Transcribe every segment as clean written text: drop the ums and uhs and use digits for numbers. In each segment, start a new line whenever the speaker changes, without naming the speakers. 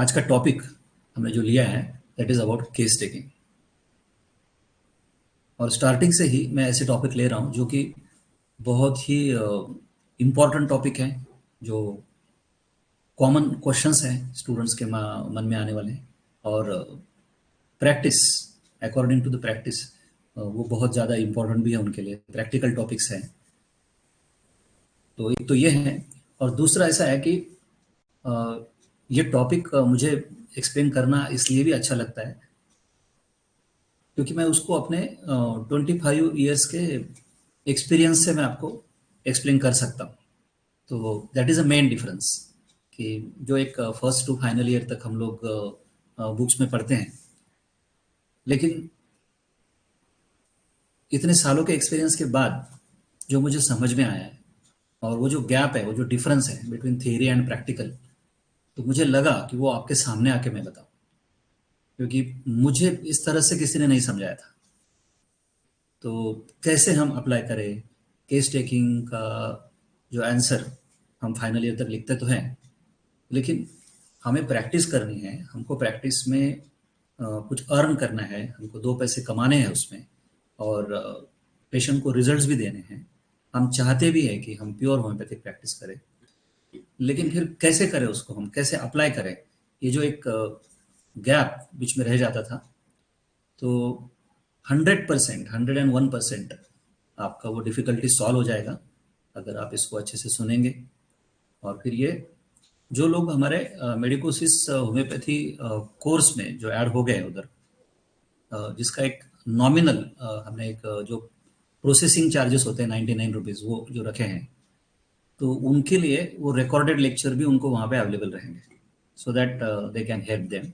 आज का टॉपिक हमने जो लिया है that is about case taking. और स्टार्टिंग से ही मैं ऐसे टॉपिक ले रहा हूँ जो कि बहुत ही इम्पोर्टेंट टॉपिक है, जो कॉमन क्वेश्चंस हैं स्टूडेंट्स के मन में आने वाले हैं। और practice, according to the practice, वो बहुत ज़्यादा इम्पोर्टेंट भी है उनके लिए। प्रैक्टिकल टॉपिक्स हैं, तो एक तो ये है। और दूसरा ऐसा है कि अ, ये टॉपिक मुझे एक्सप्लेन करना इसलिए भी अच्छा लगता है क्योंकि मैं उसको अपने 25 ईयर्स के एक्सपीरियंस से मैं आपको एक्सप्लेन कर सकता हूँ। तो that is a main difference कि जो एक फर्स्ट टू फाइनल ईयर तक हम लोग बुक्स में पढ़ते हैं, लेकिन इतने सालों के एक्सपीरियंस के बाद जो मुझे समझ में आया है, और वो जो गैप है, वो जो डिफरेंस है बिटवीन थियरी एंड प्रैक्टिकल, तो मुझे लगा कि वो आपके सामने आके मैं बताऊं, क्योंकि मुझे इस तरह से किसी ने नहीं समझाया था। तो कैसे हम अप्लाई करें केस टेकिंग का जो आंसर, हम फाइनल ईयर तक लिखते तो हैं, लेकिन हमें प्रैक्टिस करनी है। हमको प्रैक्टिस में कुछ अर्न करना है, हमको दो पैसे कमाने हैं उसमें, और पेशेंट को रिजल्ट्स भी देने हैं। हम चाहते भी हैं कि हम प्योर होम्योपैथिक प्रैक्टिस करें, लेकिन फिर कैसे करें उसको, हम कैसे अप्लाई करें, ये जो एक गैप बीच में रह जाता था। तो 100%, 101% आपका वो डिफ़िकल्टी सॉल्व हो जाएगा अगर आप इसको अच्छे से सुनेंगे। और फिर ये जो लोग हमारे मेडिकोसिस होम्योपैथी कोर्स में जो ऐड हो गए हैं उधर, जिसका एक नॉमिनल हमने एक जो प्रोसेसिंग चार्जेस होते हैं 99 रुपीज़ वो जो रखे हैं, तो उनके लिए वो रिकॉर्डेड लेक्चर भी उनको वहाँ पे अवेलेबल रहेंगे, so that they can help them.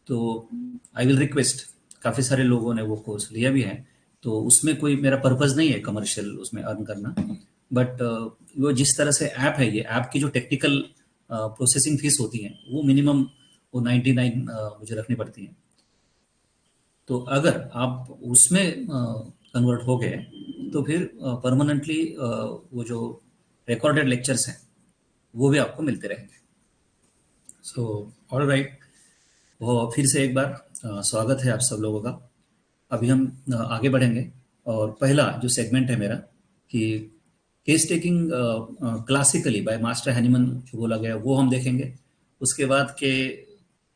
तो आई विल रिक्वेस्ट, काफ़ी सारे लोगों ने वो कोर्स लिया भी है, तो उसमें कोई मेरा पर्पज़ नहीं है कमर्शियल उसमें अर्न करना। बट वो जिस तरह से ऐप है, ये ऐप की जो टेक्निकल प्रोसेसिंग फीस होती है वो मिनिमम वो 99 मुझे रखनी पड़ती है। तो अगर आप उसमें कन्वर्ट हो गए तो फिर परमानेंटली वो जो रिकॉर्डेड लेक्चर्स हैं वो भी आपको मिलते रहेंगे। सो ऑल राइट, वो फिर से एक बार स्वागत है आप सब लोगों का। अभी हम आगे बढ़ेंगे, और पहला जो सेगमेंट है मेरा कि case taking classically by master Hahnemann जो बोला गया वो हम देखेंगे। उसके बाद के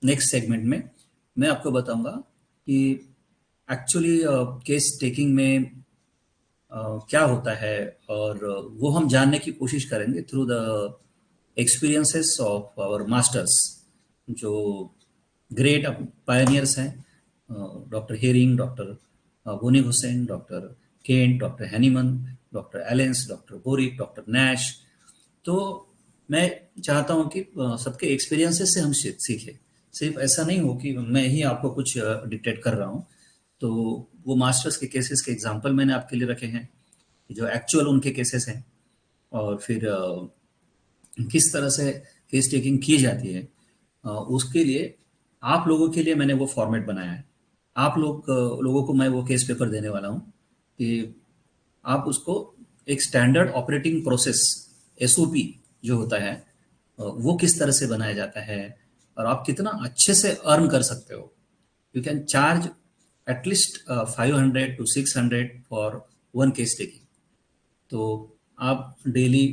नेक्स्ट सेगमेंट में मैं आपको बताऊंगा कि एक्चुअली केस टेकिंग में क्या होता है, और वो हम जानने की कोशिश करेंगे through the experiences of our masters, जो ग्रेट पायनियर्स हैं, doctor Hering, doctor Boenninghausen, doctor Kent, doctor Hahnemann, doctor Allen, doctor Boericke, doctor Nash. तो मैं चाहता हूं कि सबके एक्सपीरियंसेस से हम सीखें। सिर्फ ऐसा नहीं हो कि मैं ही आपको कुछ डिक्टेट कर रहा हूँ। तो वो मास्टर्स के केसेस के एग्जांपल मैंने आपके लिए रखे हैं, जो एक्चुअल उनके केसेस हैं, और फिर किस तरह से केस टेकिंग की जाती है, उसके लिए आप लोगों के लिए मैंने वो फॉर्मेट बनाया है। आप लोगों को मैं वो केस पेपर देने वाला हूँ कि आप उसको एक स्टैंडर्ड ऑपरेटिंग प्रोसेस, एसओपी जो होता है, वो किस तरह से बनाया जाता है, और आप कितना अच्छे से अर्न कर सकते हो। You can charge at least 500 to 600 for one case taking. तो आप डेली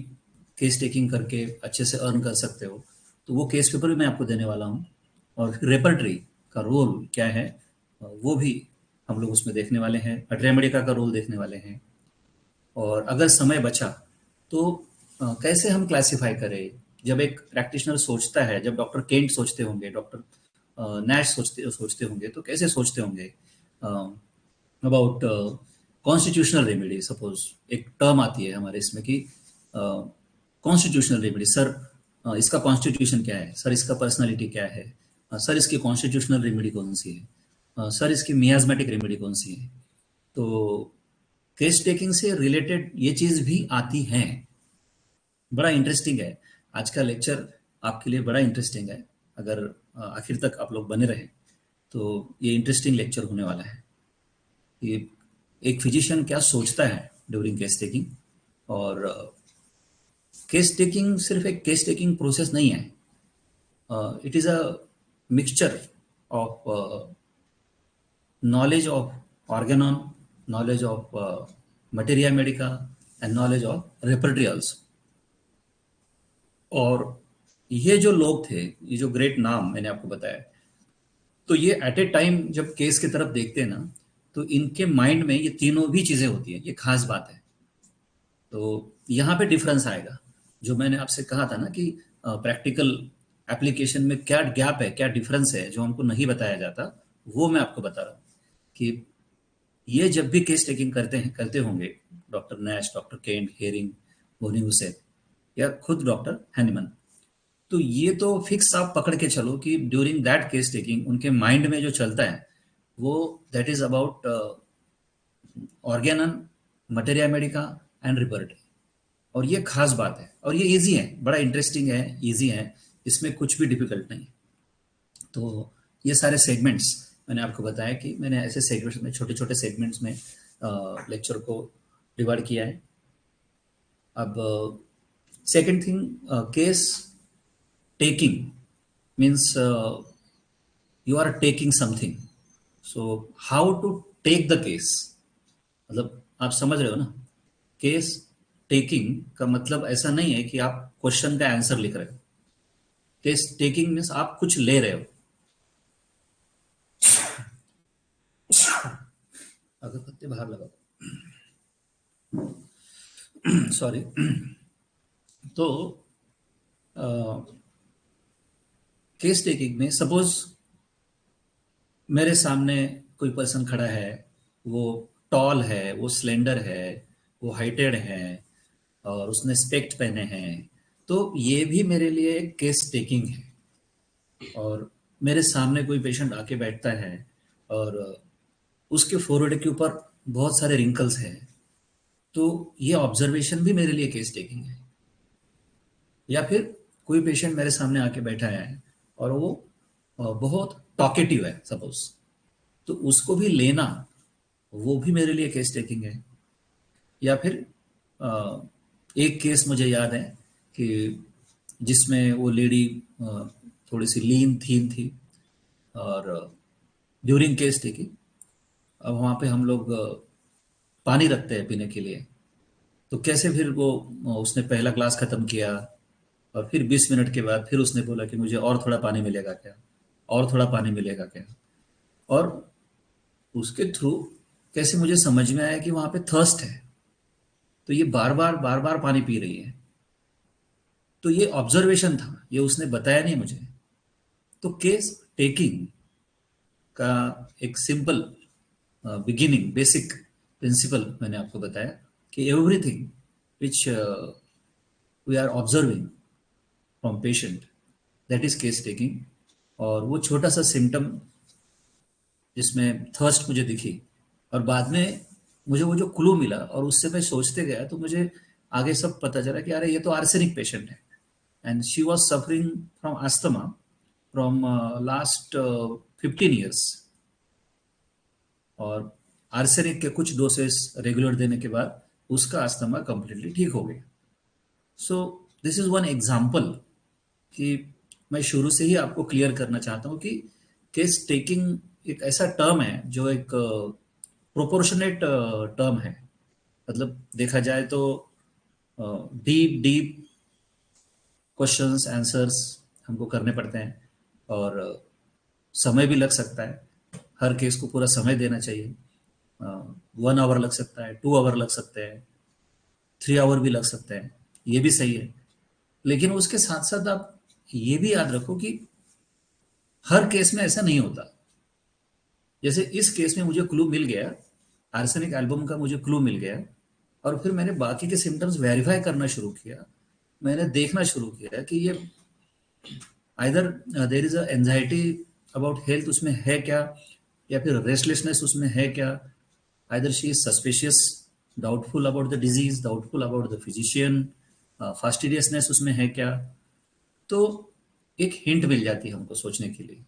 केस टेकिंग करके अच्छे से अर्न कर सकते हो। तो वो केस पेपर भी मैं आपको देने वाला हूँ, और फिर रेपर्टरी का रोल क्या है वो भी हम लोग उसमें देखने वाले हैं। अट्रेमेडिका का रोल देखने वाले हैं। और अगर समय बचा तो कैसे हम क्लासिफाई करें, जब एक प्रैक्टिशनर सोचता है, जब डॉक्टर केंट सोचते होंगे, डॉक्टर नैश सोचते सोचते होंगे, तो कैसे सोचते होंगे अबाउट कॉन्स्टिट्यूशनल रेमेडी। सपोज एक टर्म आती है हमारे इसमें कि कॉन्स्टिट्यूशनल रेमेडी, सर इसका कॉन्स्टिट्यूशन क्या है, सर इसका पर्सनालिटी क्या है, सर इसकी कॉन्स्टिट्यूशनल रेमेडी कौन सी है, सर इसकी मियाजमेटिक रेमेडी कौन सी है। तो केस टेकिंग से रिलेटेड ये चीज भी आती हैं। बड़ा इंटरेस्टिंग है। आज का लेक्चर आपके लिए बड़ा इंटरेस्टिंग है। अगर आखिर तक आप लोग बने रहें तो ये इंटरेस्टिंग लेक्चर होने वाला है कि एक फिजिशियन क्या सोचता है ड्यूरिंग केस टेकिंग। और केस टेकिंग सिर्फ एक केस टेकिंग प्रोसेस नहीं है, It is a mixture of knowledge of organon, knowledge of materia medica, and knowledge of repertory also. और ये जो लोग थे, ये जो ग्रेट नाम मैंने आपको बताया, तो ये एट ए टाइम जब केस की तरफ देखते हैं ना, तो इनके माइंड में ये तीनों भी चीजें होती हैं। ये खास बात है। तो यहाँ पे डिफरेंस आएगा। जो मैंने आपसे कहा था ना कि प्रैक्टिकल एप्लीकेशन में क्या गैप है, क्या डिफरेंस है, जो हमको नहीं बताया जाता, वो मैं आपको बता रहा हूँ कि ये जब भी केस टेकिंग करते होंगे doctor Nash, doctor Kent, Hering, Boenninghausen या खुद डॉक्टर हैनीमन, तो ये तो फिक्स आप पकड़ के चलो कि ड्यूरिंग दैट केस टेकिंग उनके माइंड में जो चलता है वो that is about Organon, materia medica and repertory. और ये खास बात है और ये इजी है, बड़ा इंटरेस्टिंग है, इजी है, इसमें कुछ भी डिफिकल्ट नहीं। तो ये सारे सेगमेंट्स मैंने आपको बताया कि मैंने ऐसे सेगमेंट्स में, छोटे छोटे सेगमेंट्स में लेक्चर को डिवाइड किया है। अब second thing, case taking means you are taking something. So how to take the case, मतलब आप समझ रहे हो ना। केस टेकिंग का मतलब ऐसा नहीं है कि आप क्वेश्चन का आंसर लिख रहे हो। केस टेकिंग मीन्स आप कुछ ले रहे हो। अगरबत्ती बाहर लगा, सॉरी। तो केस टेकिंग में सपोज मेरे सामने कोई पर्सन खड़ा है, वो टॉल है, वो स्लेंडर है, वो हाइटेड है और उसने स्पेक्ट पहने हैं, तो ये भी मेरे लिए एक केस टेकिंग है। और मेरे सामने कोई पेशेंट आके बैठता है और उसके फोरहेड के ऊपर बहुत सारे रिंकल्स हैं, तो ये ऑब्जर्वेशन भी मेरे लिए केस टेकिंग है। या फिर कोई पेशेंट मेरे सामने आके बैठा है और वो बहुत टॉकेटिव है सपोज, तो उसको भी लेना, वो भी मेरे लिए केस टेकिंग है। या फिर एक केस मुझे याद है कि जिसमें वो लेडी थोड़ी सी लीन थीन थी और ड्यूरिंग केस टेकिंग अब वहाँ पे हम लोग पानी रखते हैं पीने के लिए, तो कैसे फिर वो उसने पहला ग्लास खत्म किया और फिर 20 मिनट के बाद फिर उसने बोला कि मुझे और थोड़ा पानी मिलेगा क्या, और थोड़ा पानी मिलेगा क्या। और उसके थ्रू कैसे मुझे समझ में आया कि वहां पे थर्स्ट है, तो ये बार बार पानी पी रही है। तो ये ऑब्जर्वेशन था, ये उसने बताया नहीं मुझे। तो केस टेकिंग का एक सिंपल बिगिनिंग, बेसिक प्रिंसिपल मैंने आपको बताया कि everything which we are observing from patient, that is case taking. और वो छोटा सा सिम्टम जिसमें थर्स्ट मुझे दिखी और बाद में मुझे वो जो क्लू मिला और उससे मैं सोचते गया, तो मुझे आगे सब पता चला कि अरे ये तो आर्सेनिक पेशेंट है and she was suffering from asthma from last 15 years। और आर्सेनिक के कुछ डोसेस रेगुलर देने के बाद उसका अस्थमा कंप्लीटली ठीक हो गया। So this is one example कि मैं शुरू से ही आपको क्लियर करना चाहता हूँ कि केस टेकिंग एक ऐसा टर्म है जो एक प्रोपोर्शनेट टर्म है। मतलब देखा जाए तो डीप डीप क्वेश्चंस आंसर्स हमको करने पड़ते हैं और समय भी लग सकता है। हर केस को पूरा समय देना चाहिए। 1 hour लग सकता है, 2 hour लग सकते हैं, 3 hour भी लग सकते हैं, ये भी सही है। लेकिन उसके साथ साथ आप ये भी याद रखो कि हर केस में ऐसा नहीं होता। जैसे इस केस में मुझे क्लू मिल गया, आर्सेनिक एल्बम का मुझे क्लू मिल गया और फिर मैंने बाकी के सिम्टम्स वेरीफाई करना शुरू किया। मैंने देखना शुरू किया कि ये either there is a anxiety about health उसमें है क्या, या फिर रेस्टलेसनेस उसमें है क्या, either she is suspicious, doubtful about the disease, doubtful about the physician, fastidiousness उसमें है क्या। तो एक हिंट मिल जाती है हमको सोचने के लिए।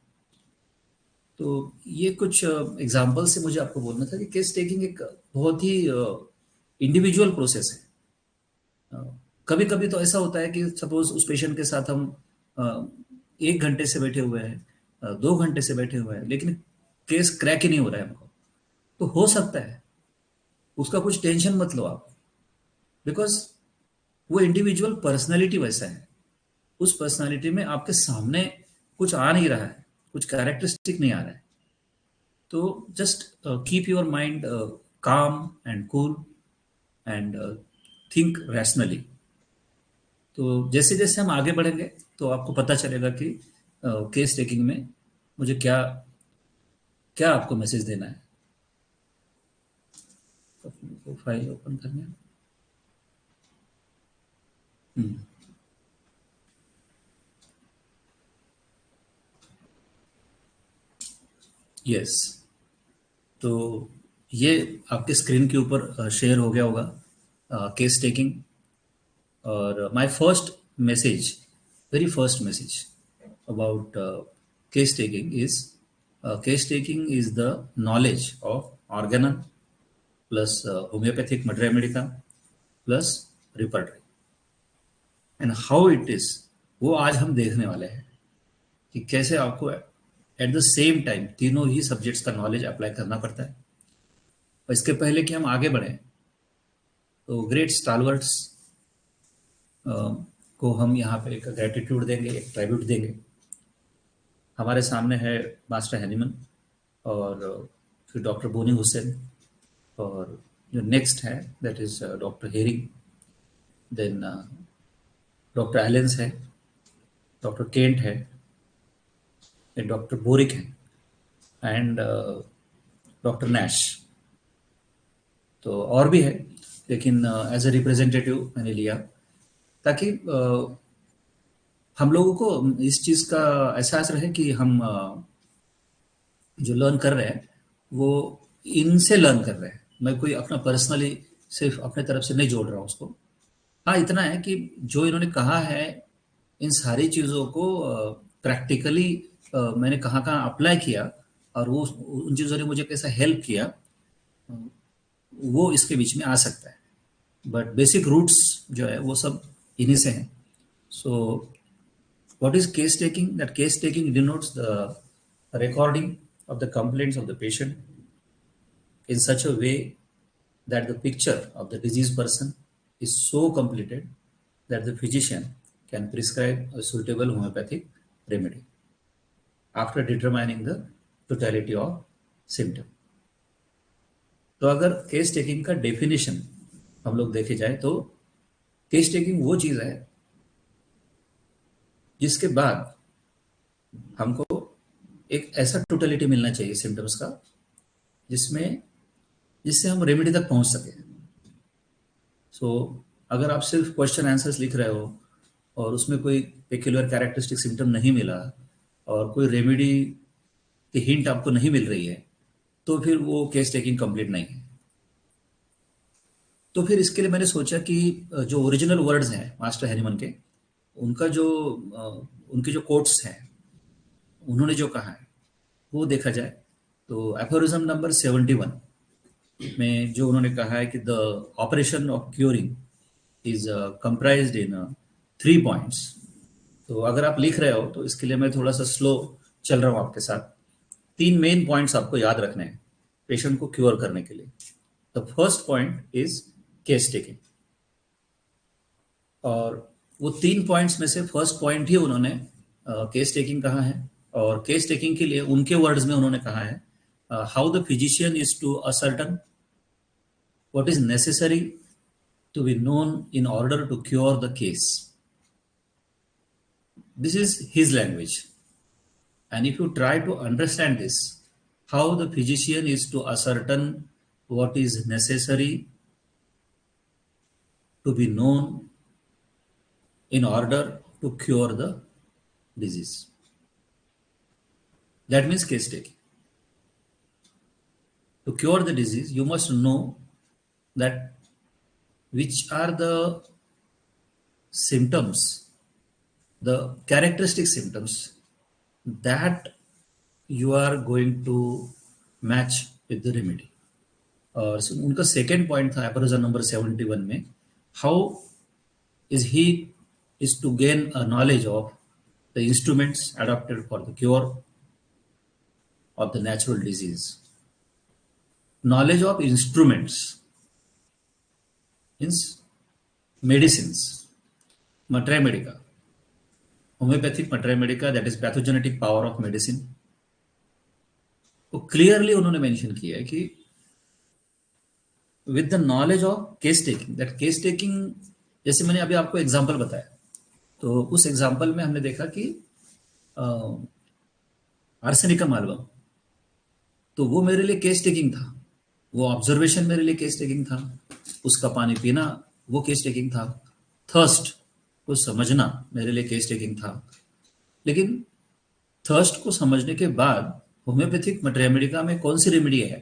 तो ये कुछ एग्जाम्पल से मुझे आपको बोलना था कि केस टेकिंग एक बहुत ही इंडिविजुअल प्रोसेस है। कभी कभी तो ऐसा होता है कि सपोज उस पेशेंट के साथ हम 1 घंटे से बैठे हुए हैं, 2 घंटे से बैठे हुए हैं, लेकिन केस क्रैक ही नहीं हो रहा है हमको। तो हो सकता है, उसका कुछ टेंशन मत लो आप, बिकॉज वो इंडिविजुअल पर्सनैलिटी वैसा है। उस पर्सनैलिटी में आपके सामने कुछ आ नहीं रहा है, कुछ कैरेक्टरिस्टिक नहीं आ रहा है। तो जस्ट कीप योर माइंड काम and cool and think rationally. तो जैसे जैसे हम आगे बढ़ेंगे तो आपको पता चलेगा कि केस टेकिंग में मुझे क्या क्या आपको मैसेज देना है। तो अपने को फाइल ओपन करना है। यस, तो ये आपके स्क्रीन के ऊपर शेयर हो गया होगा केस टेकिंग। और my first message, very first message about case taking is case taking is the knowledge of organon plus homeopathic materia medica plus repertory and how it is, वो आज हम देखने वाले हैं कि कैसे आपको एट द सेम टाइम तीनों ही सब्जेक्ट्स का नॉलेज अप्लाई करना पड़ता है। और इसके पहले कि हम आगे बढ़ें तो ग्रेट स्टालवर्ट्स को हम यहाँ पे एक ग्रेटिट्यूड देंगे, एक ट्राइब्यूट देंगे। हमारे सामने है मास्टर हैनीमन और फिर डॉक्टर बोनी हुसैन, और जो नेक्स्ट है that is doctor Hering, then doctor Allen है, डॉक्टर केंट है, डॉक्टर बोरिक है एंड डॉक्टर नैश। तो और भी है, लेकिन एज ए रिप्रेजेंटेटिव मैंने लिया ताकि हम लोगों को इस चीज़ का एहसास रहे कि हम जो लर्न कर रहे हैं वो इनसे लर्न कर रहे हैं। मैं कोई अपना पर्सनली सिर्फ अपने तरफ से नहीं जोड़ रहा हूँ उसको। हाँ, इतना है कि जो इन्होंने कहा है इन सारी चीज़ों को प्रैक्टिकली मैंने कहाँ कहाँ अप्लाई किया और वो उन चीज़ों ने मुझे कैसा हेल्प किया, वो इसके बीच में आ सकता है। बट बेसिक रूट्स जो है वो सब इन्हीं से हैं। सो what is case taking? That case taking denotes the recording of the complaints of the patient in such a way that the picture of the diseased person is so completed that the physician can prescribe a suitable homeopathic remedy after determining the totality of symptom. तो अगर case taking का definition हम लोग देखे जाए तो case taking वो चीज़ है जिसके बाद हमको एक ऐसा टोटलिटी मिलना चाहिए सिम्टम्स का जिससे हम रेमेडी तक पहुंच सके। सो अगर आप सिर्फ क्वेश्चन आंसर्स लिख रहे हो और उसमें कोई पेक्युलर कैरेक्टरिस्टिक सिम्टम नहीं मिला और कोई रेमेडी की हिंट आपको नहीं मिल रही है, तो फिर वो केस टेकिंग कंप्लीट नहीं है। तो फिर इसके लिए मैंने सोचा कि जो ओरिजिनल वर्ड्स हैं मास्टर हैनीमन के, उनका जो उनके जो कोट्स हैं, उन्होंने जो कहा है वो देखा जाए तो एफोरिज्म नंबर 71 में जो उन्होंने कहा है कि the operation of curing is comprised in 3 points. तो अगर आप लिख रहे हो तो इसके लिए मैं थोड़ा सा स्लो चल रहा हूँ आपके साथ। 3 मेन पॉइंट्स आपको याद रखने हैं पेशेंट को क्योर करने के लिए। The first point is case taking, और वो 3 पॉइंट्स में से फर्स्ट पॉइंट ही उन्होंने केस टेकिंग कहा है। और केस टेकिंग के लिए उनके वर्ड्स में उन्होंने कहा है how the physician is to ascertain what is necessary to be known in order to cure the case. This is his language. And if you try to understand this, how the physician is to ascertain what is necessary to be known in order to cure the disease. That means case taking. To cure the disease, you must know that which are the symptoms, the characteristic symptoms that you are going to match with the remedy. और उनका second point था एपरोजन number 71 में, how is he is to gain a knowledge of the instruments adopted for the cure of the natural disease. Knowledge of instruments means medicines, materia medica, homeopathic materia medica, that is pathogenetic power of medicine. वो clearly उन्होंने mention किया है कि with the knowledge of case taking, that case taking, जैसे मैंने अभी आपको example बताया, तो उस एग्जांपल में हमने देखा कि आर्सेनिकम एल्बम, तो वो मेरे लिए केस टेकिंग था, वो ऑब्जर्वेशन मेरे लिए केस टेकिंग था, उसका पानी पीना वो केस टेकिंग था, थर्स्ट को समझना मेरे लिए केस टेकिंग था। लेकिन थर्स्ट को समझने के बाद होम्योपैथिक materia medica में कौन सी रेमेडी है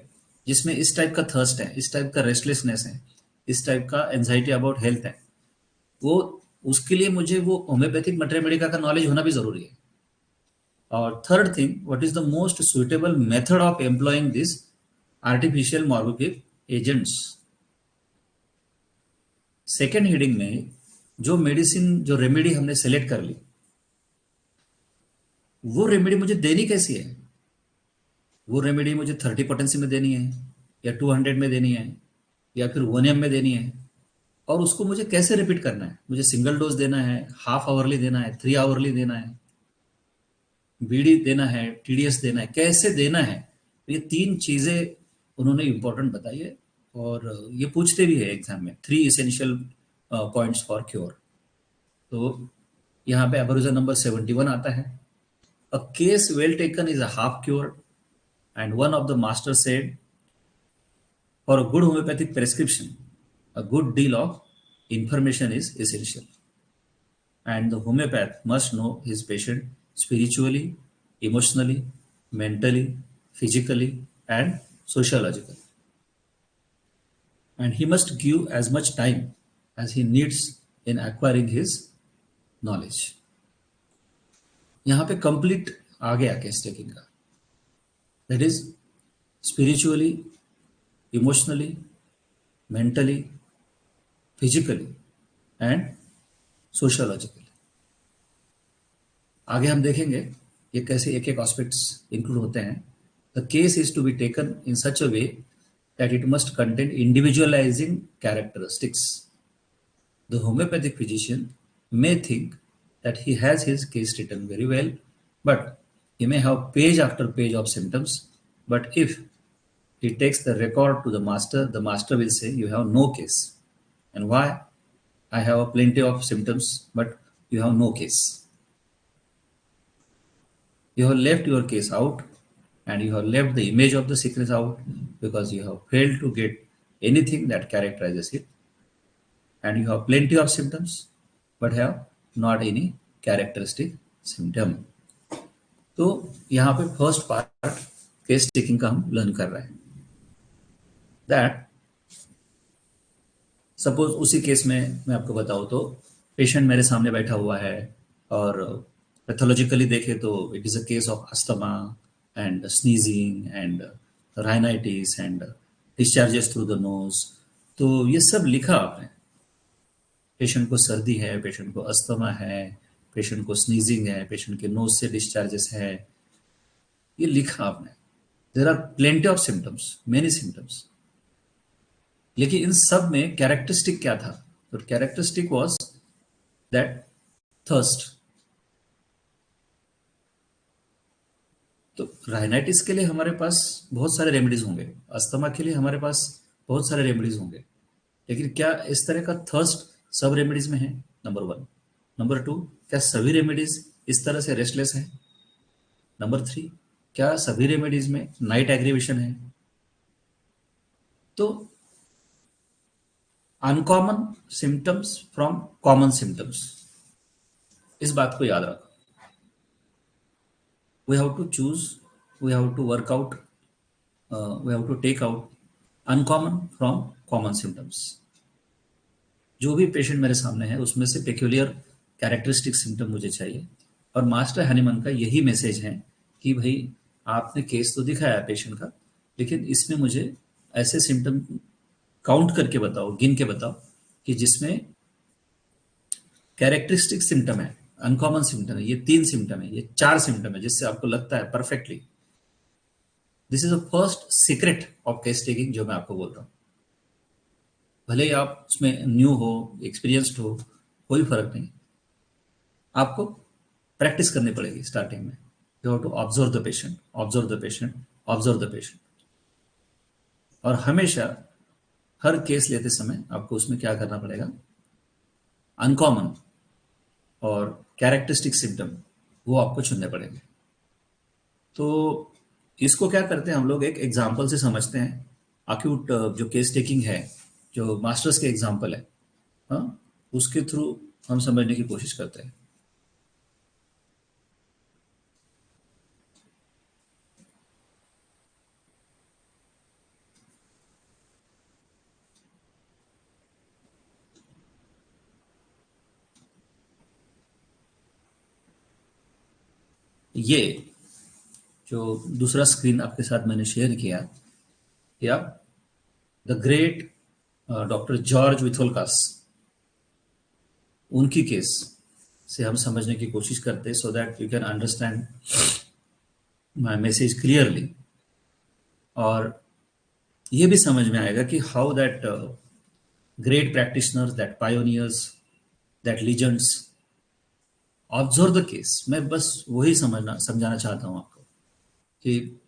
जिसमें इस टाइप का थर्स्ट है, इस टाइप का रेस्टलेसनेस है, इस टाइप का एंजाइटी अबाउट हेल्थ है, वो उसके लिए मुझे वो होम्योपैथिक materia medica का नॉलेज होना भी जरूरी है। और third thing, what is the most suitable method of employing this artificial morbific agents. Second heading में जो मेडिसिन, जो रेमेडी हमने सेलेक्ट कर ली, वो रेमेडी मुझे देनी कैसी है, वो रेमेडी मुझे 30 पोटेंसी में देनी है या 200 में देनी है या फिर 1 ml में देनी है, और उसको मुझे कैसे रिपीट करना है, मुझे सिंगल डोज देना है, हाफ आवरली देना है, 3 आवरली देना है, बीडी देना है, टीडीएस देना है, कैसे देना है। तो ये 3 चीजें उन्होंने इंपॉर्टेंट बताई है और ये पूछते भी है एग्जाम में, 3 इसेंशियल पॉइंट्स फॉर क्योर। तो यहाँ पे एब्रोजन नंबर 71 आता है, a case well taken is a half cure and one of the masters said, for a good homeopathic prescription, a good deal of information is essential, and the homeopath must know his patient spiritually, emotionally, mentally, physically, and sociologically, and he must give as much time as he needs in acquiring his knowledge. यहाँ पे complete आ गया case taking का, that is spiritually, emotionally, mentally, physically and sociologically. आगे हम देखेंगे ये कैसे एक एक एस्पेक्ट्स इंक्लूड होते हैं। The case is to be taken in such a way that it must contain individualising characteristics. The homoeopathic physician may think that he has his case written very well, but he may have page after page of symptoms. But if he takes the record to the master will say, you have no case. And why? I have plenty of symptoms, but you have no case. You have left your case out, and you have left the image of the sickness out because you have failed to get anything that characterizes it. And you have plenty of symptoms, but have not any characteristic symptom. तो यहाँ पे first part case taking का हम learn कर रहे हैं। That suppose उसी case में मैं आपको बताऊँ तो पेशेंट मेरे सामने बैठा हुआ है और पैथोलॉजिकली देखे तो it is a case of asthma and sneezing and rhinitis and discharges through the nose. तो ये सब लिखा आपने, पेशेंट को सर्दी है, पेशेंट को अस्थमा है, पेशेंट को स्नीजिंग है, पेशेंट के नोज से डिस्चार्जेस है, ये लिखा आपने। There are plenty of symptoms, many symptoms, लेकिन इन सब में कैरेक्टरिस्टिक क्या था? तो कैरेक्टरिस्टिक वाज दैट थर्स्ट। तो राइनाइटिस के लिए हमारे पास बहुत सारे रेमेडीज होंगे, अस्थमा के लिए हमारे पास बहुत सारे रेमेडीज होंगे, लेकिन क्या इस तरह का थर्स्ट सब रेमेडीज में है? नंबर 1। नंबर 2, क्या सभी रेमेडीज इस तरह से रेस्टलेस है? नंबर 3, क्या सभी रेमेडीज में नाइट एग्रीवेशन है? तो uncommon symptoms from common symptoms, इस बात को याद रखो। We have to choose, we have to work out, we have to take out uncommon from common symptoms. जो भी पेशेंट मेरे सामने है उसमें से पेक्यूलियर कैरेक्टरिस्टिक सिम्टम मुझे चाहिए। और मास्टर हैनीमन का यही मैसेज है कि भाई आपने केस तो दिखाया पेशेंट का, लेकिन इसमें मुझे ऐसे सिम्टम काउंट करके बताओ, गिन के बताओ कि जिसमें कैरेक्टरिस्टिक सिम्टम है, अनकॉमन सिम्टम है, ये 3 सिम्टम है, ये 4 सिम्टम है जिससे आपको लगता है perfectly this is the first secret of case taking जो मैं आपको बोल रहा हूँ। भले ही आप उसमें न्यू हो, एक्सपीरियंस्ड हो, कोई फर्क नहीं, आपको प्रैक्टिस करनी पड़ेगी स्टार्टिंग में। You have to observe the patient, observe the patient, observe the patient. और हमेशा हर केस लेते समय आपको उसमें क्या करना पड़ेगा, अनकॉमन और कैरेक्टरिस्टिक सिम्टम वो आपको चुनने पड़ेंगे। तो इसको क्या करते हैं हम लोग, एक एग्जाम्पल से समझते हैं। अक्यूट जो केस टेकिंग है, जो मास्टर्स के एग्जाम्पल है, हाँ, उसके थ्रू हम समझने की कोशिश करते हैं। ये जो दूसरा स्क्रीन आपके साथ मैंने शेयर किया, या द ग्रेट डॉक्टर जॉर्ज विथोलकास, उनकी केस से हम समझने की कोशिश करते हैं, so that you can understand my message clearly. और ये भी समझ में आएगा कि how that great practitioners, that pioneers, that legends observe the case. मैं बस वही समझाना चाहता हूँ आपको कि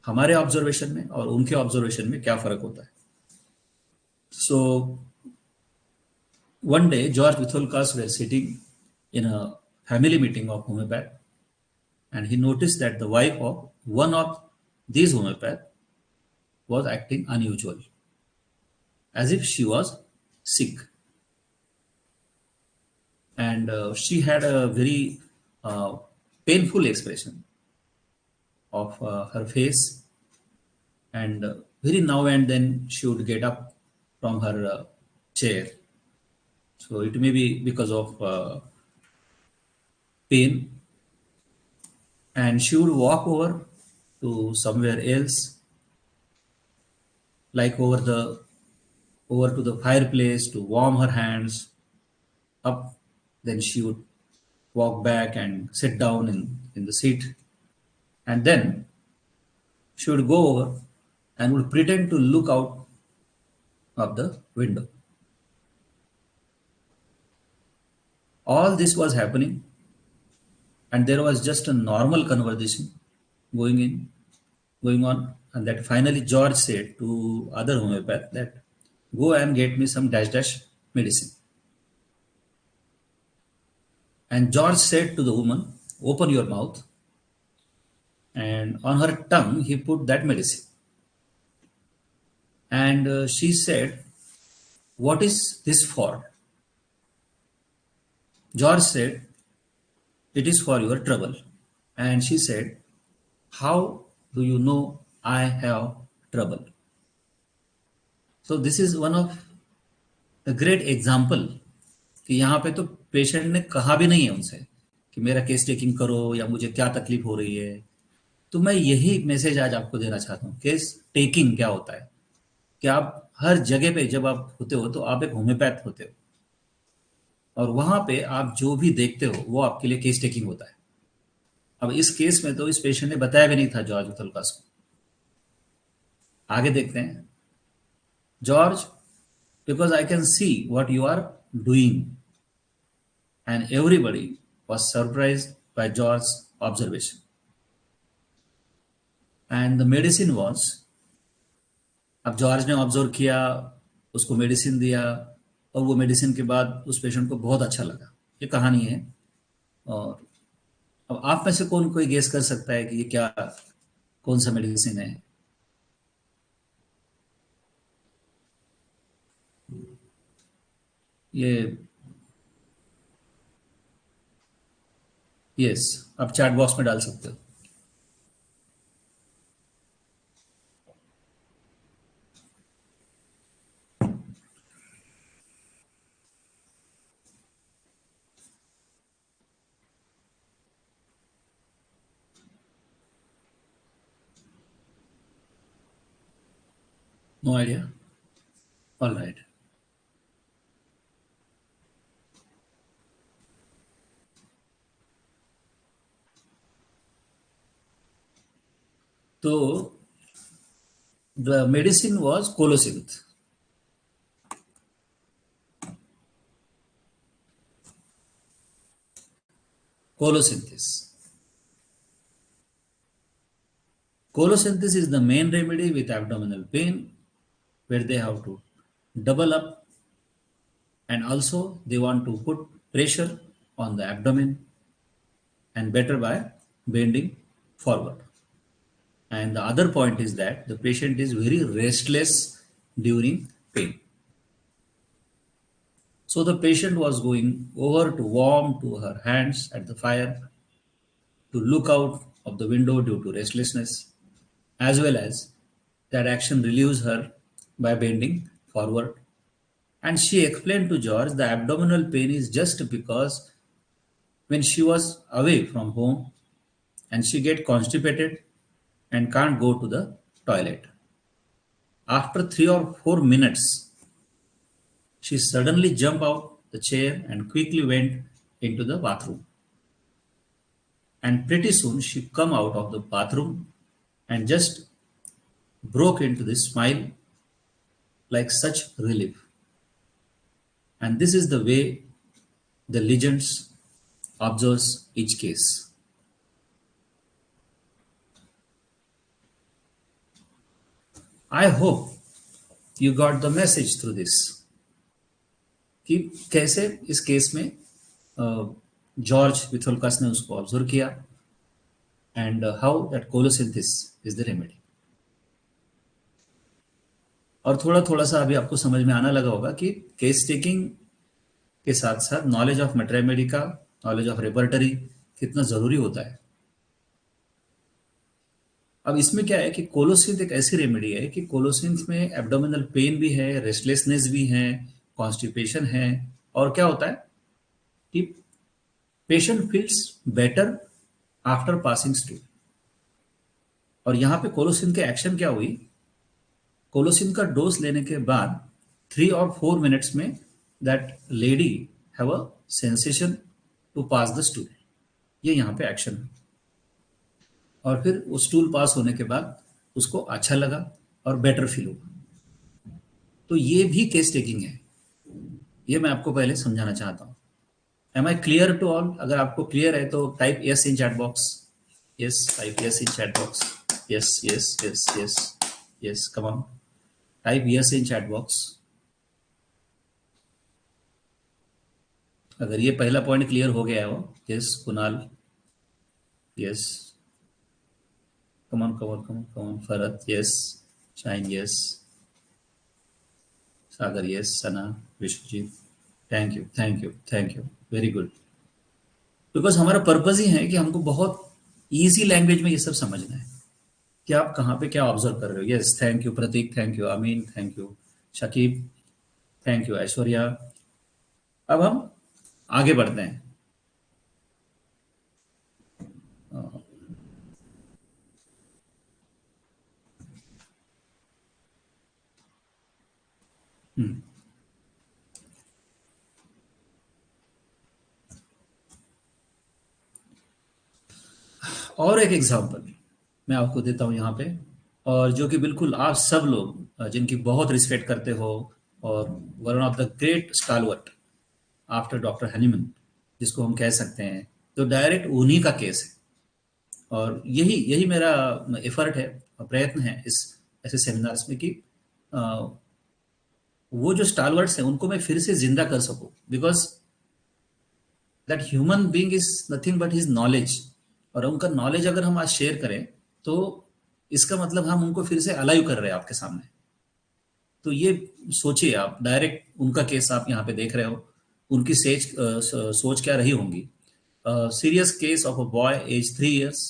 हमारे ऑब्जर्वेशन में और उनके ऑब्जर्वेशन में क्या फर्क होता है। सो one day George Vitholkas were sitting in a family meeting of homeopath, and he noticed that the wife of one of these homeopath was acting unusual, as if she was sick. And she had a very uh, painful expression of her face, and very now and then she would get up from her chair. So it may be because of pain, and she would walk over to somewhere else, like over to the fireplace to warm her hands up. Then she would walk back and sit down in the seat, and then she would go over and would pretend to look out of the window. All this was happening, and there was just a normal conversation going in, going on, and that finally George said to other homeopath that go and get me some dash dash medicine. And George said to the woman, open your mouth, and on her tongue he put that medicine. And she said, what is this for? George said, it is for your trouble. And she said, how do you know I have trouble? So this is one of the great example कि यहाँ पे तो patient ने कहा भी नहीं है उनसे कि मेरा केस टेकिंग करो या मुझे क्या तकलीफ हो रही है। तो मैं यही मैसेज आज आपको देना चाहता हूँ। केस टेकिंग क्या होता है कि आप हर जगह पे जब आप होते हो तो आप एक होम्योपैथ होते हो, और वहां पे आप जो भी देखते हो वो आपके लिए केस टेकिंग होता है। अब इस केस में तो इस पेशेंट ने बताया भी नहीं था जॉर्ज विथोल्कास को। आगे देखते हैं। George, because I can see what you are doing, and everybody was surprised by George's observation. And the medicine was, अब जॉर्ज ने ऑब्जर्व किया, उसको मेडिसिन दिया, और वो मेडिसिन के बाद उस पेशेंट को बहुत अच्छा लगा। ये कहानी है। और अब आप में से कौन कोई गेस कर सकता है कि ये क्या, कौन सा मेडिसिन है? ये, यस, आप चैट बॉक्स में डाल सकते हो। No idea? All right. तो the medicine was colocynth. Colosynthesis. Colosynthesis is the main remedy with abdominal pain, where they have to double up, and also they want to put pressure on the abdomen, and better by bending forward. And the other point is that the patient is very restless during pain. So the patient was going over to warm to her hands at the fire, to look out of the window due to restlessness, as well as that action relieves her by bending forward. And she explained to George the abdominal pain is just because when she was away from home and she get constipated and can't go to the toilet. After 3 or 4 minutes, she suddenly jumped out the chair and quickly went into the bathroom. And pretty soon she come out of the bathroom and just broke into this smile like such relief. And this is the way the legends observes each case. I hope you got the message through this कि कैसे इस case में George विथोल्कस ने उसको observe किया and how that colocynthis is the remedy. और थोड़ा थोड़ा सा अभी आपको समझ में आना लगा होगा कि केस टेकिंग के साथ साथ नॉलेज ऑफ मेट्रेमेडी का, नॉलेज ऑफ रेपर्टरी कितना जरूरी होता है. अब इसमें क्या है कि कोलोसिंथ एक ऐसी रेमेडी है कि कोलोसिंथ में एब्डोमिनल पेन भी है, रेस्टलेसनेस भी है, कॉन्स्टिपेशन है, और क्या होता है कि patient feels better after passing stool. और यहां पे कोलोसिन के एक्शन क्या हुई, कोलोसिन का डोज लेने के बाद 3 or 4 मिनट्स में that lady have a sensation to pass the stool. ये यहां पे एक्शन है. और फिर वो स्टूल पास होने के बाद उसको अच्छा लगा और बेटर फील हुआ. तो ये भी केस टेकिंग है. ये मैं आपको पहले समझाना चाहता हूँ. Am I clear to all? अगर आपको क्लियर है तो type yes in chat box. Yes, type yes in chat box. Yes yes yes yes yes, come on, type yes in chat box. अगर ये पहला पॉइंट क्लियर हो गया हो. Yes Kunal, yes, come on, come on, come on, come on. Farat, yes. Shine, yes. Sagar, yes. Sana, Vishwajit, thank you, thank you, thank you. Very good. Because हमारा purpose ही है कि हमको बहुत इजी लैंग्वेज में ये सब समझना है कि आप कहाँ पे क्या ऑब्जर्व कर रहे हो. Yes, thank you Prateek, thank you Amin, thank you Shakib, thank you Aishwarya. अब हम आगे बढ़ते हैं. और एक एग्जांपल मैं आपको देता हूं यहां पे, और जो कि बिल्कुल आप सब लोग जिनकी बहुत रिस्पेक्ट करते हो, और one of the great stalwart after doctor Hahnemann जिसको हम कह सकते हैं, तो डायरेक्ट उन्हीं का केस है. और यही यही मेरा एफर्ट है, प्रयत्न है इस ऐसे सेमिनार्स में कि वो जो स्टालवर्ट्स हैं उनको मैं फिर से जिंदा कर सकूं. Because that human being is nothing but his knowledge. और उनका नॉलेज अगर हम आज शेयर करें तो इसका मतलब हम उनको फिर से अलाइव कर रहे हैं आपके सामने. तो ये सोचिए आप, डायरेक्ट उनका केस आप यहाँ पे देख रहे हो, उनकी सोच क्या रही होंगी. Serious case of a boy age 3 years.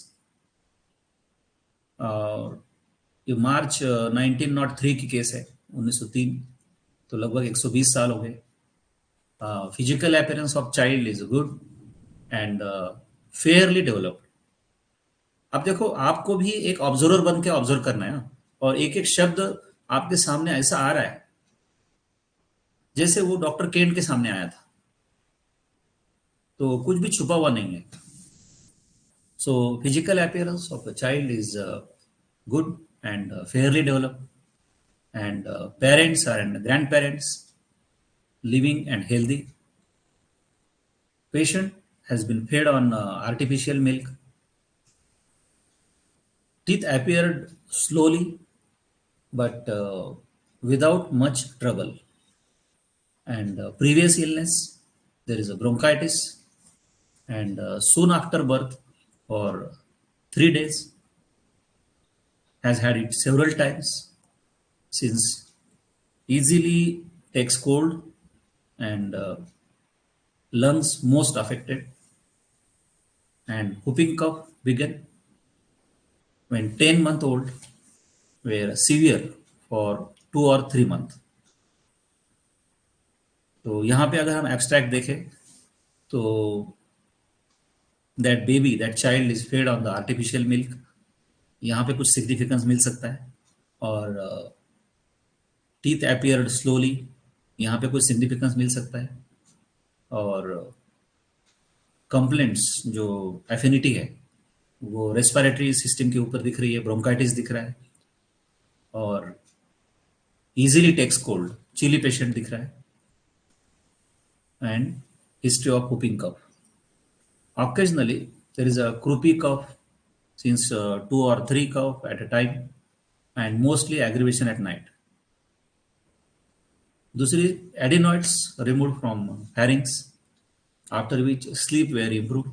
ये मार्च 1903 की केस है, 1903, तो लगभग 120 साल हो गए. Physical appearance of child is good and Fairlie developed. अब देखो, आपको भी एक ऑब्जर्वर बन के ऑब्जर्व करना है ना, और एक एक शब्द आपके सामने ऐसा आ रहा है जैसे वो डॉक्टर केंट के सामने आया था. तो कुछ भी छुपा हुआ नहीं है. So physical appearance of a child is good and fairly developed, and parents and grandparents living and healthy. Patient has been fed on artificial milk. Teeth appeared slowly but without much trouble. And previous illness, there is a bronchitis, and soon after birth, or 3 days, has had it several times since easily takes cold and lungs most affected, and whooping cough began when 10-month old were severe for 2 or 3 months. तो यहाँ पे अगर हम abstract देखें तो that baby that child is fed on the artificial milk, यहाँ पे कुछ सिग्निफिकेंस मिल सकता है। और टीथ अपीयर्ड स्लोली, यहाँ पे कुछ सिग्निफिकेंस मिल सकता है। और कंप्लेंट्स जो एफिनिटी है वो रेस्पिरेटरी सिस्टम के ऊपर दिख रही है, ब्रोंकाइटिस दिख रहा है, और easily takes cold, chilly patient दिख रहा है, and history of whooping cough. Occasionally, there is a croupy cough since 2 or 3 cough at a time, and mostly aggravation at night. दूसरी, adenoids removed from pharynx, after which sleep were improved.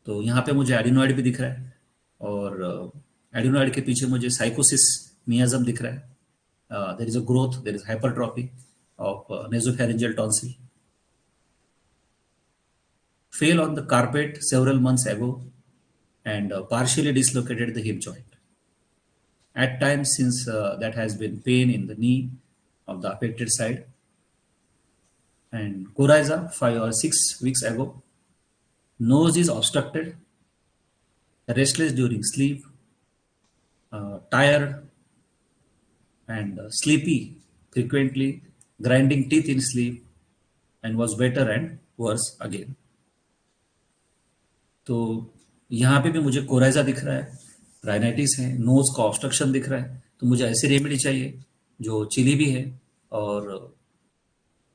तो यहाँ पे मुझे adenoid भी दिख रहा है, और एडिनॉइड के पीछे मुझे साइकोसिस मियाजम दिख रहा है। There is a growth, there is hypertrophy of nasopharyngeal tonsil. Fell on the carpet several months ago and partially dislocated the hip joint. At times, since that has been pain in the knee of the affected side. And coryza 5 or 6 weeks ago. Nose is obstructed, restless during sleep, tired and sleepy, frequently grinding teeth in sleep, and was better and worse again. तो यहाँ पे भी मुझे coryza दिख रहा है, rhinitis है, knows का ऑब्स्ट्रक्शन दिख रहा है। तो मुझे ऐसी रेमेडी चाहिए जो चिली भी है और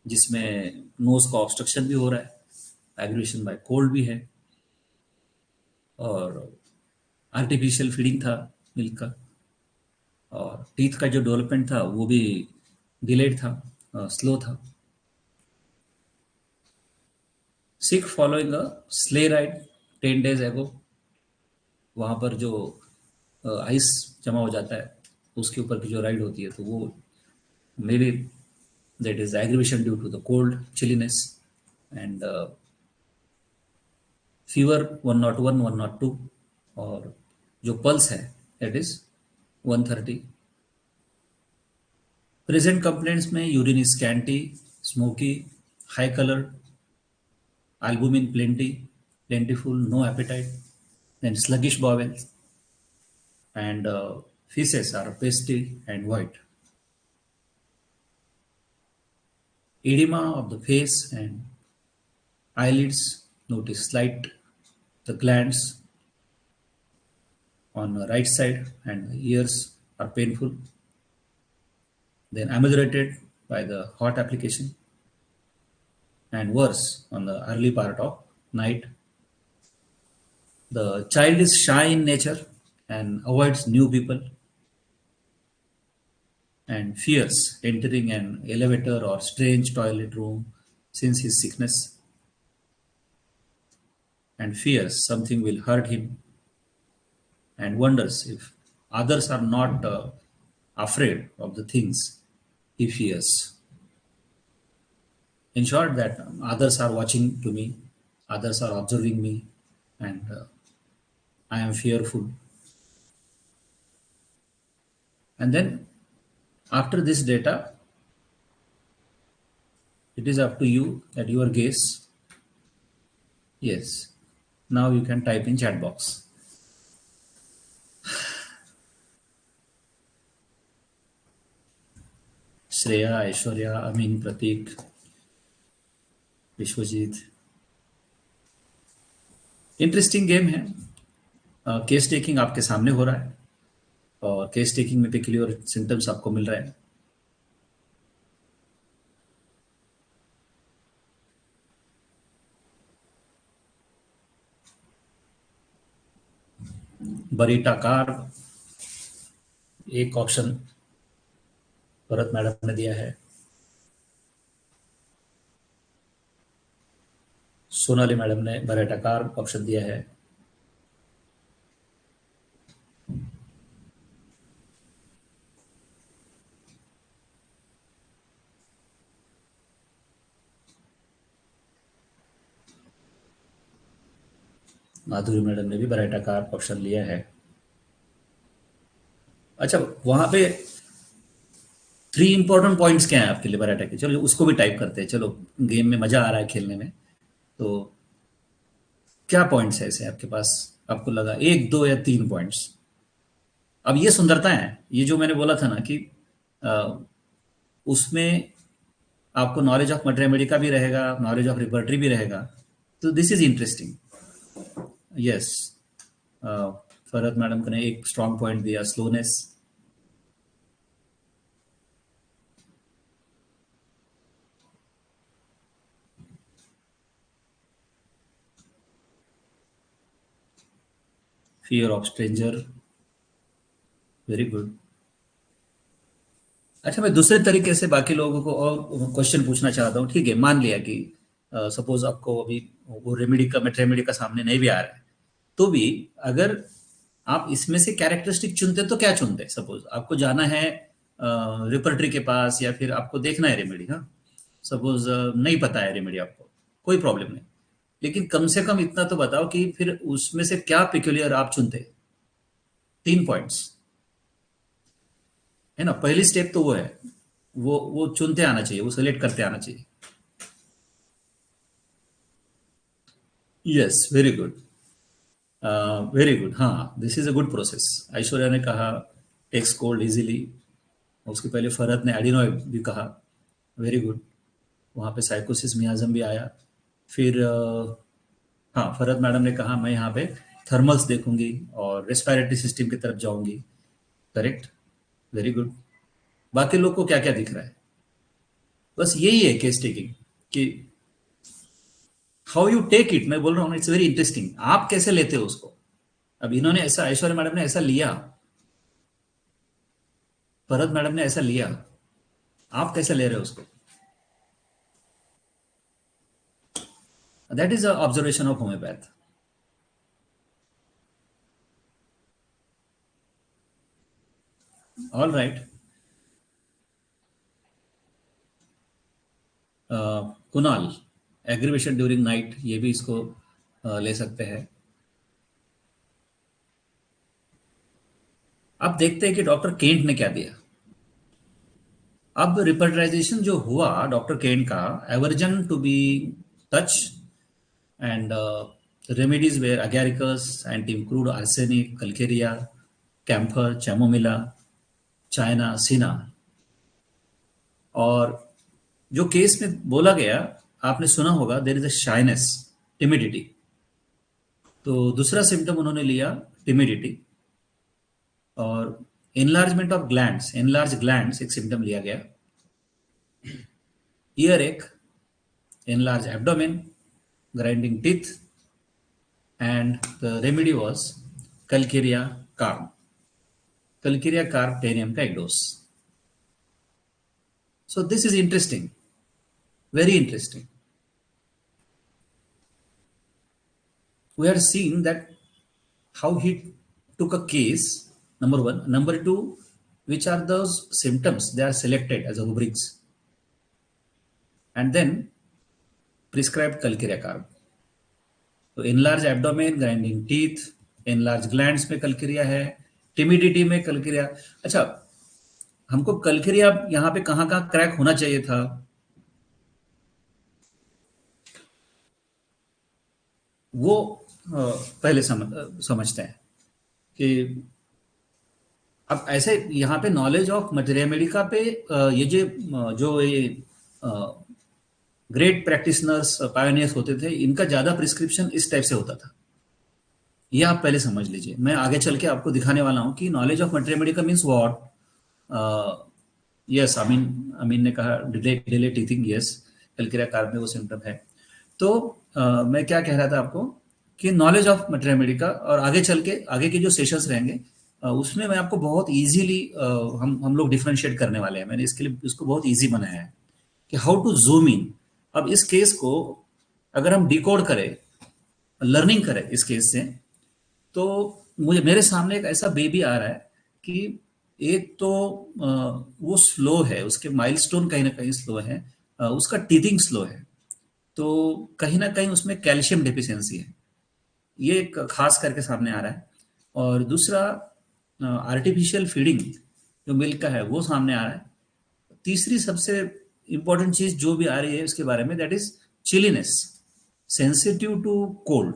जिसमें नोज का ऑब्स्ट्रक्शन भी हो रहा है, एग्रेवेशन बाय कोल्ड भी है, और आर्टिफिशियल फीडिंग था मिल्क का, और टीथ का जो डेवलपमेंट था वो भी डिलेड था, स्लो था। Sick following a sleigh ride 10 days ago. वहाँ पर जो आइस जमा हो जाता है उसके ऊपर की जो राइड होती है, तो वो may be that is aggravation due to the cold, chilliness, and fever 101, 102, और जो पल्स है दैट इज 130. प्रेजेंट कंप्लेंट्स में urine is scanty, smoky, high colour, albumin plentiful, no appetite, then sluggish bowels, and feces are pasty and white. Edema of the face and eyelids, notice slight, the glands on the right side and the ears are painful, then ameliorated by the hot application, and worse on the early part of night. The child is shy in nature and avoids new people, and fears entering an elevator or strange toilet room since his sickness, and fears something will hurt him, and wonders if others are not afraid of the things he fears. In short, that others are watching to me, others are observing me, and I am fearful. And then after this data, it is up to you at your guess. Yes, now you can type in chat box. Shreya, Aishwarya, Amin, Prateek, Vishwajeet. Interesting game है, case taking आपके सामने हो रहा है, और case taking में peculiar symptoms आपको मिल रहे हैं। बरीटा कार एक ऑप्शन भरत मैडम ने दिया है। सोनाली मैडम ने बरेटा कार ऑप्शन दिया है। माधुरी मैडम ने भी बरेटा कार ऑप्शन लिया है। अच्छा, वहां पे 3 इंपॉर्टेंट पॉइंट्स क्या हैं आपके लिए बरेटा के? चलो उसको भी टाइप करते हैं, चलो गेम में मजा आ रहा है खेलने में। तो क्या पॉइंट्स है ऐसे आपके पास, आपको लगा 1, 2 या 3 पॉइंट्स? अब ये सुंदरता है, ये जो मैंने बोला था ना कि उसमें आपको नॉलेज ऑफ मैथमेटिका भी रहेगा, नॉलेज ऑफ रिपर्टरी भी रहेगा। तो this is interesting. Yes, Farhat madam ने एक स्ट्रॉन्ग पॉइंट दिया, slowness. Fear of stranger, very good. अच्छा, मैं दूसरे तरीके से बाकी लोगों को और क्वेश्चन पूछना चाहता हूँ। ठीक है, मान लिया कि सपोज आपको अभी वो रेमेडी का मेट्रेमेडी का सामने नहीं भी आ रहा है, तो भी अगर आप इसमें से कैरेक्टरिस्टिक चुनते तो क्या चुनते? सपोज आपको जाना है रिपर्टरी के पास, या फिर आपको देखना है रेमेडी। हाँ, सपोज नहीं पता है रेमेडी आपको, कोई प्रॉब्लम नहीं, लेकिन कम से कम इतना तो बताओ कि फिर उसमें से क्या पिक्यूलियर आप चुनते? 3 पॉइंट्स है ना, पहली स्टेप तो वो है, वो चुनते आना चाहिए, वो सेलेक्ट करते आना चाहिए। Yes, very good, very good. हाँ, this is a good process. Aishwarya ने कहा टेक्स कोल्ड इजीली, उसके पहले फरहत ने एडिनोइड भी कहा, वेरी गुड। वहाँ पे साइकोसिस मियाजम भी आया। फिर हाँ, फरहत मैडम ने कहा मैं यहाँ पे थर्मल्स देखूंगी और रेस्पिरेटरी सिस्टम की तरफ जाऊंगी, करेक्ट, वेरी गुड। बाकी लोग को क्या क्या दिख रहा है? बस यही है केस टेकिंग, कि हाउ यू टेक इट। मैं बोल रहा हूँ इट्स वेरी इंटरेस्टिंग, आप कैसे लेते हो उसको। अब इन्होंने ऐसा, ऐश्वर्या मैडम ने ऐसा लिया, भरत मैडम ने ऐसा लिया, आप कैसे ले रहे हो उसको? That is a observation of homeopath. All right, Kunal, aggravation during night, ये भी इसको ले सकते हैं। अब देखते हैं कि डॉक्टर केंट ने क्या दिया। अब रिपर्टराइजेशन जो हुआ डॉक्टर केंट का, aversion to be touch and remedies were agaricus, anti crude arsenic, calcarea, camphor, chamomilla, china, cina. और जो केस में बोला गया, आपने सुना होगा, देर इज अ शाइनेस, टिमिडिटी। तो दूसरा सिम्टम उन्होंने लिया टिमिडिटी, और enlargement of glands, enlarge glands एक सिम्टम लिया गया। ईयर एक, enlarge abdomen, grinding teeth, and the remedy was Calcarea carp, Calcarea carpanium का एक dose. So this is interesting, very interesting. We are seeing that how he took a case, number one. Number two, which are those symptoms they are selected as a rubrics, and then prescribed Calcarea carp. तो enlarged abdomen, grinding teeth, enlarged glands में कलकिरिया है, timidity में कलकिरिया। अच्छा, हमको कलकिरिया यहाँ पे कहाँ कहाँ क्रैक होना चाहिए था? वो पहले समझते हैं कि अब ऐसे यहाँ पे नॉलेज ऑफ मटेरिया मेडिका पे ये जो ये ग्रेट प्रैक्टिशनर्स, पायोनियर्स होते थे, इनका ज़्यादा प्रिस्क्रिप्शन इस टाइप से होता था ये आप पहले समझ लीजिए, मैं आगे चल के आपको दिखाने वाला हूँ कि knowledge of material medica means what. Yes, Amin ने कहा delay delay teething, yes, calcarea carb में वो सिम्टम है। तो मैं क्या कह रहा था आपको कि नॉलेज ऑफ मटेरियल मेडिका, और आगे चल के आगे के जो सेशंस रहेंगे उसमें मैं आपको बहुत इजीली हम लोग डिफरेंशिएट करने वाले हैं। मैंने इसके लिए इसको बहुत इजी बनाया है कि हाउ टू जूम इन। अब इस केस को अगर हम डिकोड करें, लर्निंग करें इस केस से, तो मुझे मेरे सामने एक ऐसा बेबी आ रहा है कि एक तो वो स्लो है, उसके माइलस्टोन कहीं ना कहीं स्लो है, उसका टीथिंग स्लो है, तो कहीं ना कहीं उसमें कैल्शियम डिफिशियंसी है, ये एक खास करके सामने आ रहा है। और दूसरा आर्टिफिशियल फीडिंग जो मिल्क का है वो सामने आ रहा है। तीसरी सबसे इंपॉर्टेंट चीज जो भी आ रही है इसके बारे में, that is chilliness, sensitive to cold.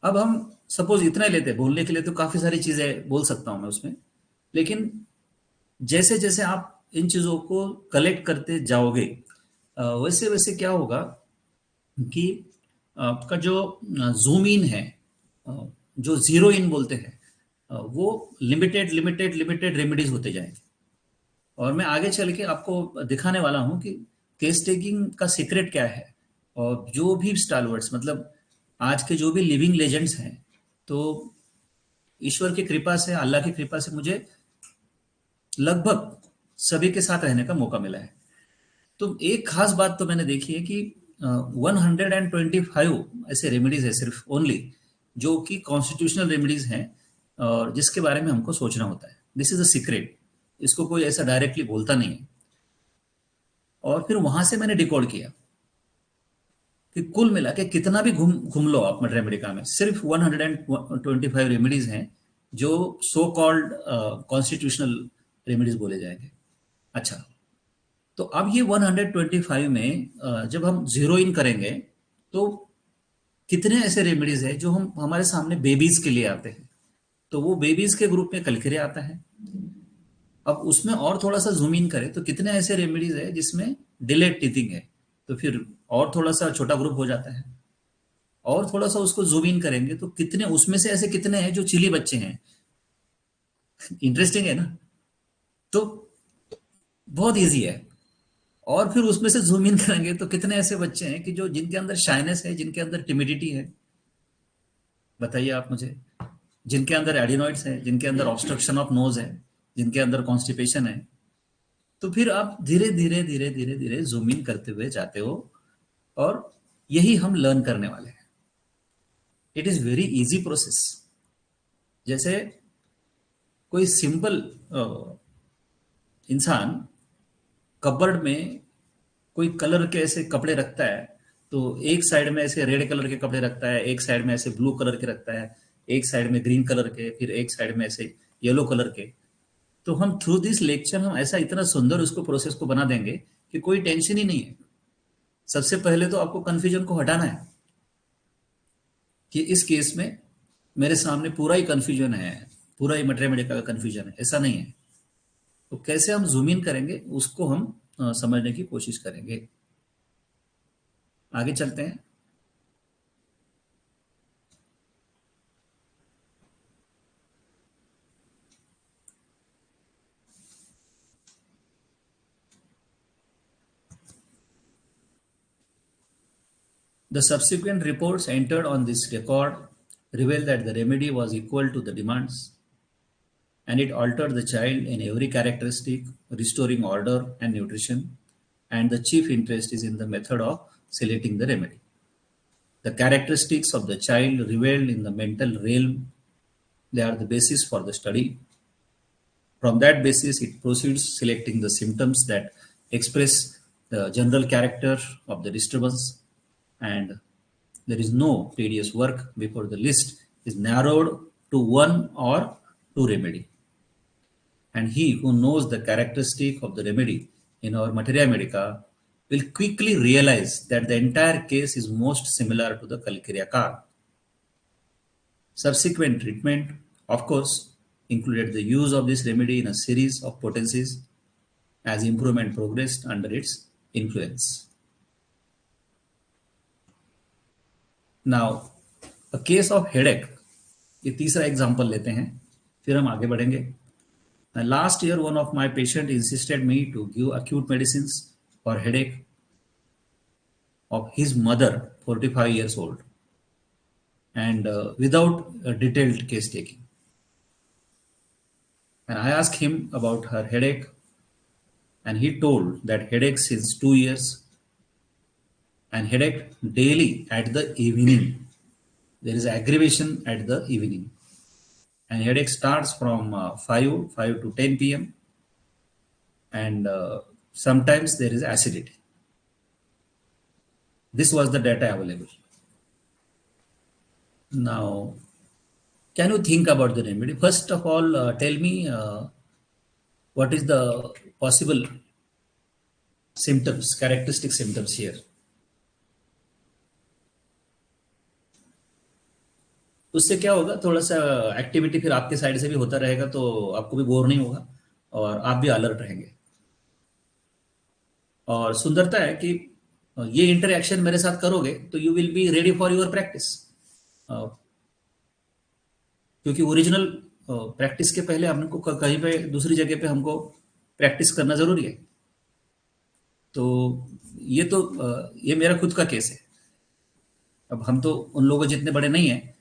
अब हम सपोज इतना ही लेते हैं, बोलने के लिए तो काफी सारी चीजें बोल सकता हूं मैं उसमें, लेकिन जैसे जैसे आप इन चीजों को कलेक्ट करते जाओगे वैसे वैसे क्या होगा कि आपका जो जूम इन है, जो जीरो इन बोलते हैं, वो लिमिटेड लिमिटेड लिमिटेड रेमेडीज होते जाएंगे। और मैं आगे चल के आपको दिखाने वाला हूं कि केस टेकिंग का सीक्रेट क्या है। और जो भी स्टालवर्ड्स, मतलब आज के जो भी लिविंग लेजेंड्स हैं, तो ईश्वर की कृपा से, अल्लाह की कृपा से मुझे लगभग सभी के साथ रहने का मौका मिला है। तो एक खास बात तो मैंने देखी है कि 125 ऐसे रेमेडीज है सिर्फ ओनली, जो कि कॉन्स्टिट्यूशनल रेमेडीज हैं और जिसके बारे में हमको सोचना होता है। दिस इज अ सीक्रेट, इसको कोई ऐसा डायरेक्टली बोलता नहीं है। और फिर वहां से मैंने डिकोड किया कि कुल मिला के कितना भी घूम घूम लो आप मटर अमेरिका में, सिर्फ 125 रेमेडीज हैं जो सो कॉल्ड कॉन्स्टिट्यूशनल रेमेडीज बोले जाएंगे। अच्छा, तो अब ये 125 में जब हम जीरो इन करेंगे तो कितने ऐसे रेमेडीज है जो हम हमारे सामने बेबीज के लिए आते हैं, तो वो बेबीज के ग्रुप में कलकरे आता है। अब उसमें और थोड़ा सा जूम इन करें तो कितने ऐसे रेमेडीज है जिसमें डिलेड टीथिंग है, तो फिर और थोड़ा सा छोटा ग्रुप हो जाता है। और थोड़ा सा उसको जूम इन करेंगे तो कितने उसमें से ऐसे कितने हैं जो चिली बच्चे हैं। इंटरेस्टिंग है ना? तो बहुत इजी है। और फिर उसमें से जूम इन करेंगे तो कितने ऐसे बच्चे हैं कि जो जिनके अंदर शाइनेस है, जिनके अंदर टिमिडिटी है। बताइए आप मुझे, जिनके अंदर एडिनॉइड्स है, जिनके अंदर ऑब्स्ट्रक्शन ऑफ नोज है, जिनके अंदर कॉन्स्टिपेशन है। तो फिर आप धीरे धीरे धीरे धीरे धीरे जूम इन करते हुए जाते हो, और यही हम लर्न करने वाले हैं। It is very easy process. जैसे कोई सिंपल इंसान कबर्ड में कोई कलर के ऐसे कपड़े रखता है, तो एक साइड में ऐसे रेड कलर के कपड़े रखता है, एक साइड में ऐसे ब्लू कलर के रखता है, एक साइड में ग्रीन कलर के, फिर एक साइड में ऐसे येलो कलर के। तो हम थ्रू दिस लेक्चर हम ऐसा इतना सुंदर उसको प्रोसेस को बना देंगे कि कोई टेंशन ही नहीं है। सबसे पहले तो आपको कंफ्यूजन को हटाना है कि इस केस में मेरे सामने पूरा ही कंफ्यूजन है, पूरा ही मैथमेटिकल का कंफ्यूजन है, ऐसा नहीं है। तो कैसे हम जूम इन करेंगे उसको हम समझने की कोशिश करेंगे। आगे चलते हैं। The subsequent reports entered on this record reveal that the remedy was equal to the demands, and it altered the child in every characteristic, restoring order and nutrition. And the chief interest is in the method of selecting the remedy. The characteristics of the child revealed in the mental realm, they are the basis for the study. From that basis, it proceeds selecting the symptoms that express the general character of the disturbance, and there is no tedious work before the list is narrowed to one or two remedy. And he who knows the characteristic of the remedy in our materia medica will quickly realize that the entire case is most similar to the Calcarea car. Subsequent treatment, of course, included the use of this remedy in a series of potencies as improvement progressed under its influence. Now, a case of headache ये तीसरा example लेते हैं, फिर हम आगे बढ़ेंगे। Last year one of my patient insisted me to give acute medicine for headache of his mother, 45 years old, and without a detailed case taking. And I asked him about her headache, and he told that headache since 2 years, and headache daily at the evening. There is aggravation at the evening, and headache starts from 5 to 10 p.m. and sometimes there is acidity. This was the data available. Now, can you think about the remedy? First of all, tell me what is the possible symptoms, characteristic symptoms here. उससे क्या होगा, थोड़ा सा activity फिर आपके side से भी होता रहेगा, तो आपको भी बोर नहीं होगा और आप भी अलर्ट रहेंगे। और सुंदरता है कि ये इंटरैक्शन मेरे साथ करोगे तो you will be ready for your practice, क्योंकि ओरिजिनल प्रैक्टिस के पहले हमको कहीं पे दूसरी जगह पे हमको प्रैक्टिस करना जरूरी है। तो ये मेरा खुद का केस है। अब हम तो उन लोगों जितने बड़े नहीं हैं,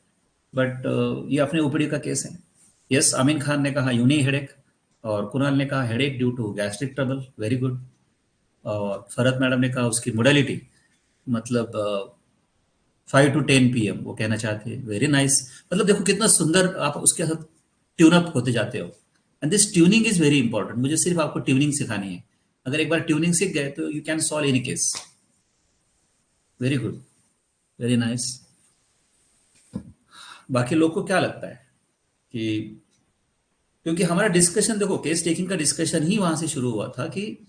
बट ये अपने ऊपरी का केस है। यस, आमीन खान ने कहा यूनी हेडेक, और कुणाल ने कहा headache due to gastric trouble, very good. और फरत मैडम ने कहा उसकी मोडालिटी मतलब 5 to 10 PM वो कहना चाहते हैं, वेरी नाइस। मतलब देखो कितना सुंदर आप उसके साथ ट्यून अप होते जाते हो, and this tuning is very important. मुझे सिर्फ आपको ट्यूनिंग सिखानी है। अगर एक बार ट्यूनिंग सीख गए तो you can solve any case. Very good, very nice. बाकी लोग को क्या लगता है कि, क्योंकि हमारा डिस्कशन देखो केस टेकिंग का डिस्कशन ही वहां से शुरू हुआ था कि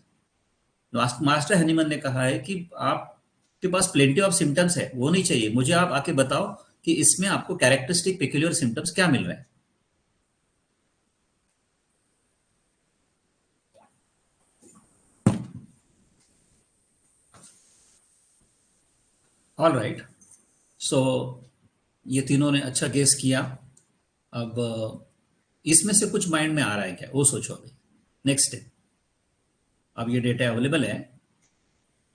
मास्टर हनीमन ने कहा है कि आपके पास प्लेंटी ऑफ सिम्टम्स है, वो नहीं चाहिए मुझे, आप आके बताओ कि इसमें आपको कैरेक्टरिस्टिक पेक्यूलियर सिम्टम्स क्या मिल रहे हैं। ऑल राइट, सो ये तीनों ने अच्छा गेस किया। अब इसमें से कुछ माइंड में आ रहा है क्या, वो सोचो अभी। नेक्स्ट स्टेप, अब ये डेटा अवेलेबल है।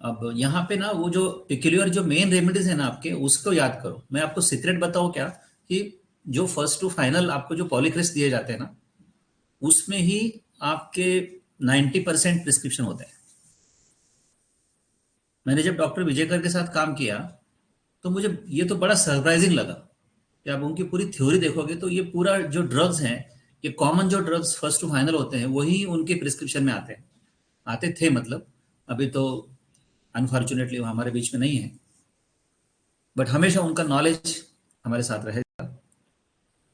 अब यहाँ पे ना वो जो पिक्यूलियर जो मेन रेमेडीज है ना आपके, उसको याद करो। मैं आपको सीक्रेट बताऊं क्या, कि जो फर्स्ट टू फाइनल आपको जो पॉलीक्रिस्ट दिए जाते हैं ना, उसमें ही आपके 90% प्रिस्क्रिप्शन होता है। मैंने जब डॉक्टर विजयकर के साथ काम किया तो मुझे ये तो बड़ा सरप्राइजिंग लगा कि आप उनकी पूरी थ्योरी देखोगे तो ये पूरा जो ड्रग्स हैं, ये कॉमन जो ड्रग्स फर्स्ट टू फाइनल होते हैं वही उनके प्रिस्क्रिप्शन में आते थे। मतलब अभी तो अनफॉर्चुनेटली वो हमारे बीच में नहीं है, बट हमेशा उनका नॉलेज हमारे साथ रहेगा।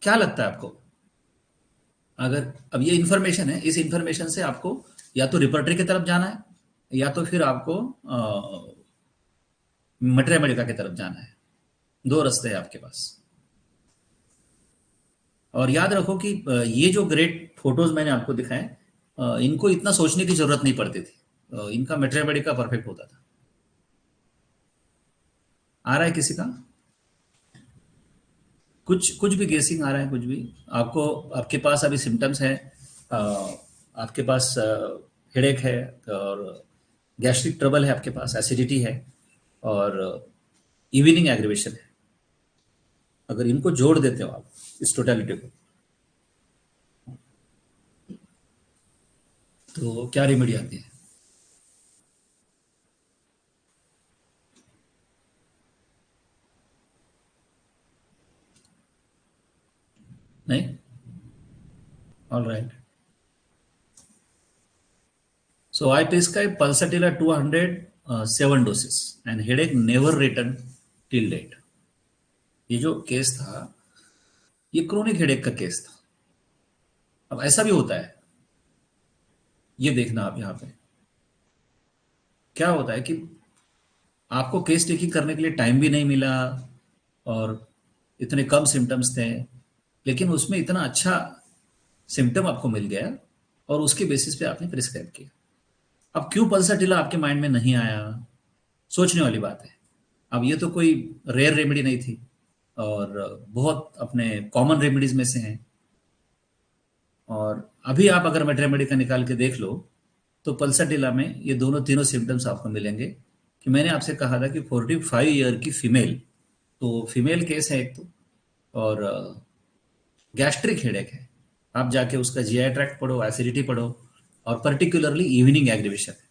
क्या लगता है आपको, अगर अब ये इंफॉर्मेशन है, इस इंफॉर्मेशन से आपको या तो रिपर्टरी की तरफ जाना है या तो फिर आपको मटेरिया की तरफ जाना है। दो रास्ते हैं आपके पास। और याद रखो कि ये जो ग्रेट फोटोज मैंने आपको दिखाए, इनको इतना सोचने की जरूरत नहीं पड़ती थी, इनका मटेरिया परफेक्ट होता था। आ रहा है किसी का कुछ भी गेसिंग आ रहा है, कुछ भी आपको, आपके पास अभी सिम्टम्स है, आपके पास हेडेक है और गैस्ट्रिक ट्रबल है, आपके पास एसिडिटी है और इवनिंग एग्रीवेशन है। अगर इनको जोड़ देते हो आप इस टोटलिटी को, तो क्या रेमेडी आती है? नहीं? All right. So I prescribed Pulsatilla 200, 7 doses, and headache never returned till date. ये जो केस था, ये क्रोनिक हेडेक का केस था। अब ऐसा भी होता है, ये देखना आप यहाँ पे क्या होता है कि आपको केस टेकिंग करने के लिए टाइम भी नहीं मिला और इतने कम सिम्टम्स थे, लेकिन उसमें इतना अच्छा सिम्टम आपको मिल गया और उसके बेसिस पे आपने प्रिस्क्राइब किया। अब क्यों पल्साटिला आपके माइंड में नहीं आया, सोचने वाली बात है। अब ये तो कोई रेयर रेमेडी नहीं थी, और बहुत अपने कॉमन रेमेडीज में से हैं। और अभी आप अगर मेट का निकाल के देख लो तो पल्साटिला में ये दोनों तीनों सिम्टम्स आपको मिलेंगे। कि मैंने आपसे कहा था कि 45 ईयर की फीमेल, तो फीमेल केस है एक तो, और गैस्ट्रिक हेडेक है। आप जाके उसका जीआई ट्रैक्ट पढ़ो, एसिडिटी पढ़ो, और पर्टिकुलरली इवनिंग एग्रीवेशन है।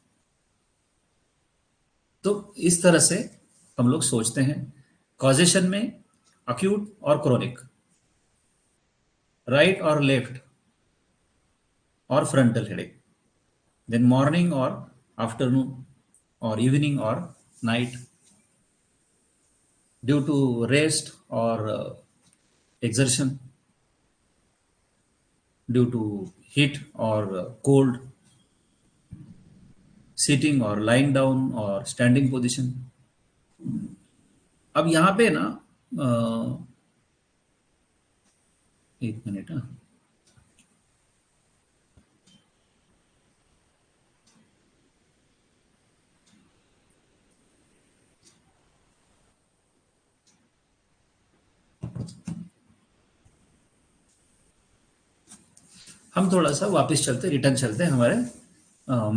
तो इस तरह से हम लोग सोचते हैं कॉजेशन में, अक्यूट और क्रोनिक, राइट और लेफ्ट, और फ्रंटल हेडेक, देन मॉर्निंग और आफ्टरनून और इवनिंग और नाइट, ड्यू टू रेस्ट और exertion, due to heat or cold, sitting or lying down or standing position। अब यहाँ पे ना एक मिनट, हाँ, हम थोड़ा सा वापस चलते, रिटर्न चलते हैं हमारे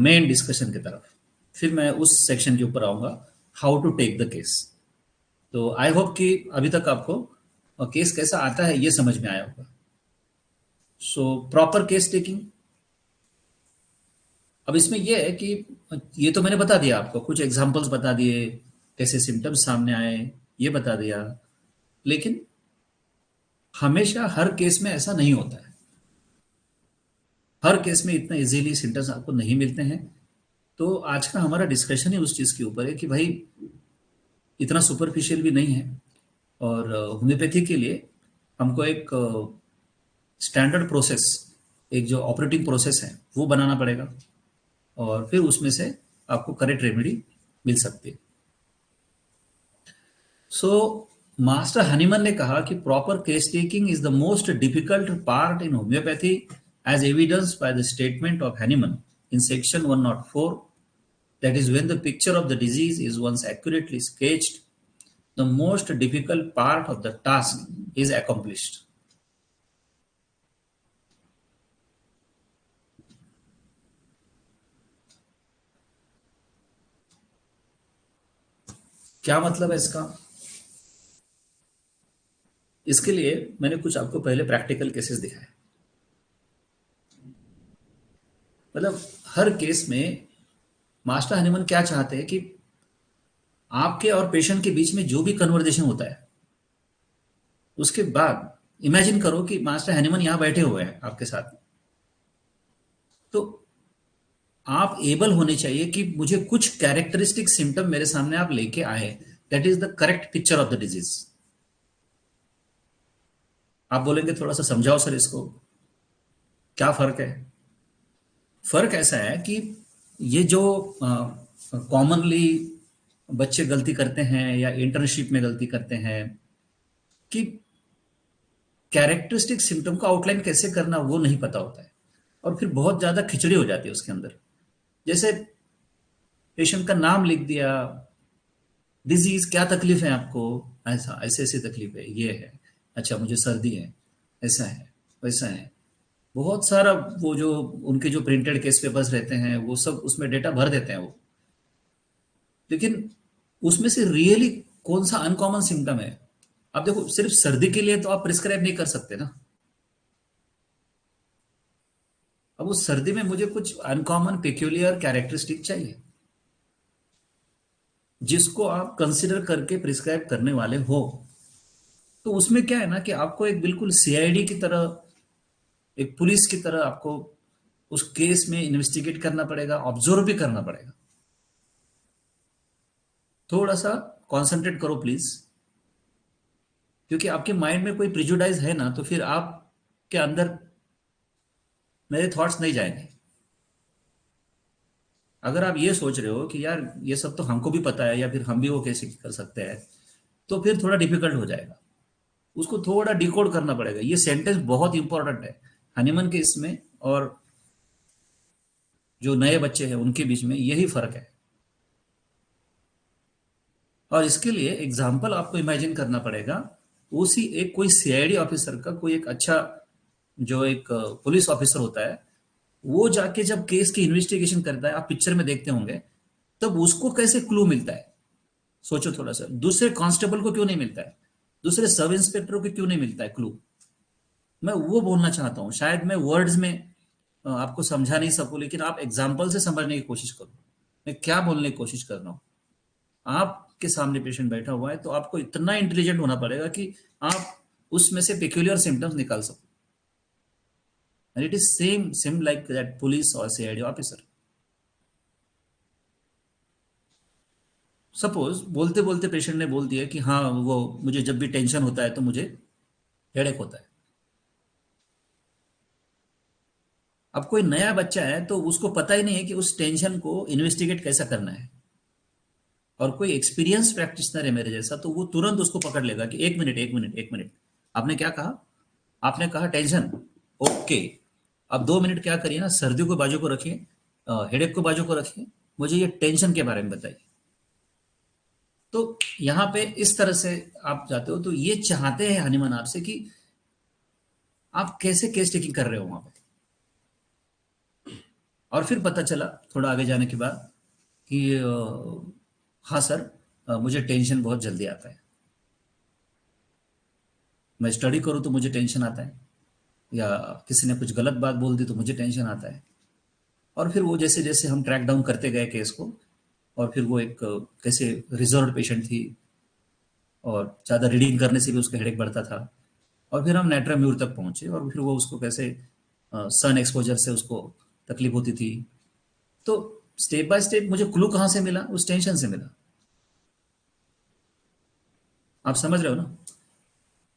मेन डिस्कशन की तरफ। फिर मैं उस सेक्शन के ऊपर आऊँगा, how to take the case. तो आई होप कि अभी तक आपको केस कैसा आता है ये समझ में आया होगा। सो प्रॉपर केस टेकिंग, अब इसमें यह है कि ये तो मैंने बता दिया आपको, कुछ एग्जांपल्स बता दिए, कैसे सिम्टम्स सामने आए ये बता दिया। लेकिन हमेशा हर केस में ऐसा नहीं होता है, हर केस में इतना इजीली सिम्टम्स आपको नहीं मिलते हैं। तो आज का हमारा डिस्कशन ही उस चीज़ के ऊपर है कि भाई इतना सुपरफिशियल भी नहीं है। और होम्योपैथी के लिए हमको एक स्टैंडर्ड प्रोसेस, एक जो ऑपरेटिंग प्रोसेस है वो बनाना पड़ेगा, और फिर उसमें से आपको करेक्ट रेमेडी मिल सकती है। सो मास्टर हनीमन ने कहा कि proper case taking is the most difficult part in homoeopathy as evidence by the statement of Hahnemann in section 104, that is when the picture of the disease is once accurately sketched, the most difficult part of the task is accomplished। क्या मतलब है इसका? इसके लिए मैंने कुछ आपको पहले प्रैक्टिकल केसेस दिखाए। मतलब हर केस में मास्टर हनीमन क्या चाहते हैं कि आपके और पेशेंट के बीच में जो भी कन्वर्जेशन होता है उसके बाद इमेजिन करो कि मास्टर हनीमन यहां बैठे हुए हैं आपके साथ। तो आप एबल होने चाहिए कि मुझे कुछ कैरेक्टरिस्टिक सिम्टम मेरे सामने आप लेके आए, that is the correct picture of the disease. आप बोलेंगे थोड़ा सा समझाओ सर इसको, क्या फर्क है? फर्क ऐसा है कि ये जो कॉमनली बच्चे गलती करते हैं या इंटर्नशिप में गलती करते हैं कि कैरेक्टरिस्टिक सिम्टम को आउटलाइन कैसे करना वो नहीं पता होता है, और फिर बहुत ज्यादा खिचड़ी हो जाती है उसके अंदर। जैसे पेशेंट का नाम लिख दिया, डिजीज क्या तकलीफ है आपको, ऐसा ऐसे ऐसी तकलीफ है, ये है, अच्छा मुझे सर्दी है, ऐसा है वैसा है, बहुत सारा वो जो उनके जो प्रिंटेड केस पेपर्स रहते हैं वो सब उसमें डेटा भर देते हैं वो। लेकिन उसमें से रियली कौन सा अनकॉमन सिम्टम है? अब देखो, सिर्फ सर्दी के लिए तो आप प्रिस्क्राइब नहीं कर सकते ना। अब उस सर्दी में मुझे कुछ अनकॉमन पेक्यूलियर कैरेक्टरिस्टिक चाहिए जिसको आप कंसिडर करके प्रिस्क्राइब करने वाले हो। तो उसमें क्या है ना कि आपको एक बिल्कुल सीआईडी की तरह, एक पुलिस की तरह आपको उस केस में इन्वेस्टिगेट करना पड़ेगा, ऑब्जर्व भी करना पड़ेगा। थोड़ा सा कॉन्सेंट्रेट करो प्लीज, क्योंकि आपके माइंड में कोई प्रिजुडाइज है ना, तो फिर आपके अंदर मेरे थॉट्स नहीं जाएंगे। अगर आप ये सोच रहे हो कि यार ये सब तो हमको भी पता है या फिर हम भी वो कैसे कर सकते हैं, तो फिर थोड़ा डिफिकल्ट हो जाएगा। उसको थोड़ा डिकोड करना पड़ेगा। ये सेंटेंस बहुत इंपॉर्टेंट है हनीमन के इसमें, और जो नए बच्चे हैं उनके बीच में यही फर्क है। और इसके लिए एग्जाम्पल आपको इमेजिन करना पड़ेगा उसी एक कोई सीआईडी ऑफिसर का कोई एक अच्छा जो एक पुलिस ऑफिसर होता है, वो जाके जब केस की इन्वेस्टिगेशन करता है, आप पिक्चर में देखते होंगे, तब उसको कैसे क्लू मिलता है। सोचो थोड़ा सा, दूसरे कांस्टेबल को क्यों नहीं मिलता है, दूसरे सब इंस्पेक्टर को क्यों नहीं मिलता है क्लू। मैं वो बोलना चाहता हूँ, शायद मैं वर्ड्स में आपको समझा नहीं सकूं, लेकिन आप एग्जाम्पल से समझने की कोशिश करो मैं क्या बोलने की कोशिश कर रहा हूँ। आपके सामने पेशेंट बैठा हुआ है, तो आपको इतना इंटेलिजेंट होना पड़ेगा कि आप उसमें से पेक्यूलियर सिम्टम्स निकाल सको। And it is same like that police और सीआईडी ऑफिसर। सपोज बोलते बोलते पेशेंट ने बोल दिया कि हाँ वो मुझे जब भी टेंशन होता है तो मुझे हेडेक होता है। अब कोई नया बच्चा है तो उसको पता ही नहीं है कि उस टेंशन को इन्वेस्टिगेट कैसा करना है। और कोई एक्सपीरियंस प्रैक्टिशनर है मेरे जैसा, तो वो तुरंत उसको पकड़ लेगा कि एक मिनट एक मिनट एक मिनट, आपने क्या कहा, आपने कहा टेंशन, ओके। अब 2 मिनट क्या करिए ना, सर्दियों को बाजू को रखिए, हेडेक को बाजू को रखिए, मुझे ये टेंशन के बारे में बताइए। तो यहाँ पे इस तरह से आप जाते हो, तो ये चाहते हैं हनीमान आपसे कि आप कैसे केस टेकिंग कर रहे हो वहां पे। और फिर पता चला थोड़ा आगे जाने के बाद कि हाँ सर, मुझे टेंशन बहुत जल्दी आता है, मैं स्टडी करूँ तो मुझे टेंशन आता है, या किसी ने कुछ गलत बात बोल दी तो मुझे टेंशन आता है। और फिर वो जैसे जैसे हम ट्रैक डाउन करते गए केस को, और फिर वो एक कैसे रिजर्व पेशेंट थी, और ज़्यादा रीडिंग करने से भी उसका हेडेक बढ़ता था। और फिर हम नेट्राम्यूर तक पहुंचे, और फिर वो उसको कैसे सन एक्सपोजर से उसको तकलीफ होती थी। तो स्टेप बाय स्टेप मुझे क्लू कहाँ से मिला, उस टेंशन से मिला। आप समझ रहे हो ना,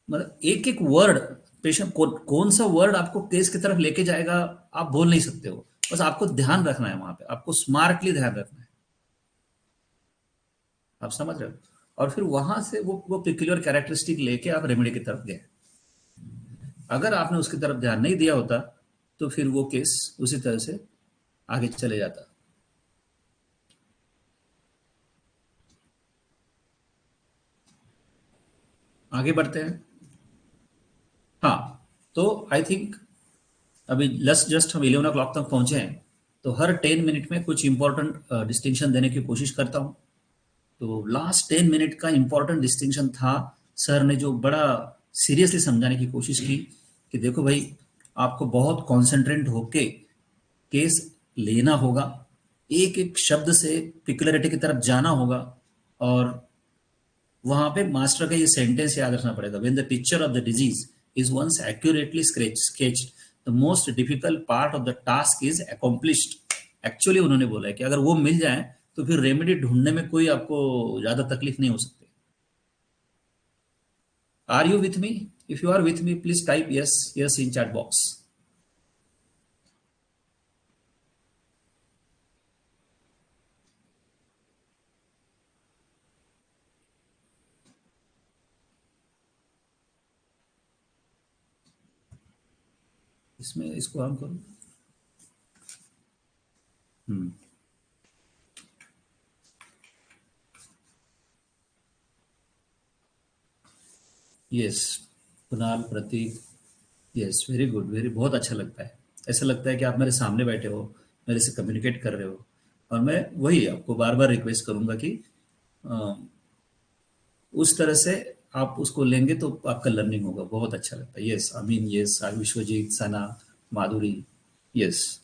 मतलब एक एक वर्ड, पेशेंट कौन सा वर्ड आपको केस की तरफ लेके जाएगा, आप बोल नहीं सकते हो। बस आपको ध्यान रखना है, वहां पे आपको स्मार्टली ध्यान रखना है। आप समझ रहे हो। और फिर वहां से वो पिक्युलर कैरेक्टरिस्टिक लेके आप रेमेडी की तरफ गए। अगर आपने उसकी तरफ ध्यान नहीं दिया होता, तो फिर वो केस उसी तरह से आगे चले जाता। आगे बढ़ते हैं। हाँ, तो आई थिंक अभी जस्ट जस्ट हम 11 o'clock तक पहुंचे हैं, तो हर 10 मिनट में कुछ इंपॉर्टेंट डिस्टिंक्शन देने की कोशिश करता हूँ। तो लास्ट 10 मिनट का इंपॉर्टेंट डिस्टिंक्शन था, सर ने जो बड़ा सीरियसली समझाने की कोशिश की कि देखो भाई, आपको बहुत कॉन्सेंट्रेट होके केस लेना होगा, एक एक शब्द से पिकुलरिटी की तरफ जाना होगा। और वहां पे मास्टर का ये सेंटेंस याद रखना पड़ेगा, when the picture of the disease is once accurately sketched, the most difficult part of the task is accomplished. Actually उन्होंने बोला है कि अगर वो मिल जाए तो फिर रेमेडी ढूंढने में कोई आपको ज्यादा तकलीफ नहीं हो सकती। Are you with me? If you are with me, please type yes yes in chat box. इसमें इसको हम करो। Hmm. Yes, Kunal, Prateek, yes, very good, very, बहुत अच्छा लगता है। ऐसा लगता है कि आप मेरे सामने बैठे हो, मेरे से कम्युनिकेट कर रहे हो। और मैं वही आपको बार बार रिक्वेस्ट करूंगा कि अ, उस तरह से आप उसको लेंगे तो आपका लर्निंग होगा, बहुत अच्छा लगता है। यस अमीन, यस विश्वजीत, सना, माधुरी, यस।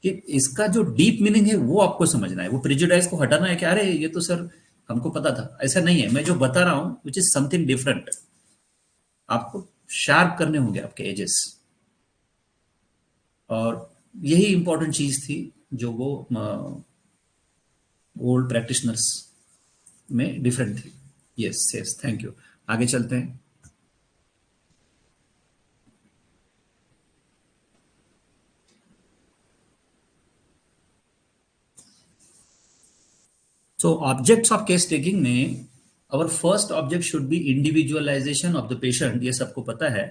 कि इसका जो डीप मीनिंग है वो आपको समझना है, वो प्रिजुडाइज को हटाना है कि अरे ये तो सर हमको पता था, ऐसा नहीं है। मैं जो बता रहा हूँ विच इज समथिंग डिफरेंट, आपको शार्प करने होंगे आपके एजेस। और यही इंपॉर्टेंट चीज थी जो वो ओल्ड प्रैक्टिशनर्स में डिफरेंट थी। Yes yes, thank you. आगे चलते हैं। सो ऑब्जेक्ट्स ऑफ केस टेकिंग में our first object should be individualisation of the patient, ये सबको पता है,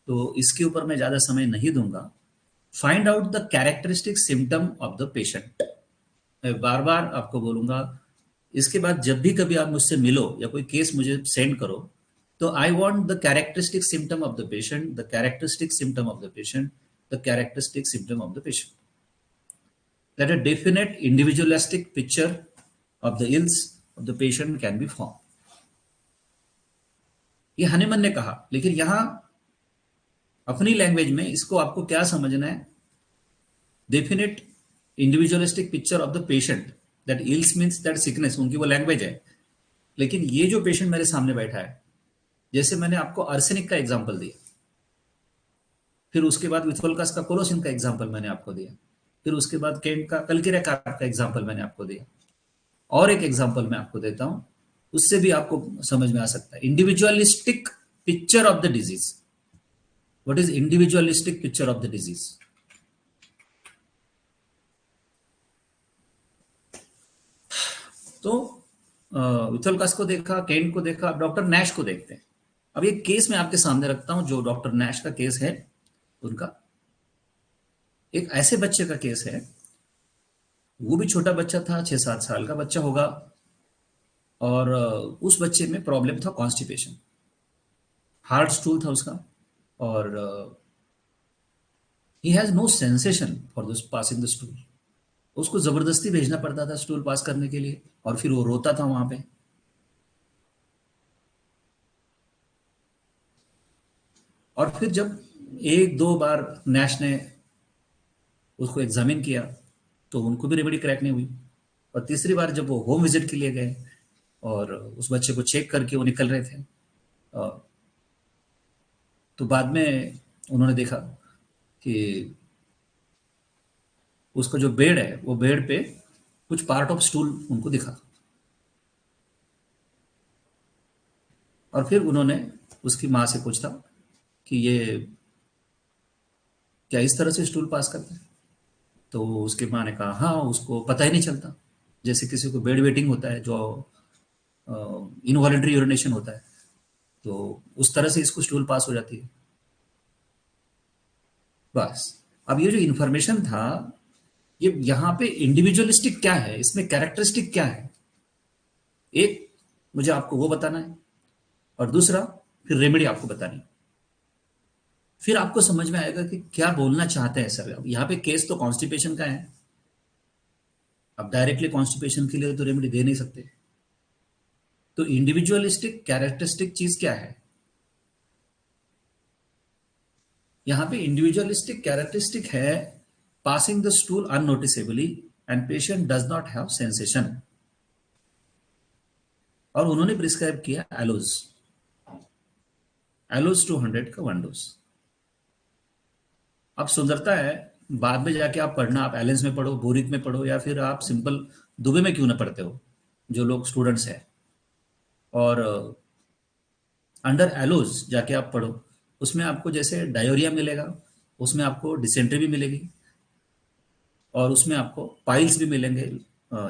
तो इसके ऊपर मैं ज्यादा समय नहीं दूंगा। Find out the characteristic symptom of the patient, मैं बार बार आपको बोलूंगा। इसके बाद जब भी कभी आप मुझसे मिलो या कोई केस मुझे सेंड करो, तो I want the characteristic symptom of the patient, the characteristic symptom of the patient, the characteristic symptom of the patient, that a definite individualistic picture of the ills of the patient can be formed. ये Hahnemann ने कहा, लेकिन यहां अपनी language में इसको आपको क्या समझना है? Definite individualistic picture of the patient, that ills means that sickness, उनकी वो लैंग्वेज है। लेकिन ये जो पेशेंट मेरे सामने बैठा है, जैसे मैंने आपको आर्सेनिक का एग्जाम्पल दिया, फिर उसके बाद विथोल्कास का कोलोसिन का एग्जाम्पल मैंने आपको दिया, फिर उसके बाद केंट का कल्किरिया का एग्जाम्पल मैंने आपको दिया, और एक एग्जाम्पल मैं आपको देता हूं, उससे भी आपको समझ में आ सकता है। Individualistic picture of the disease, what is individualistic picture of the disease? तो विथोल्कास को देखा, केंट को देखा, अब डॉक्टर नैश को देखते हैं। अब ये केस मैं आपके सामने रखता हूं, जो डॉक्टर नैश का केस है, उनका एक ऐसे बच्चे का केस है, वो भी छोटा बच्चा था, 6-7 साल का बच्चा होगा, और उस बच्चे में प्रॉब्लम था कॉन्स्टिपेशन, हार्ड स्टूल था उसका, और he has no sensation for this passing the stool. उसको जबरदस्ती भेजना पड़ता था स्टूल पास करने के लिए, और फिर वो रोता था वहां पे। और फिर जब 1-2 बार नैश ने उसको एग्जामिन किया, तो उनको भी रेमेडी क्रैक नहीं हुई। और तीसरी बार जब वो होम विजिट के लिए गए और उस बच्चे को चेक करके वो निकल रहे थे, तो बाद में उन्होंने देखा कि उसका जो बेड है, वो बेड पे कुछ पार्ट ऑफ स्टूल उनको दिखा। और फिर उन्होंने उसकी माँ से पूछा कि ये क्या इस तरह से स्टूल पास करते हैं? तो उसकी माँ ने कहा हाँ, उसको पता ही नहीं चलता, जैसे किसी को बेड वेटिंग होता है, जो इनवॉलेंट्री यूरिनेशन होता है, तो उस तरह से इसको स्टूल पास हो जाती है। बस। अब ये जो इंफॉर्मेशन था, ये यहाँ पे इंडिविजुअलिस्टिक क्या है, इसमें कैरेक्टरिस्टिक क्या है, एक मुझे आपको वो बताना है, और दूसरा फिर रेमेडी आपको बतानी है। फिर आपको समझ में आएगा कि क्या बोलना चाहते हैं सर। अब यहाँ पे केस तो कॉन्स्टिपेशन का है, अब डायरेक्टली कॉन्स्टिपेशन के लिए तो रेमेडी दे नहीं सकते। तो इंडिविजुअलिस्टिक कैरेक्टरिस्टिक चीज क्या है? यहाँ पे इंडिविजुअलिस्टिक कैरेक्टरिस्टिक है passing the stool unnoticeably and patient does not have sensation. और उन्होंने प्रिस्क्राइब किया एलोज, एलोज 200 का 1 डोज। अब सुंदरता है, बाद में जाके आप पढ़ना, आप एलेंस में पढ़ो, बोरिक में पढ़ो, या फिर आप सिंपल दुबे में क्यों ना पढ़ते हो, जो लोग स्टूडेंट्स हैं, और अंडर एलोज जाके आप पढ़ो, उसमें आपको जैसे डायोरिया मिलेगा, उसमें आपको डिसेंट्री भी मिलेगी, और उसमें आपको पाइल्स भी मिलेंगे,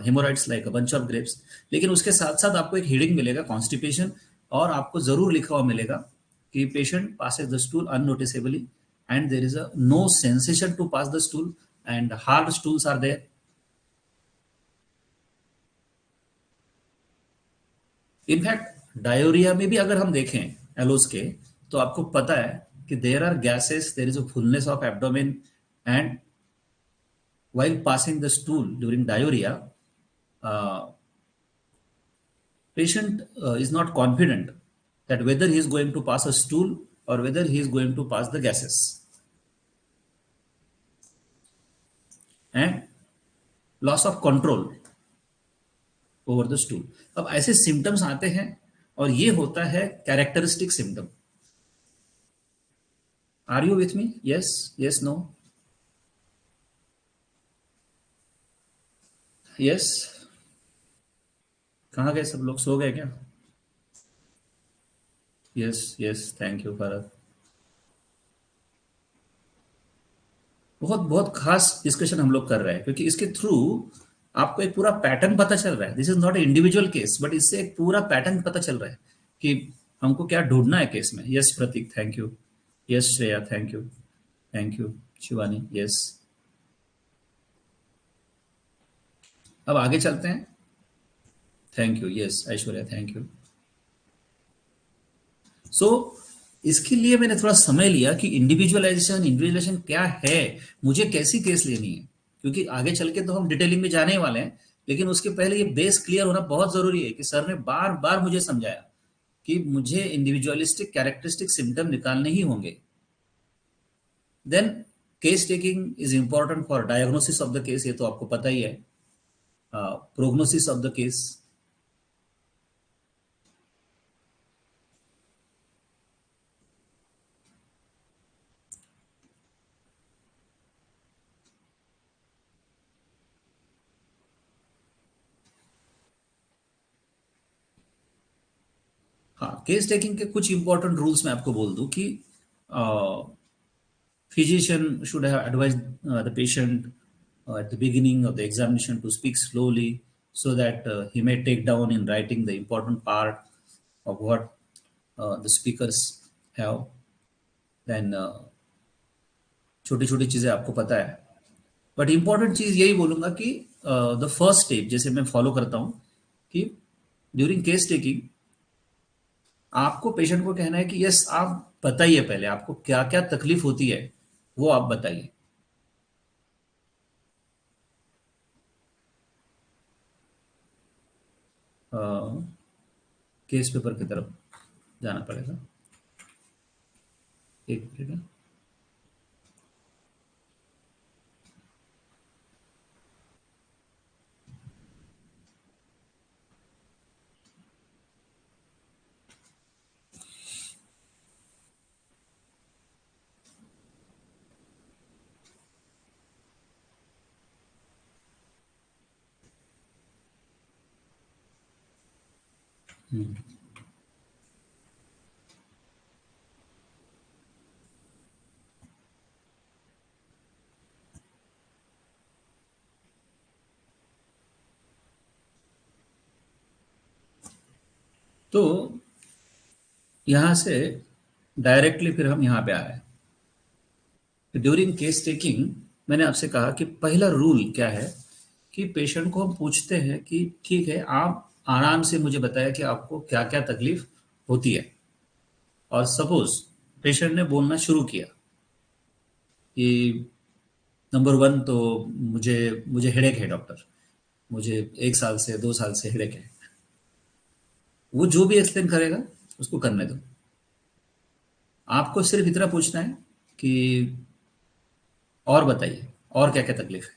haemorrhoids like a bunch of grapes. लेकिन उसके साथ साथ आपको एक हेडिंग मिलेगा कॉन्स्टिपेशन, और आपको जरूर लिखा हुआ मिलेगा कि patient passes the stool unnoticeably and there is a no sensation to pass the stool and hard stools are there. In fact diarrhoea में भी अगर हम देखें एलोस के, तो आपको पता है कि there are gases, there is a fullness of abdomen, and while passing the stool during diarrhea, uh, patient is not confident that whether he is going to pass a stool or whether he is going to pass the gases, and loss of control over the stool। अब ऐसे symptoms आते हैं, और ये होता है characteristic symptom. Are you with me? Yes, yes, no, yes. कहाँ गए सब लोग, सो गए क्या? Yes, yes, thank you Bharat. बहुत बहुत खास डिस्कशन हम लोग कर रहे हैं, क्योंकि इसके थ्रू आपको एक पूरा पैटर्न पता चल रहा है। This is not a individual case, but इससे एक पूरा पैटर्न पता चल रहा है कि हमको क्या ढूंढना है केस में। Yes Prateek, thank you. Yes Shreya, thank you. Thank you Shivani, yes. अब आगे चलते हैं। Thank you, yes Aishwarya, thank you. So इसके लिए मैंने थोड़ा समय लिया कि इंडिविजुअलाइजेशन क्या है, मुझे कैसी केस लेनी है, क्योंकि आगे चल के तो हम डिटेलिंग में जाने ही वाले हैं। लेकिन उसके पहले ये बेस क्लियर होना बहुत जरूरी है कि सर ने बार बार मुझे समझाया कि मुझे इंडिविजुअलिस्टिक कैरेक्टरिस्टिक सिम्टम निकालने ही होंगे। Then case taking is important for diagnosis of the case, ये तो आपको पता ही है। Prognosis of the case. हाँ, केस टेकिंग के कुछ इंपॉर्टेंट रूल्स मैं आपको बोल दूं कि physician should have advised the patient at the beginning of the examination to speak slowly so that he may take down in writing the important part of what the speakers have. Then छोटी छोटी चीज़ें आपको पता है, but important चीज़ यही बोलूँगा कि the first step जैसे मैं फॉलो करता हूँ कि ड्यूरिंग केस टेकिंग आपको पेशेंट को कहना है कि यस आप बताइए पहले आपको क्या क्या तकलीफ होती है, वो आप बताइए। केस पेपर की तरफ जाना पड़ेगा, एक मिनट। तो यहाँ से डायरेक्टली फिर हम यहाँ पे आए। ड्यूरिंग केस टेकिंग मैंने आपसे कहा कि पहला रूल क्या है कि पेशेंट को हम पूछते हैं कि ठीक है आप आराम से मुझे बताया कि आपको क्या क्या तकलीफ होती है। और सपोज पेशेंट ने बोलना शुरू किया कि नंबर वन तो मुझे मुझे हेडेक है डॉक्टर, मुझे 1 साल से 2 साल से हेडेक है। वो जो भी एक्सप्लेन करेगा उसको करने दो। आपको सिर्फ इतना पूछना है कि और बताइए और क्या क्या तकलीफ है।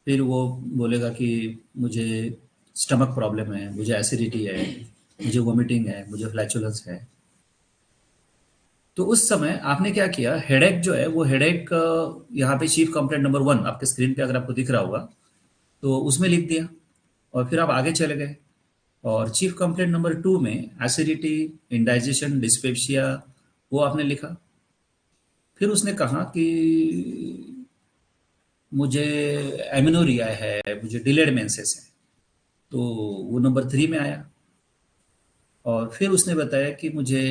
फिर वो बोलेगा कि मुझे स्टमक प्रॉब्लम है, मुझे एसिडिटी है, मुझे वोमिटिंग है, मुझे फ्लैचुलेंस है। तो उस समय आपने क्या किया, हेडेक जो है वो हेडेक यहाँ पे चीफ कंप्लेंट नंबर 1 आपके स्क्रीन पे अगर आपको दिख रहा होगा तो उसमें लिख दिया। और फिर आप आगे चले गए और चीफ कंप्लेंट नंबर 2 में एसिडिटी, इंडाइजेशन, डिस्पेप्सिया वो आपने लिखा। फिर उसने कहा कि मुझे एमिनोरिया है, मुझे डिलेड मेंसेस है, तो वो नंबर 3 में आया। और फिर उसने बताया कि मुझे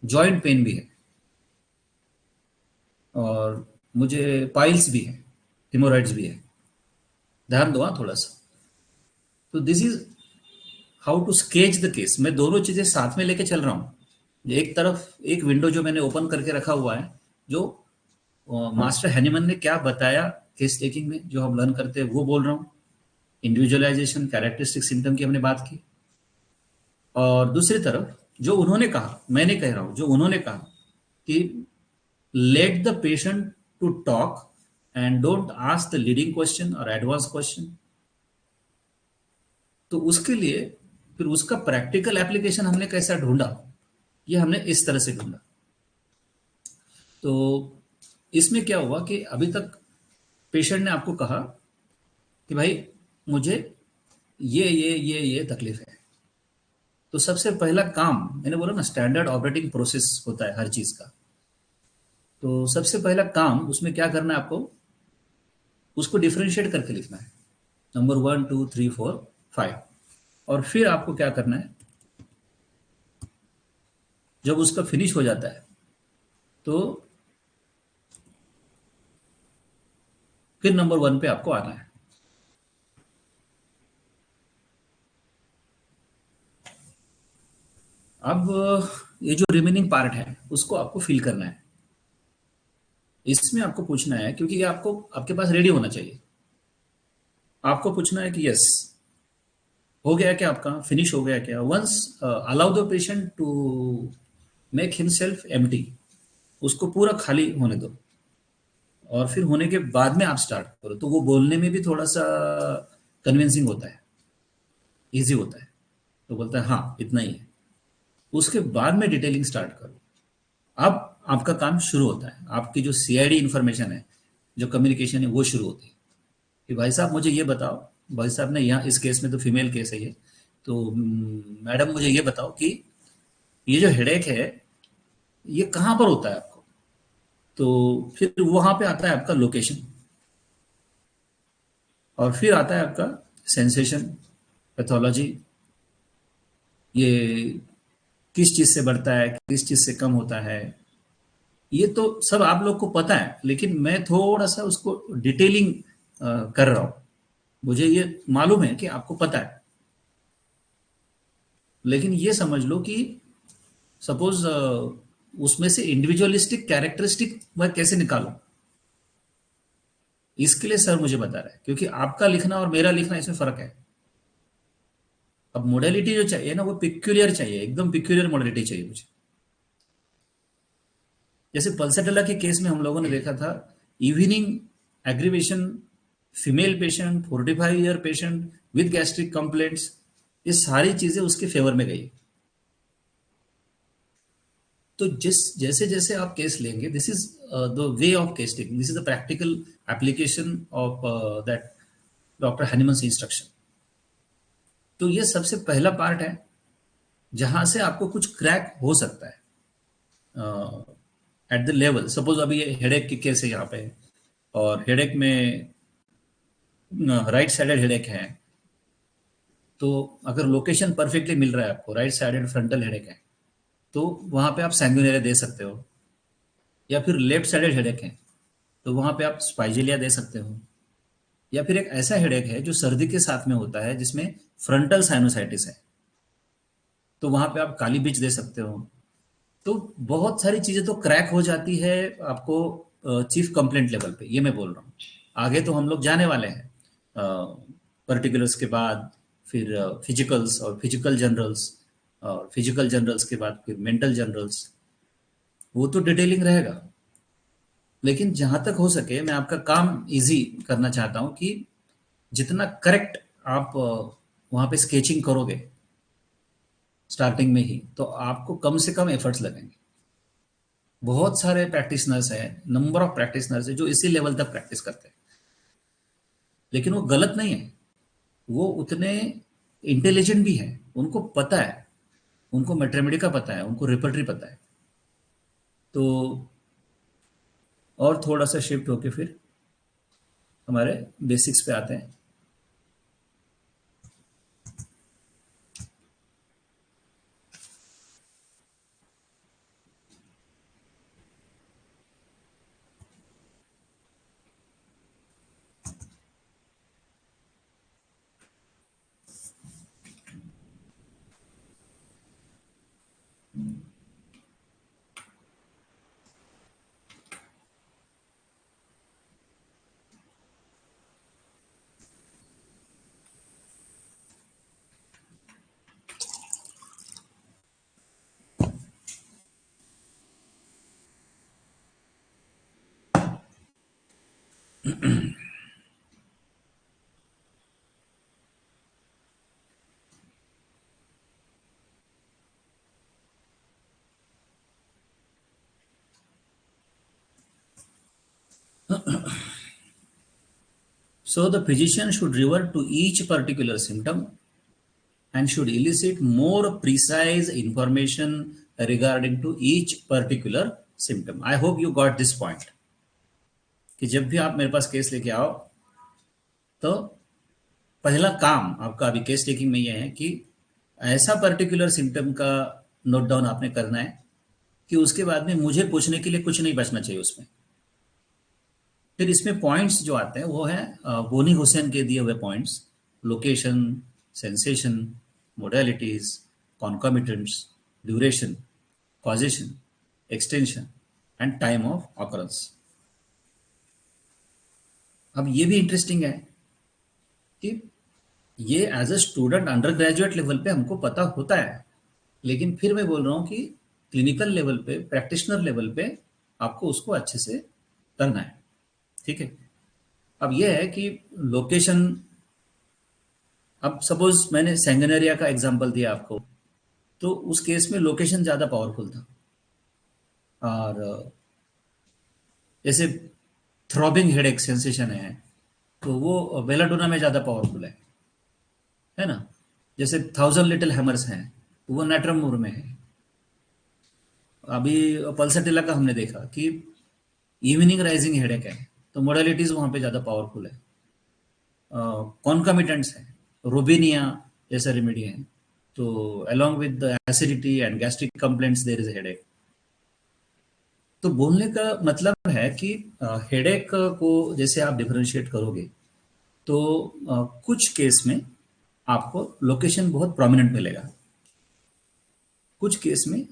जॉइंट पेन भी है और मुझे पाइल्स भी है, हिमोराइड्स भी है। ध्यान दो हाँ थोड़ा सा। तो this is how to sketch the case. मैं दोनों चीजें साथ में लेके चल रहा हूँ। एक तरफ एक विंडो जो मैंने ओपन करके रखा हुआ है, जो मास्टर हैनीमन ने क्या बताया केस टेकिंग में जो हम लर्न करते हैं वो बोल रहा हूँ। इंडिविजुअलाइजेशन, कैरेक्टरिस्टिक सिम्टम की हमने बात की। और दूसरी तरफ जो उन्होंने कहा, मैंने कह रहा हूं जो उन्होंने कहा कि let the patient to talk and don't ask the leading question और एडवांस क्वेश्चन। तो उसके लिए फिर उसका प्रैक्टिकल एप्लीकेशन हमने कैसा ढूंढा, ये हमने इस तरह से ढूंढा। तो इसमें क्या हुआ कि अभी तक पेशेंट ने आपको कहा कि भाई मुझे ये तकलीफ है। तो सबसे पहला काम मैंने बोला ना, स्टैंडर्ड ऑपरेटिंग प्रोसेस होता है हर चीज का। तो सबसे पहला काम उसमें क्या करना है आपको, उसको डिफरेंशिएट करके लिखना है, नंबर 1 2 3 4 5। और फिर आपको क्या करना है, जब उसका फिनिश हो जाता है तो फिर नंबर 1 पे आपको आना है। अब ये जो रिमेनिंग पार्ट है उसको आपको फिल करना है। इसमें आपको पूछना है, क्योंकि ये आपको आपके पास रेडी होना चाहिए। आपको पूछना है कि यस, हो गया क्या, आपका फिनिश हो गया क्या। Once allow the patient to make himself empty, उसको पूरा खाली होने दो, और फिर होने के बाद में आप स्टार्ट करो, तो वो बोलने में भी थोड़ा सा कन्विंसिंग होता है, इजी होता है। तो बोलता है हाँ इतना ही है। उसके बाद में डिटेलिंग स्टार्ट करो। अब आपका काम शुरू होता है, आपकी जो सीआईडी इंफॉर्मेशन है, जो कम्युनिकेशन है, वो शुरू होती है कि भाई साहब मुझे ये बताओ। भाई साहब ने यहाँ इस केस में तो फीमेल केस है ये, तो मैडम मुझे ये बताओ कि ये जो हेडेक है ये कहाँ पर होता है आपको। तो फिर वहां पे आता है आपका लोकेशन, और फिर आता है आपका सेंसेशन, पैथोलॉजी, ये किस चीज से बढ़ता है, किस चीज से कम होता है। ये तो सब आप लोग को पता है, लेकिन मैं थोड़ा सा उसको डिटेलिंग कर रहा हूँ। मुझे ये मालूम है कि आपको पता है, लेकिन ये समझ लो कि सपोज उसमें से इंडिविजुअलिस्टिक कैरेक्टरिस्टिक मैं कैसे निकालूं, इसके लिए सर मुझे बता रहा है, क्योंकि आपका लिखना और मेरा लिखना इसमें फर्क है। अब मोडेलिटी जो चाहिए ना वो पिक्यूलियर चाहिए, एकदम पिक्यूलियर मोडेलिटी चाहिए मुझे। जैसे पल्सेटेला के केस में हम लोगों ने देखा था, evening aggravation, female patient, 45 year patient with gastric complaints, ये सारी चीजें उसके फेवर में गई। तो जिस जैसे जैसे आप केस लेंगे, this is the way of case taking, this is the practical application of that doctor Hahnemann's instruction. तो ये सबसे पहला पार्ट है जहां से आपको कुछ क्रैक हो सकता है एट द लेवल। सपोज अभी ये हेडेक की केस है यहाँ पे, और हेडेक में राइट साइडेड हेडेक है, तो अगर लोकेशन परफेक्टली मिल रहा है आपको, राइट साइडेड फ्रंटल हेडेक है, तो वहां पे आप सैंग्यूनेरिया दे सकते हो। या फिर लेफ्ट साइडेड हेडेक है, तो वहां पे आप स्पाइजेलिया दे सकते हो। या फिर एक ऐसा हेडेक है जो सर्दी के साथ में होता है जिसमें फ्रंटल साइनोसाइटिस है, तो वहां पे आप काली बीज दे सकते हो। तो बहुत सारी चीजें तो क्रैक हो जाती है आपको चीफ कंप्लेंट लेवल पे, ये मैं बोल रहा हूँ। आगे तो हम लोग जाने वाले हैं पर्टिकुलर्स के बाद, फिर फिजिकल्स और फिजिकल जनरल्स, और फिजिकल जनरल्स के बाद फिर मेंटल जनरल्स, वो तो डिटेलिंग रहेगा। लेकिन जहां तक हो सके मैं आपका काम इजी करना चाहता हूं कि जितना करेक्ट आप वहां पे स्केचिंग करोगे स्टार्टिंग में ही, तो आपको कम से कम एफर्ट्स लगेंगे। बहुत सारे प्रैक्टिशनर्स हैं, नंबर ऑफ प्रैक्टिशनर्स हैं जो इसी लेवल तक प्रैक्टिस करते हैं, लेकिन वो गलत नहीं है। वो उतने इंटेलिजेंट भी हैं, उनको पता है, उनको मैथमेटिका पता है, उनको रिपर्टरी पता है। तो और थोड़ा सा शिफ्ट होके फिर हमारे बेसिक्स पे आते हैं। So the physician should revert to each particular symptom and should elicit more precise information regarding to each particular symptom. I hope you got this point. कि जब भी आप मेरे पास केस लेके आओ, तो पहला काम आपका अभी केस टेकिंग में यह है कि ऐसा पर्टिकुलर सिम्टम का नोट डाउन आपने करना है कि उसके बाद में मुझे पूछने के लिए कुछ नहीं बचना चाहिए उसमें। फिर इसमें पॉइंट्स जो आते हैं वो है बोनी हुसैन के दिए हुए points: location, sensation, modalities, concomitants, duration, causation, extension and time of occurrence. अब ये भी इंटरेस्टिंग है कि ये as a student undergraduate level पे हमको पता होता है, लेकिन फिर मैं बोल रहा हूँ कि क्लिनिकल लेवल पे, प्रैक्टिशनर लेवल पे आपको उसको अच्छे से करना है। ठीक है। अब ये है कि लोकेशन, अब सपोज मैंने सैंगनेरिया का एग्जांपल दिया आपको, तो उस केस में लोकेशन ज़्यादा पावरफुल था। और जैसे थ्रॉबिंग हेडेक सेंसेशन है, तो वो बेलाडोना में ज़्यादा पावरफुल है ना। जैसे थाउजेंड लिटिल हैमर्स हैं, वो नेट्रमूर में है। अभी पल्सटिला का हमने देखा कि इवनिंग राइजिंग हेडेक है, तो मोडालिटीज़ वहाँ पे ज़्यादा पावरफुल है। कॉन्कमिटेंट्स है, रोबिनिया जैसा रेमेडी है, तो along with the acidity and gastric complaints there is headache. तो बोलने का मतलब है कि हेडेक को जैसे आप डिफरेंशिएट करोगे, तो कुछ केस में आपको लोकेशन बहुत प्रोमिनेंट मिलेगा, कुछ केस में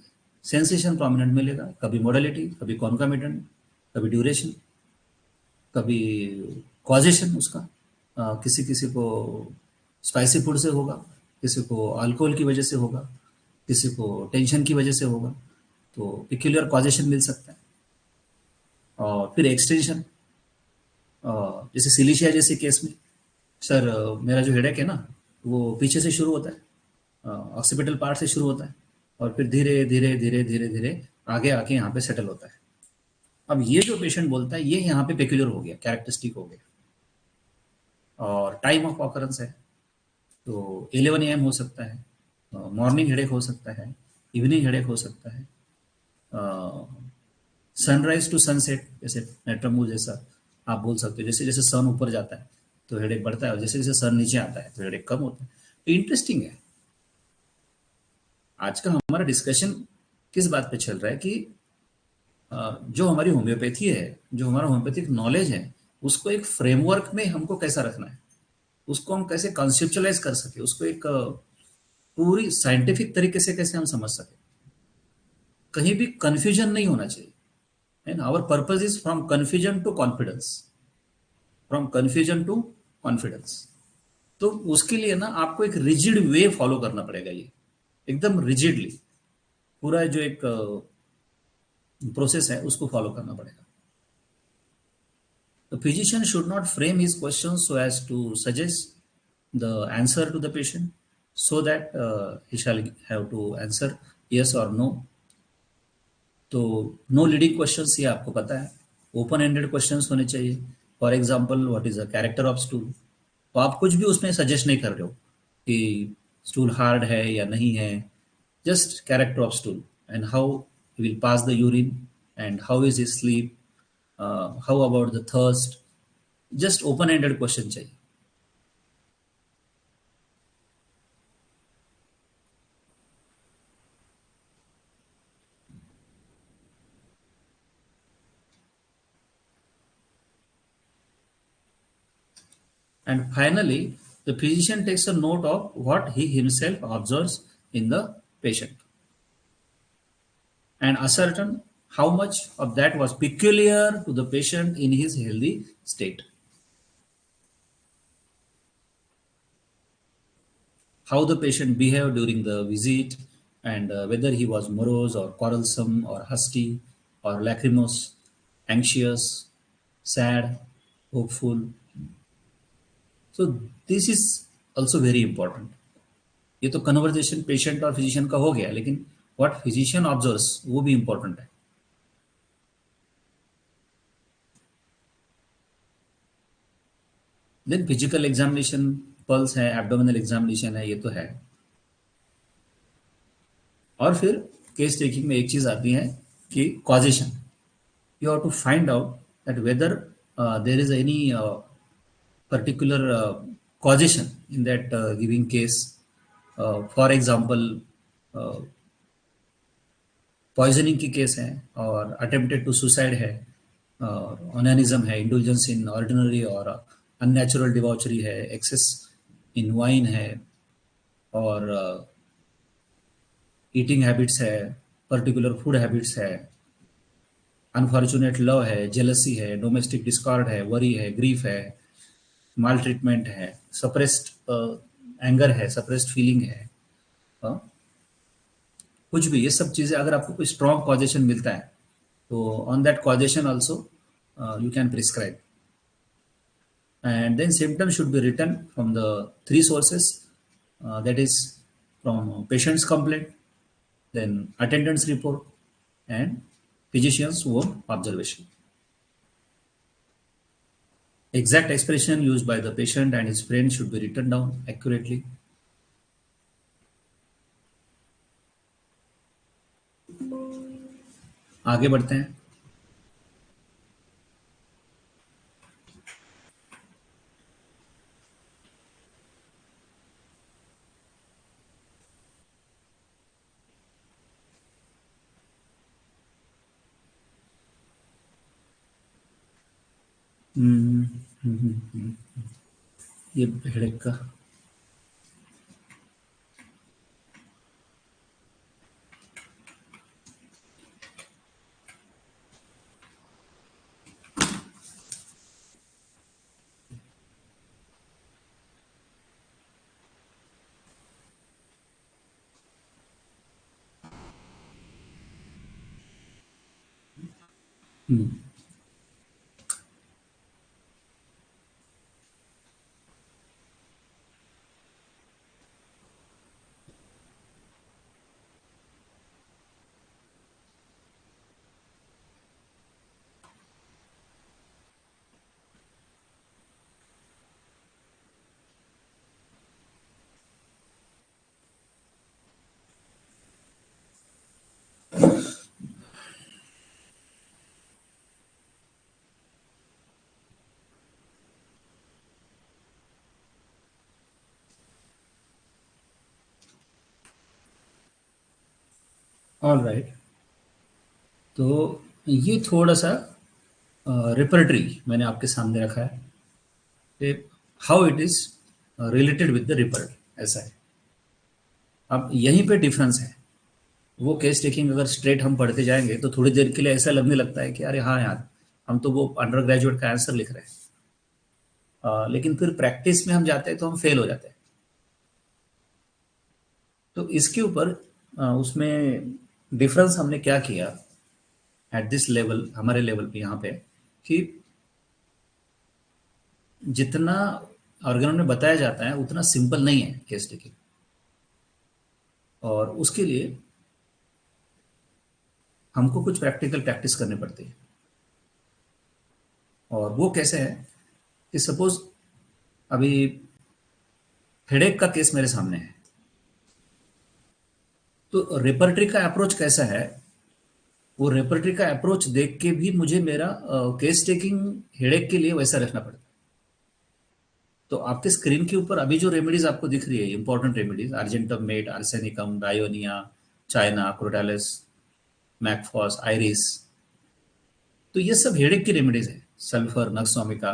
सेंसेशन प्रोमिनेंट मिलेगा, कभी मोडालिटी, कभी कॉन्कमिटेंट, कभी ड्यूरेशन, कभी कॉजेशन उसका। किसी किसी को स्पाइसी फूड से होगा, किसी को अल्कोहल की वजह से होगा, किसी को टेंशन की वजह से होगा, तो पिक्यूलियर कॉजेशन मिल सकता है। और फिर एक्सटेंशन, जैसे सिलिशिया जैसे केस में, सर मेरा जो हेडेक है ना, वो पीछे से शुरू होता है, ऑक्सीपिटल पार्ट से शुरू होता है, और फिर धीरे धीरे धीरे धीरे धीरे आगे आके यहाँ पे सेटल होता है। अब ये जो पेशेंट बोलता है, ये यहाँ पे पेक्यूलर हो गया, कैरेक्टरिस्टिक हो गया। और टाइम ऑफ ऑकरेंस है, तो 11 AM हो सकता है, मॉर्निंग हेडेक हो सकता है, इवनिंग हेडेक हो सकता है, सनराइज टू सनसेट, जैसे नेट्रमूल जैसा आप बोल सकते हो। जैसे जैसे सन ऊपर जाता है तो हेडेक बढ़ता है, और जैसे जैसे सन नीचे आता है तो हेडेक कम होता है। तो इंटरेस्टिंग है, आज का हमारा डिस्कशन किस बात पे चल रहा है कि जो हमारी होम्योपैथी है, जो हमारा होम्योपैथिक नॉलेज है, उसको एक फ्रेमवर्क में हमको कैसा रखना है, उसको हम कैसे कॉन्सेप्चुअलाइज कर सके, उसको एक पूरी साइंटिफिक तरीके से कैसे हम समझ सके, कहीं भी कंफ्यूजन नहीं होना चाहिए, है ना। Our purpose is from confusion to confidence, from confusion to confidence. तो उसके लिए ना आपको एक रिजिड वे फॉलो करना पड़ेगा, ये एकदम रिजिडली पूरा जो एक प्रोसेस है उसको फॉलो करना पड़ेगा। The physician should not frame his questions so as to suggest the answer to the patient, so that he shall have to answer yes or no. तो नो लीडिंग क्वेश्चंस, ये आपको पता है, open ended questions होने चाहिए। For example, what is the character of stool, तो आप कुछ भी उसमें सजेस्ट नहीं कर रहे हो कि स्टूल हार्ड है या नहीं है, just character of stool and how he will pass the urine and how is his sleep, how about the thirst, just open ended question चाहिए। And finally, the physician takes a note of what he himself observes in the patient and ascertain how much of that was peculiar to the patient in his healthy state. How the patient behaved during the visit, and whether he was morose or quarrelsome or husky or lachrymose, anxious, sad, hopeful. So this is also very important. ये तो conversation patient और physician का हो गया, लेकिन what physician observes वो भी important है। देन फिजिकल एग्जामिनेशन, पल्स है, एब्डोमिनल एग्जामिनेशन है, ये तो है। और फिर केस टेकिंग में एक चीज आती है कि causation, you have to find out that whether there is any particular causation in that giving case. For example, poisoning की केस है और अटेम्प्टेड टू सुसाइड है, और ओनानिज्म है, इंडुलजेंस इन ऑर्डिनरी और अननेचुरल डिवॉचरी है, एक्सेस इन वाइन है, और ईटिंग हैबिट्स है, पर्टिकुलर फूड हैबिट्स है, अनफॉर्चुनेट लव है, जेलसी है, डोमेस्टिक डिस्कॉर्ड है, वरी है, ग्रीफ है, माल ट्रीटमेंट है, सप्रेस्ड एंगर है, सप्रेस्ड फीलिंग है, अ, कुछ भी, ये सब चीज़ें अगर आपको कोई स्ट्रॉन्ग कॉजेशन मिलता है तो on that causation also you can prescribe. And then symptoms should be written from the three sources, that is from patient's complaint, then attendance report, and physician's own observation. Exact expression used by the patient and his friend should be written down accurately. आगे बढ़ते हैं. हम्म, ये headache का. All right. तो ये थोड़ा सा repertory मैंने आपके सामने रखा है, how it is related with the report, ऐसा है. अब यहीं पे डिफरेंस है. वो केस टेकिंग अगर स्ट्रेट हम पढ़ते जाएंगे तो थोड़ी देर के लिए ऐसा लगने लगता है कि अरे हाँ यार, हम तो वो अंडर ग्रेजुएट का आंसर लिख रहे हैं. लेकिन फिर प्रैक्टिस में हम जाते हैं तो हम फेल हो जाते हैं. तो इसके ऊपर उसमें डिफरेंस हमने क्या किया एट दिस लेवल, हमारे लेवल पे यहाँ पे, कि जितना ऑर्गेनम में बताया जाता है उतना सिंपल नहीं है केस टेकिंग. और उसके लिए हमको कुछ प्रैक्टिकल प्रैक्टिस करनी पड़ती है. और वो कैसे है कि सपोज अभी हेडेक का केस मेरे सामने है, तो रेपर्टरी का अप्रोच कैसा है, वो रेपर्टरी का अप्रोच देख के भी मुझे मेरा केस टेकिंग हेडेक के लिए वैसा रखना पड़ता है. तो आपके स्क्रीन के ऊपर अभी जो रेमेडीज आपको दिख रही है, important remedies, argentum met, arsenicum, dionaea, china, crotalus, mag phos, iris, तो ये सब हेडेक की रेमेडीज है, सल्फर, नक्सोमिका.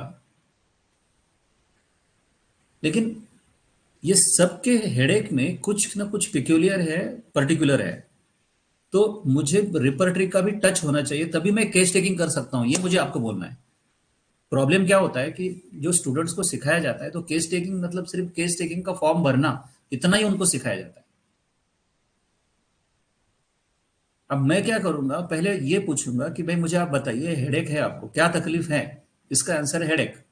लेकिन ये सबके हेडेक में कुछ ना कुछ पिक्यूलियर है, पर्टिकुलर है. तो मुझे रिपर्टरी का भी टच होना चाहिए, तभी मैं केस टेकिंग कर सकता हूं, ये मुझे आपको बोलना है. प्रॉब्लम क्या होता है कि जो स्टूडेंट्स को सिखाया जाता है तो केस टेकिंग मतलब सिर्फ केस टेकिंग का फॉर्म भरना, इतना ही उनको सिखाया जाता है. अब मैं क्या करूंगा, पहले ये पूछूंगा कि भाई मुझे आप बताइए, हेडेक है आपको, क्या तकलीफ है, इसका आंसर है हेडेक.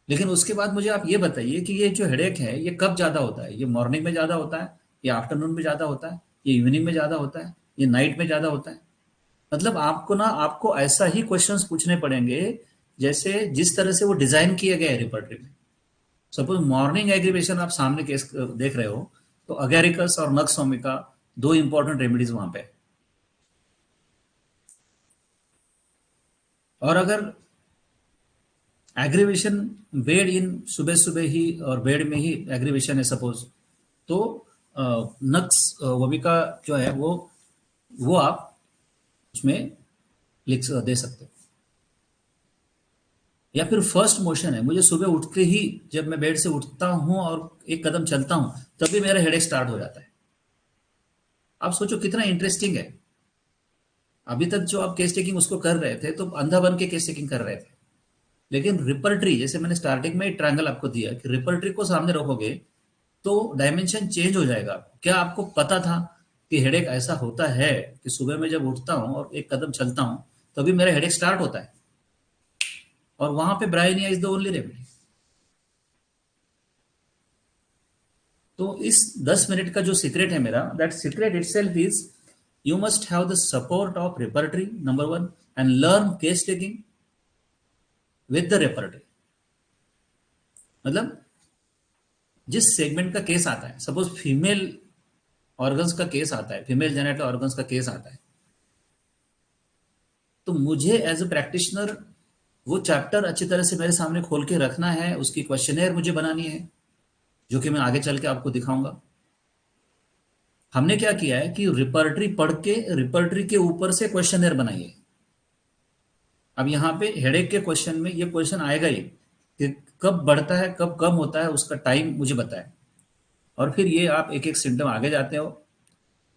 लेकिन उसके बाद मुझे आप ये बताइए कि ये जो हेडेक है ये कब ज्यादा होता है, ये मॉर्निंग में ज्यादा होता है, या आफ्टरनून में ज्यादा होता है, ये इवनिंग में ज्यादा होता है, ये नाइट में ज्यादा होता है. मतलब आपको ऐसा ही क्वेश्चंस पूछने पड़ेंगे जैसे जिस तरह से वो डिजाइन किया गया है रिपर्टरी में. सपोज मॉर्निंग एग्रीवेशन आप सामने केस देख रहे हो, तो अगेरिकस और नक्सोमिका दो इंपॉर्टेंट रेमेडीज वहां पे. और अगर एग्रीवेशन बेड इन, सुबह सुबह ही और बेड में ही एग्रीवेशन है सपोज, तो नक्स वोमिका जो है वो आप उसमें लिख दे सकते हो. या फिर फर्स्ट मोशन है, मुझे सुबह उठते ही जब मैं बेड से उठता हूं और एक कदम चलता हूं तभी मेरा हेडेक स्टार्ट हो जाता है. आप सोचो कितना इंटरेस्टिंग है। अभी तक जो आप केस टेकिंग उसको कर रहे थे तो अंधा बन के केस टेकिंग कर रहे थे, लेकिन रिपर्टरी, जैसे मैंने स्टार्टिंग में ट्रायंगल आपको दिया कि रिपर्टरी को सामने रखोगे तो डायमेंशन चेंज हो जाएगा। क्या आपको पता था कि हेडेक ऐसा होता है कि सुबह में जब उठता हूं और एक कदम चलता हूं तभी मेरा हेडेक स्टार्ट होता है, और वहां पे Bryonia is the only remedy. तो इस 10 मिनट का जो सीक्रेट है मेरा, that secret itself is you must have the support of repertory number one, and learn case taking with the repertory. मतलब जिस सेगमेंट का केस आता है, सपोज फीमेल ऑर्गन्स का केस आता है, फीमेल जेनेटल ऑर्गन्स का केस आता है, तो मुझे एज अ प्रैक्टिशनर वो चैप्टर अच्छी तरह से मेरे सामने खोल के रखना है, उसकी क्वेश्चनेयर मुझे बनानी है, जो कि मैं आगे चल के आपको दिखाऊंगा। हमने क्या किया है कि रिपर्टरी पढ़ के रिपर्टरी के ऊपर से क्वेश्चनेयर बनाइए। अब यहाँ पे हेडेक के क्वेश्चन में ये क्वेश्चन आएगा ही कि कब बढ़ता है कब कम होता है, उसका टाइम मुझे बताए, और फिर ये आप एक एक सिम्टम आगे जाते हो,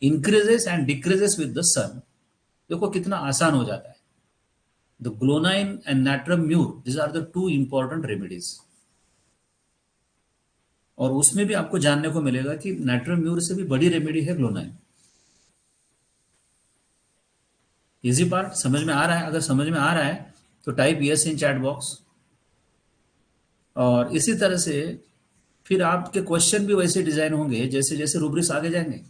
increases and decreases with the sun. देखो कितना आसान हो जाता है। The glonoine and natrum mur, this are the two important remedies. और उसमें भी आपको जानने को मिलेगा कि नाट्रम म्यूर से भी बड़ी रेमेडी है ग्लोनाइन। इजी पार्ट समझ में आ रहा है? अगर समझ में आ रहा है तो type yes in chat box. और इसी तरह से फिर आपके क्वेश्चन भी वैसे डिजाइन होंगे जैसे जैसे रूब्रिक्स आगे जाएंगे।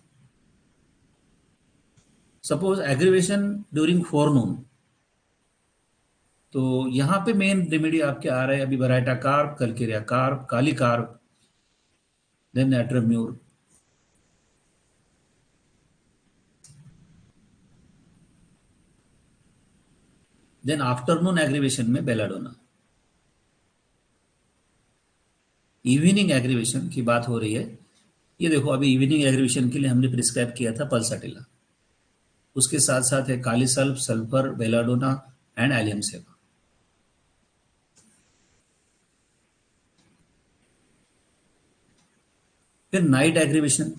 सपोज एग्रीवेशन ड्यूरिंग फोरनून, तो यहाँ पे मेन रेमेडी आपके आ रहे हैं अभी, baryta carb, calcarea carb, kali carb, then natrum mur. Then afternoon aggravation में बेलाडोना। इवनिंग एग्रीवेशन की बात हो रही है, ये देखो अभी इवनिंग एग्रीवेशन के लिए हमने प्रिस्क्राइब किया था पल्साटिला, उसके साथ साथ है kali sulph, sulphur, belladonna and allium सेवा। फिर night aggravation,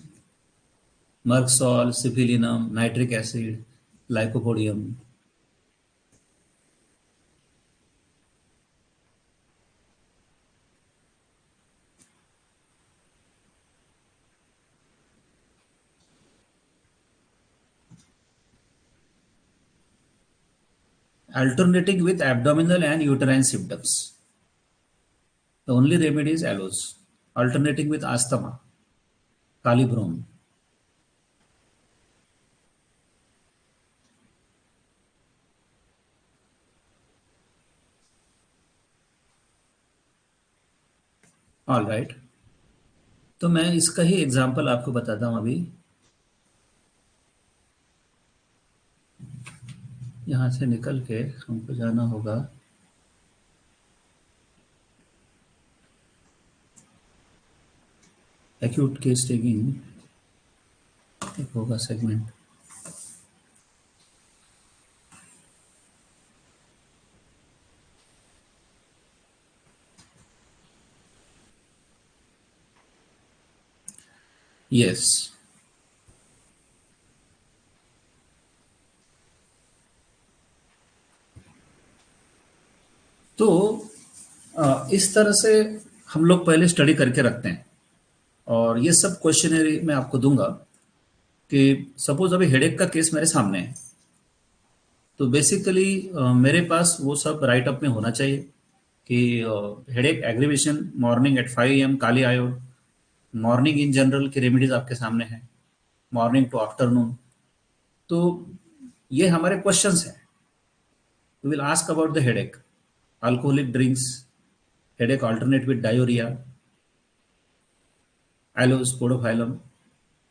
Merc sol, सिफिलिनम, nitric acid, lycopodium. Alternating with abdominal and uterine symptoms. The only remedy is aloes. Alternating with asthma, calibrom. All right, तो मैं इसका ही एग्जाम्पल आपको बताता हूँ अभी। यहाँ से निकल के हमको जाना होगा एक्यूट केस टेकिंग, एक होगा सेगमेंट। यस, तो इस तरह से हम लोग पहले स्टडी करके रखते हैं, और ये सब क्वेश्चनरी मैं आपको दूंगा कि सपोज अभी हेडेक का केस मेरे सामने है, तो बेसिकली मेरे पास वो सब राइट अप में होना चाहिए कि headache aggravation morning at 5 AM, kali iod, morning in general की रेमेडीज आपके सामने है, मॉर्निंग टू आफ्टरनून। तो ये हमारे क्वेश्चंस हैं। We will ask about the headache, alcoholic drinks, headache alternate with diarrhea, aloes, podophyllum,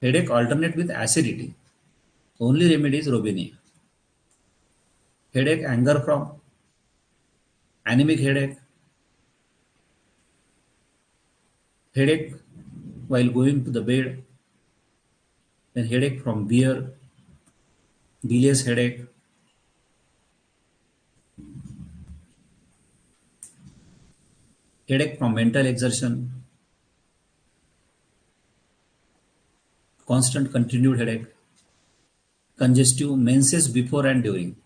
headache alternate with acidity, only remedy is robinia, headache anger from, anemic headache, headache while going to the bed, then headache from beer, bilious headache, headache from mental exertion, constant continued headache, congestive menses before and during,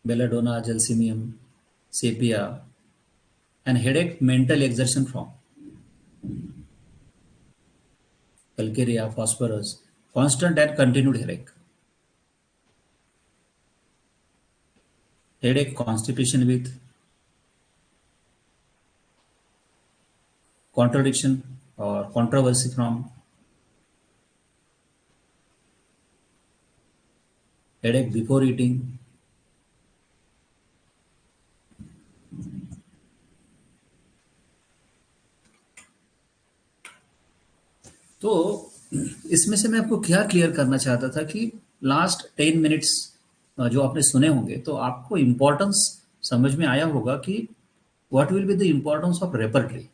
belladonna, gelsemium, sepia, and headache mental exertion from calcarea, phosphorus, constant and continued headache, constipation with contradiction or controversy from headache before eating. तो इसमें से मैं आपको क्या clear करना चाहता था कि लास्ट 10 मिनट्स जो आपने सुने होंगे तो आपको इम्पोर्टेंस समझ में आया होगा कि what will be the importance of repertory.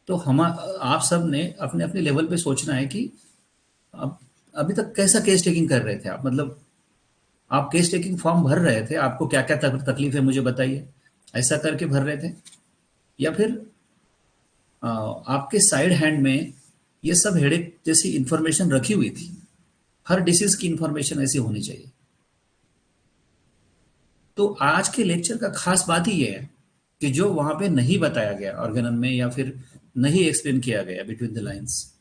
तो हम आप सब ने अपने अपने लेवल पे सोचना है कि अब अभी तक कैसा केस टेकिंग कर रहे थे आप, मतलब आप केस टेकिंग फॉर्म भर रहे थे, आपको क्या क्या तकलीफ है मुझे बताइए, ऐसा करके भर रहे थे, या फिर आपके साइड हैंड में ये सब हेडेक जैसी इंफॉर्मेशन रखी हुई थी। हर डिसीज की इंफॉर्मेशन ऐसी होनी चाहिए। तो आज के लेक्चर का खास बात ही ये है कि जो वहां पे नहीं बताया गया ऑर्गेनम में या फिर नहीं एक्सप्लेन किया गया बिटवीन द लाइंस,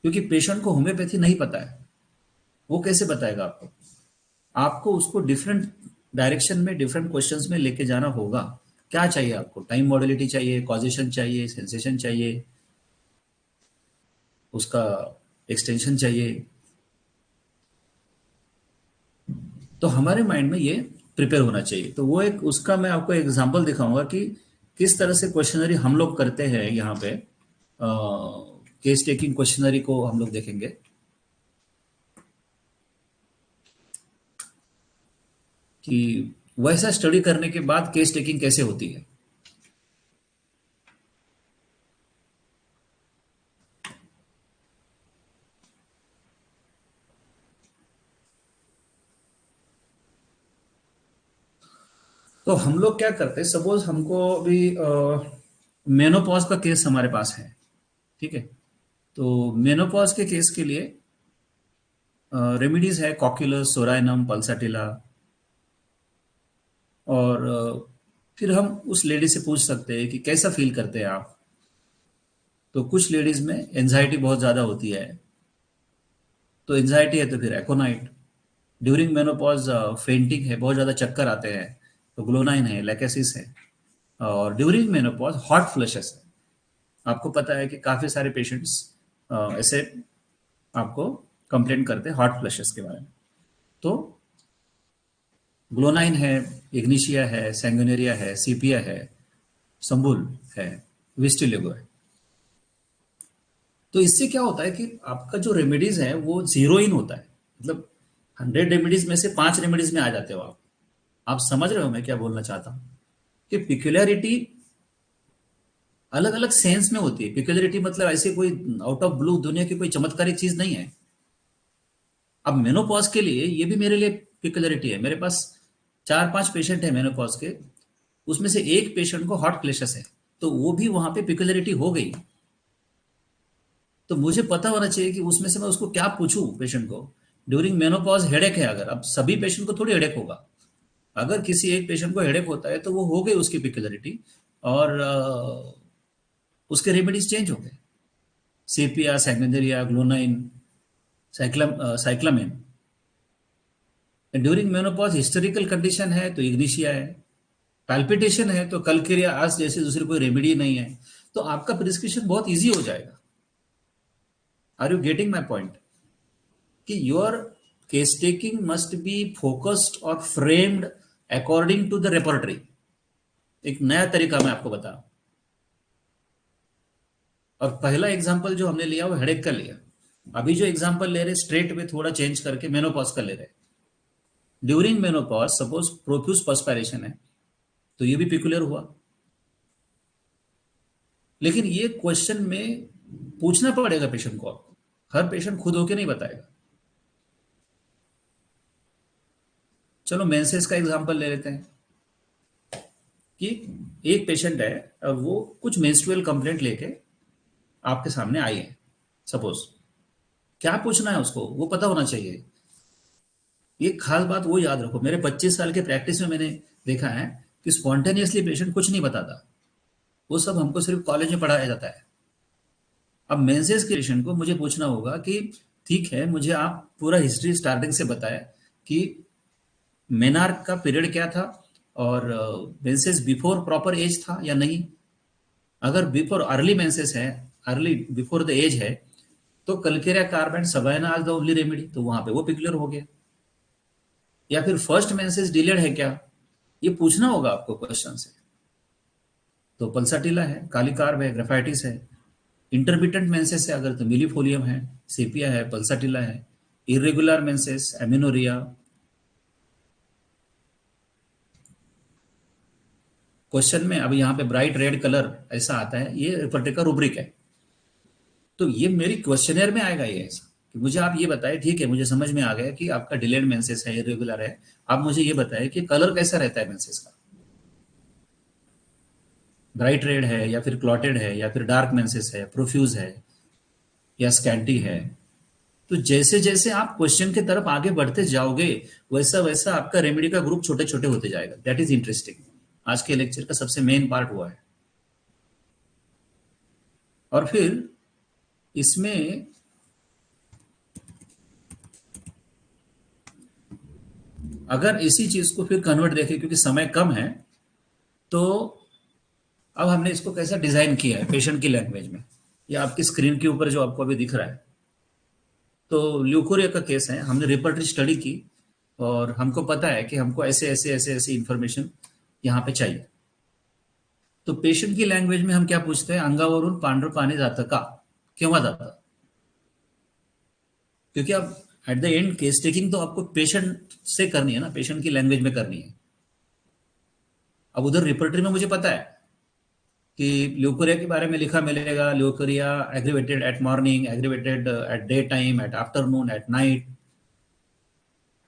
क्योंकि पेशेंट को होम्योपैथी नहीं पता है, वो कैसे बताएगा आपको? आपको उसको डिफरेंट डायरेक्शन में डिफरेंट क्वेश्चंस में लेके जाना होगा। क्या चाहिए आपको? टाइम मॉडलिटी चाहिए, कॉजेशन चाहिए, सेंसेशन चाहिए, उसका एक्सटेंशन चाहिए। तो हमारे माइंड में ये प्रिपेयर होना चाहिए। तो वो एक उसका मैं आपको एग्जांपल दिखाऊंगा कि किस तरह से क्वेश्चनरी हम लोग करते हैं यहाँ पे। केस टेकिंग क्वेश्चनरी को हम लोग देखेंगे कि वैसा स्टडी करने के बाद केस टेकिंग कैसे होती है। तो हम लोग क्या करते हैं, सपोज हमको अभी मेनोपॉज का केस हमारे पास है, ठीक है? तो मेनोपॉज के केस के लिए रेमिडीज है कॉक्यूलस, सोराइनम, पल्साटिला। और फिर हम उस लेडी से पूछ सकते हैं कि कैसा फील करते हैं आप। तो कुछ लेडीज में एंजाइटी बहुत ज़्यादा होती है, तो एंजाइटी है तो फिर एकोनाइट। ड्यूरिंग मेनोपॉज फेंटिंग है, बहुत ज़्यादा चक्कर आते हैं, तो ग्लोनाइन है, लैकेसिस है। और ड्यूरिंग मेनोपॉज हॉट फ्लशेस है। आपको पता है कि काफ़ी सारे पेशेंट्स ऐसे आपको कंप्लेंट करते हैं हॉट फ्लशेस के बारे में। तो ग्लोनाइन है, इग्निशिया है, सैंगुनेरिया है, सीपिया है, संबुल है, विस्टिलिगो है। तो इससे क्या होता है कि आपका जो रेमेडीज है वो जीरो इन होता है, मतलब 100 रेमेडीज में से 5 रेमेडीज में आ जाते हो आप समझ रहे हो मैं क्या बोलना चाहता हूँ? कि पिक्युलरिटी अलग अलग सेंस में होती है। पिक्युलरिटी मतलब ऐसे कोई आउट ऑफ ब्लू दुनिया की कोई चमत्कारिक चीज नहीं है। अब मेनोपॉज के लिए ये भी मेरे लिए पिक्युलरिटी है। मेरे पास 4-5 पेशेंट है मेनोपॉज के, उसमें से एक पेशेंट को हॉट क्लेशस है, तो वो भी वहां पे पिक्युलरिटी हो गई। तो मुझे पता होना चाहिए कि उसमें से मैं उसको क्या पूछूं पेशेंट को। ड्यूरिंग मेनोपॉज हेडेक है, अगर अब सभी पेशेंट को थोड़ी हेडेक होगा, अगर किसी एक पेशेंट को हेडेक होता है तो वो हो गई उसकी पिक्युलरिटी, और उसके रेमेडीज चेंज हो गए। Sepia, sanguinaria, glonoine, cyclamen. During menopause historical condition है तो इग्निशिया है, पैल्पिटेशन है तो कलकेरिया आस जैसे दूसरी कोई रेमेडी नहीं है, तो आपका प्रिस्क्रिप्शन बहुत इजी हो जाएगा। Are you getting my point? कि your case taking must be focused और framed according to the repertory. एक नया तरीका मैं आपको बता। और पहला एग्जांपल जो हमने लिया वो हेडेक का लिया। अभी जो एग्जांपल ले रहे स्ट्रेट में थोड़ा चेंज करके मेनोपॉज का ले रहे। ड्यूरिंग मेनोपॉज सपोज प्रोफ्यूज पर्सपायरेशन है, तो ये भी पिकुलर हुआ। लेकिन ये क्वेश्चन में पूछना पड़ेगा पेशेंट को, आपको हर पेशेंट खुद होके नहीं बताएगा। चलो मेंसेस का एग्जांपल ले लेते हैं कि एक पेशेंट है, अब वो कुछ मेंस्ट्रुअल कंप्लेंट लेके आपके सामने आई है, सपोज, क्या पूछना है उसको वो पता होना चाहिए। एक खास बात वो याद रखो, मेरे 25 साल के प्रैक्टिस में मैंने देखा है कि स्पॉन्टेनियसली पेशेंट कुछ नहीं बताता, वो सब हमको सिर्फ कॉलेज में पढ़ाया जाता है। अब मेंसेस के पेशेंट को मुझे पूछना होगा कि ठीक है, मुझे आप पूरा हिस्ट्री स्टार्टिंग से बताएं कि मेनार्क का पीरियड क्या था, और मेंसेस बिफोर प्रॉपर एज था या नहीं। अगर बिफोर अर्ली मेंसेस है, अर्ली बिफोर द एज है, तो कल्केरिया कार्ब एंड सबाइना आज द ओनली रेमेडी, तो वहां पे वो पिक्चर हो गया। या फिर फर्स्ट मेंसेस डिलेड है क्या, ये पूछना होगा आपको क्वेश्चन से। तो पल्साटिला है, काली कार्ब है, ग्रेफाइटिस है। इंटरमिटेंट मेंसेस है अगर, तो मिलीफोलियम है, सेपिया है, पल्साटिला है। Irregular menses, amenorrhoea. क्वेश्चन में अब यहाँ पे ब्राइट रेड कलर ऐसा आता है, ये रिपर्टे का रूब्रिक है। तो ये मेरी क्वेश्चनर में आएगा ये ऐसा कि मुझे आप ये बताएं, ठीक है मुझे समझ में आ गया कि आपका डिलेड मेंसेस है, इरेगुलर है। आप मुझे ये बताएं कि कलर कैसा रहता है मेंसेस का, ब्राइट रेड है या फिर क्लॉटेड है या फिर डार्क मेंसेस है, प्रोफ्यूज है या स्कैंटी है। तो जैसे जैसे आप क्वेश्चन की तरफ आगे बढ़ते जाओगे, वैसा वैसा आपका रेमेडी का ग्रुप छोटे छोटे होते जाएगा। That is interesting. आज के लेक्चर का सबसे मेन पार्ट हुआ है। और फिर इसमें अगर इसी चीज को फिर कन्वर्ट देखें, क्योंकि समय कम है, तो अब हमने इसको कैसा डिजाइन किया है पेशेंट की लैंग्वेज में। ये आपकी स्क्रीन के ऊपर जो आपको अभी दिख रहा है, तो ल्यूकोरिया का केस है, हमने रिपर्टरी स्टडी की और हमको पता है कि हमको ऐसे ऐसे ऐसे ऐसे इंफॉर्मेशन यहाँ पे चाहिए। तो पेशेंट की लैंग्वेज में हम क्या पूछते हैं, अंगावरून पांढरं पाणी जातं का, केव्हा जातं। क्योंकि अब at the end case taking तो आपको पेशेंट से करनी है ना, पेशेंट की लैंग्वेज में करनी है। अब उधर रिपर्टरी में मुझे पता है कि ल्यूकोरिया के बारे में लिखा मिलेगा, leucorrhoea aggravated at morning, aggravated at day time, at afternoon, at night.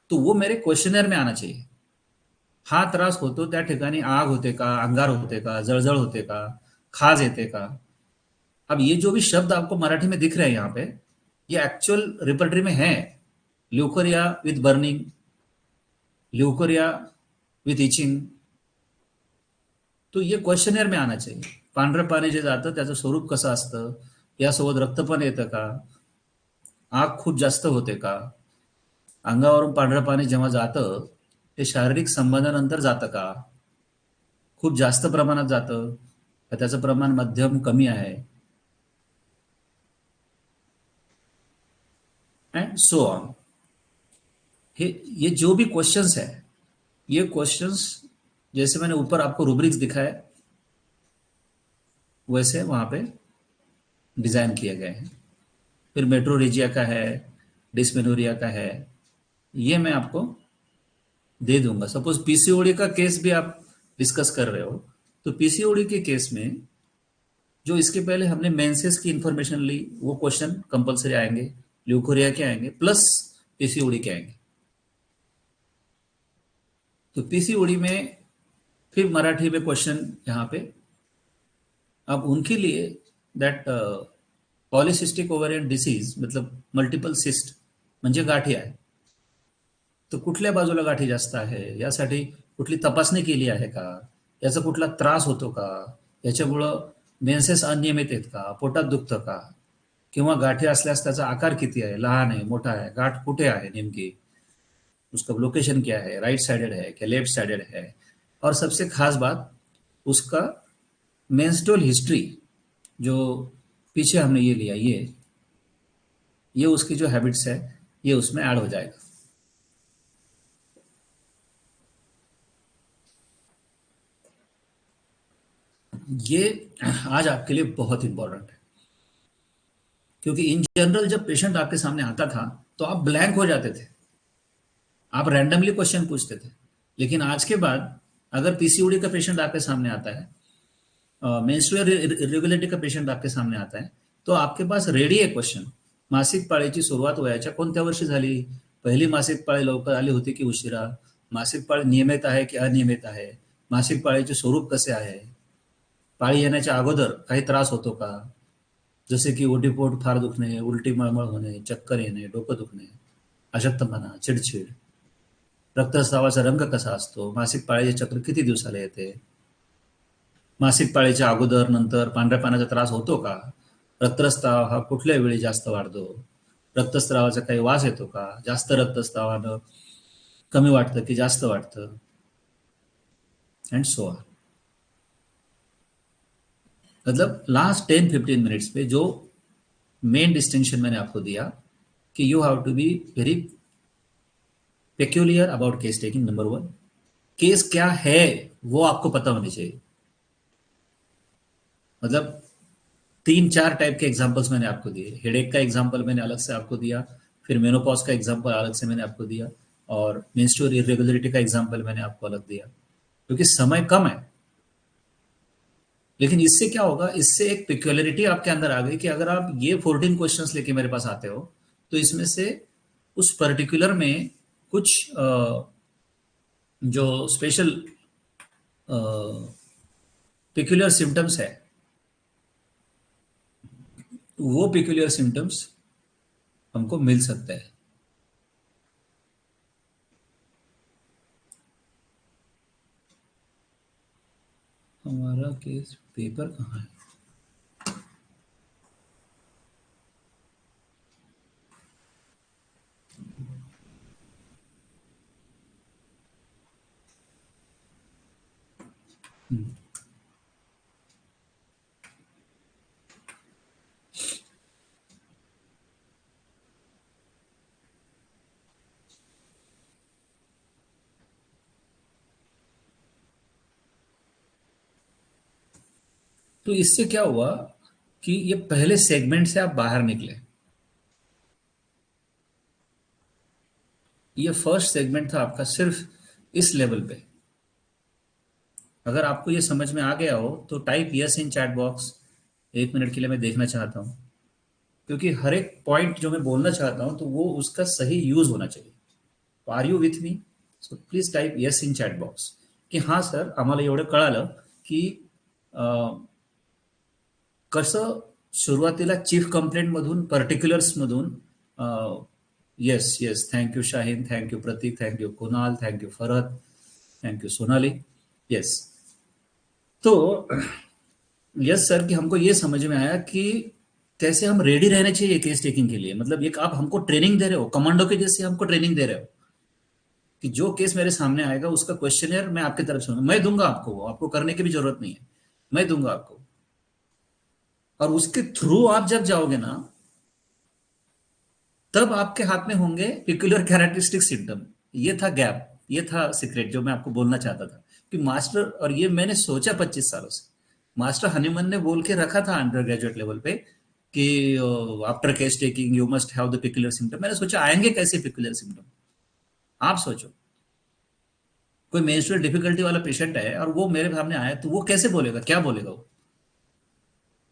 तो वो मेरे क्वेश्चनर में आना चाहिए। हा त्रास होतो त्या ठिकाणी आग होते का, अंगार होते का, जळजळ होते का, खाज येते का। अब ये जो भी शब्द आपको मराठी में दिख रहे हैं यहाँ पे, ये एक्चुअल रिपर्टरी में है। Leucorrhoea with burning, leucorrhoea with itching. तो ये क्वेश्चनर में आना चाहिए। पांढरं पाणी जे जातं त्याचं स्वरूप कसं असतं, यासोबत रक्त पण येतं का, आग खूप जास्त होते का, अंगावरून पांढरं पाणी जेव्हा जातं ते शारीरिक संबंधानंतर जातं का, खूप जास्त प्रमाणात जातं का, त्याचं प्रमाण मध्यम कमी आहे, एंड सो ऑन। ये जो भी क्वेश्चंस है, ये क्वेश्चंस जैसे मैंने ऊपर आपको रूब्रिक्स दिखाए वैसे वहां पे डिजाइन किए गए हैं। फिर मेट्रोरेजिया का है, डिस्मेनोरिया का है, ये मैं आपको दे दूंगा। सपोज पीसीओडी का केस भी आप डिस्कस कर रहे हो, तो पीसीओडी के केस में जो इसके पहले हमने मेंसेस की इंफॉर्मेशन ली, वो क्वेश्चन कंपलसरी आएंगे, ल्यूकोरिया के आएंगे प्लस पीसीओडी के आएंगे। तो पीसीओडी में फिर मराठी में क्वेश्चन यहाँ पे। अब उनके लिए दैट पॉलिसिस्टिक ओव्हरियन डिसीज मतलब मल्टिपल सिस्ट म्हणजे गाठी आहे, तर कुठल्या बाजूला गाठी जास्त आहे यासाठी कुठली तपासणी केली आहे का, याचा कुठला त्रास होतो का, याच्यामुळं मेन्सेस अनियमित आहेत का, पोटात दुखतं का, किंवा गाठी असल्यास त्याचा आकार किती आहे, लहान आहे, मोठा आहे, गाठ कुठे आहे नेमकी, उसका लोकेशन क्या है, राइट साइडेड है क्या लेफ्ट साइडेड है। और सबसे खास बात, उसका मेंस्ट्रुअल हिस्ट्री जो पीछे हमने ये लिया, ये उसकी जो हैबिट्स है ये उसमें ऐड हो जाएगा। ये आज आपके लिए बहुत इंपॉर्टेंट है, क्योंकि इन जनरल जब पेशेंट आपके सामने आता था तो आप ब्लैंक हो जाते थे, आप रैंडमली क्वेश्चन पूछते थे। लेकिन आज के बाद अगर पीसीओडी का पेशेंट आपके सामने आता है, मेंस्ट्रुअल इरेग्युलरिटी का पेशंट आपके सामने आता है, तो आपके पास रेडी आहे क्वेश्चन। मासिक पाळीची सुरुवात वयाच्या कोणत्या वर्षी झाली, पहिली मासिक पाळी लवकर आली होती की उशिरा, मासिक पाळी नियमित आहे की अनियमित आहे, मासिक पाळीचे स्वरूप कसे आहे, पाळी येण्याच्या अगोदर काही त्रास होतो का, जसे की ओटीपोट फार दुखणे, उलटी मळमळ होणे, चक्कर येणे, डोकं दुखणे, अशक्तपणा, चिडचिड, रक्तस्रावाचा रंग कसा असतो, मासिक पाळीचे चक्र किती दिवसाला येते, मासिक पाळीच्या अगोदर नंतर पांढऱ्या पाण्याचा त्रास होतो का, रक्तस्राव हा कुठल्या वेळी जास्त वाढतो, रक्तस्रावाचा काही वास येतो का, जास्त रक्तस्रावानं कमी वाटतं की जास्त वाटतं, एंड सो ऑन. मतलब लास्ट 10-15 मिनट्स पे जो मेन डिस्टिंक्शन मैंने आपको दिया कि you have to be very peculiar about case taking. Number one, case क्या है वो आपको पता होनी चाहिए. मतलब 3-4 टाइप के एग्जांपल्स मैंने आपको दिए. हेडेक का एग्जांपल मैंने अलग से आपको दिया, फिर मेनोपॉज का एग्जांपल अलग से मैंने आपको दिया, और मेंस्ट्रुअल इरेगुलरिटी का एग्जांपल मैंने आपको अलग दिया, क्योंकि समय कम है. लेकिन इससे क्या होगा, इससे एक पिक्युलरिटी आपके अंदर आ गई कि अगर आप ये 14 क्वेश्चंस लेके मेरे पास आते हो तो इसमें से उस पर्टिकुलर में कुछ जो स्पेशल पिक्युलर सिम्टम्स है, वो पिक्युलर सिम्टम्स हमको मिल सकते हैं. हमारा केस पेपर कहाँ है? तो इससे क्या हुआ कि ये पहले सेगमेंट से आप बाहर निकले. ये फर्स्ट सेगमेंट था आपका सिर्फ इस लेवल पे. अगर आपको ये समझ में आ गया हो तो type yes in chat box. 1 minute के लिए मैं देखना चाहता हूँ, क्योंकि हर एक पॉइंट जो मैं बोलना चाहता हूँ तो वो उसका सही यूज होना चाहिए. Are you with me? So please type yes in chat box की हां सर, आम्हाला एवढं कळालं की कसं सुरुवातीला चीफ कंप्लेंट मधून पर्टिक्युलर्स मधून. Yes yes, thank you Shaheen, thank you Prateek, thank you Kunal, thank you Farhat, thank you Sonali. Yes. तो यस सर, कि हमको ये समझ में आया कि कैसे हम रेडी रहने चाहिए केस टेकिंग के लिए. मतलब एक आप हमको ट्रेनिंग दे रहे हो, कमांडो के जैसे हमको ट्रेनिंग दे रहे हो कि जो केस मेरे सामने आएगा उसका क्वेश्चनर मैं आपकी तरफ से मैं दूंगा आपको, वो आपको करने की भी जरूरत नहीं है, मैं दूंगा आपको. और उसके थ्रू आप जब जाओगे ना, तब आपके हाथ में होंगे पिक्युलर कैरेक्टरिस्टिक सिम्टम. ये था गैप, ये था सीक्रेट जो मैं आपको बोलना चाहता था कि मास्टर, और ये मैंने सोचा 25 सालों से. मास्टर हनीमन ने बोल के रखा था अंडर ग्रेजुएट लेवल पे कि after case taking you must have the peculiar symptom. मैंने सोचा आएंगे कैसे पिक्युलर सिम्टम. आप सोचो, कोई मेंस्ट्रुअल डिफिकल्टी वाला पेशेंट है और वो मेरे सामने आया तो वो कैसे बोलेगा, क्या बोलेगा वो.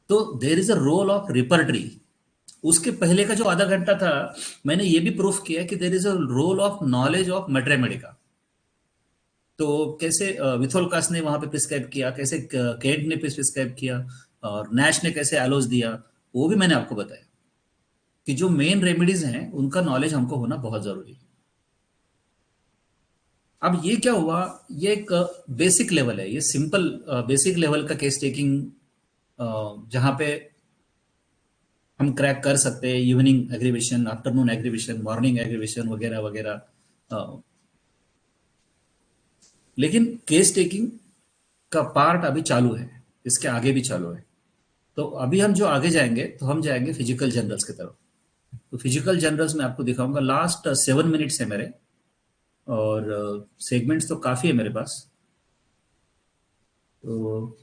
तो there is a role of repertory. उसके पहले का जो आधा घंटा था, मैंने ये भी प्रूफ किया कि there is a role of knowledge of materia medica. तो कैसे विथोलकास ने वहां पे प्रिस्क्राइब किया, कैसे केंट ने प्रिस्क्राइब किया, और नैश ने कैसे एलोज दिया, वो भी मैंने आपको बताया कि जो मेन रेमेडीज हैं उनका नॉलेज हमको होना बहुत जरूरी है. अब ये क्या हुआ, ये एक बेसिक लेवल है, ये सिंपल बेसिक लेवल का केस टेकिंग जहां पे हम क्रैक कर सकते हैं. Evening aggravation, afternoon aggravation, morning aggravation वगैरह वगैरह. लेकिन केस टेकिंग का पार्ट अभी चालू है, इसके आगे भी चालू है. तो अभी हम जो आगे जाएंगे तो हम जाएंगे फिजिकल जनरल्स की तरफ. तो फिजिकल जनरल्स में आपको दिखाऊंगा. लास्ट 7 मिनट्स है मेरे, और सेगमेंट्स तो काफी है मेरे पास. तो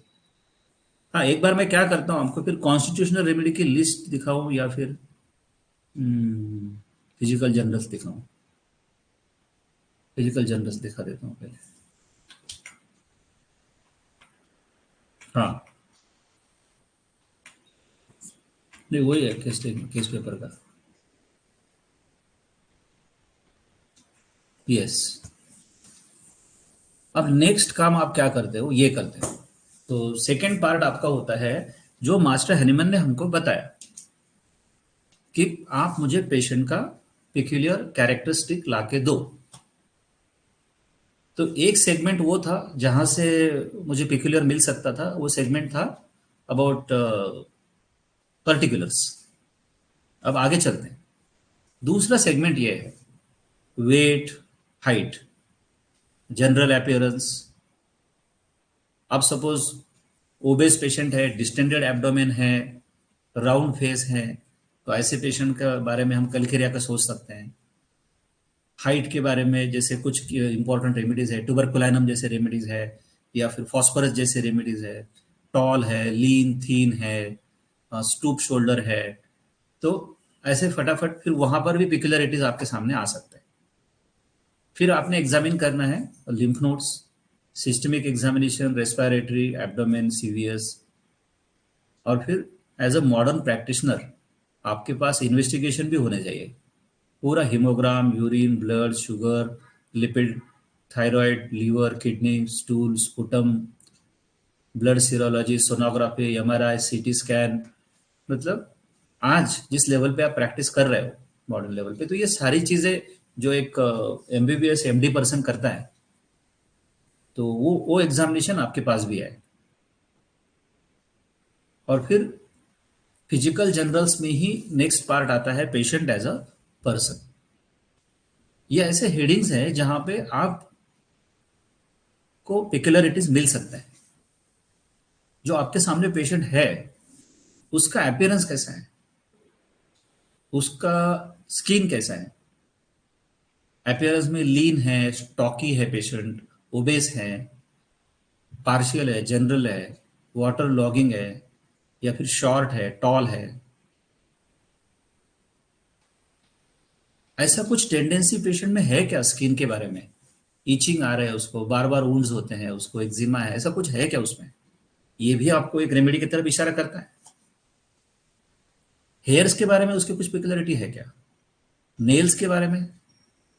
हाँ, एक बार मैं क्या करता हूँ, आपको फिर कॉन्स्टिट्यूशनल रेमेडी की लिस्ट दिखाऊं या फिर फिजिकल जनरल्स दिखाऊं. फिजिकल जनरल्स दिखा देता हूँ पहले. हाँ, नहीं वही है केस पेपर का. यस. अब नेक्स्ट काम आप क्या करते हो, ये करते हो. तो सेकंड पार्ट आपका होता है जो मास्टर हनीमन ने हमको बताया. कि आप मुझे पेशेंट का पिक्यूलियर कैरेक्टरिस्टिक लाके दो। तो एक सेगमेंट वो था जहां से मुझे पिक्यूलियर मिल सकता था, वो सेगमेंट था अबाउट पर्टिकुलर्स। अब आगे चलते हैं। दूसरा सेगमेंट ये है वेट, हाइट, जनरल अपीयरेंस। अब सपोज ओबेस पेशेंट है, डिस्टेंडेड एब्डोमेन है, राउंड फेस है, तो ऐसे पेशेंट के बारे में हम कलिकेरिया का सोच सकते हैं। हाइट के बारे में जैसे कुछ इंपॉर्टेंट रेमेडीज है, ट्यूबरकुलाइनम जैसे रेमेडीज है, या फिर फॉस्फोरस जैसे रेमेडीज है। टॉल है, लीन थीन है, स्टूप शोल्डर है। तो ऐसे फटाफट फिर वहां पर भी पिक्युलरिटीज आपके सामने आ सकते हैं। फिर आपने एग्जामिन करना है lymph nodes, systemic examination, respiratory, abdomen, CVS. और फिर एज अ मॉडर्न प्रैक्टिशनर आपके पास इन्वेस्टिगेशन भी होने चाहिए। पूरा hemogram, urine, blood, sugar, lipid, thyroid, liver, kidney, stool, sputum, blood serology, sonography, MRI, CT scan. मतलब आज जिस लेवल पे आप प्रैक्टिस कर रहे हो मॉडर्न लेवल पे, तो ये सारी चीजें जो एक एमबीबीएस एमडी पर्सन करता है, तो वो एग्जामिनेशन आपके पास भी है। और फिर फिजिकल जनरल्स में ही नेक्स्ट पार्ट आता है पेशेंट एज अ पर्सन। ये ऐसे हेडिंग्स हैं जहां पे आपको पिक्युलरिटीज मिल सकता है। जो आपके सामने पेशेंट है उसका अपीयरेंस कैसा है, उसका स्किन कैसा है। अपीयरेंस में लीन है, स्टॉकी है पेशेंट, ओबेस है, पार्शियल है, जनरल है, वाटर लॉगिंग है, या फिर शॉर्ट है, टॉल है। ऐसा कुछ टेंडेंसी पेशेंट में है क्या स्किन के बारे में? ईचिंग आ रहा है उसको, बार बार वुंड्स होते हैं उसको, एक्जिमा है, ऐसा कुछ है क्या उसमें? ये भी आपको एक रेमेडी की तरफ इशारा करता है। हेयर्स के बारे में उसकी कुछ पिकुलरिटी है क्या? नेल्स के बारे में,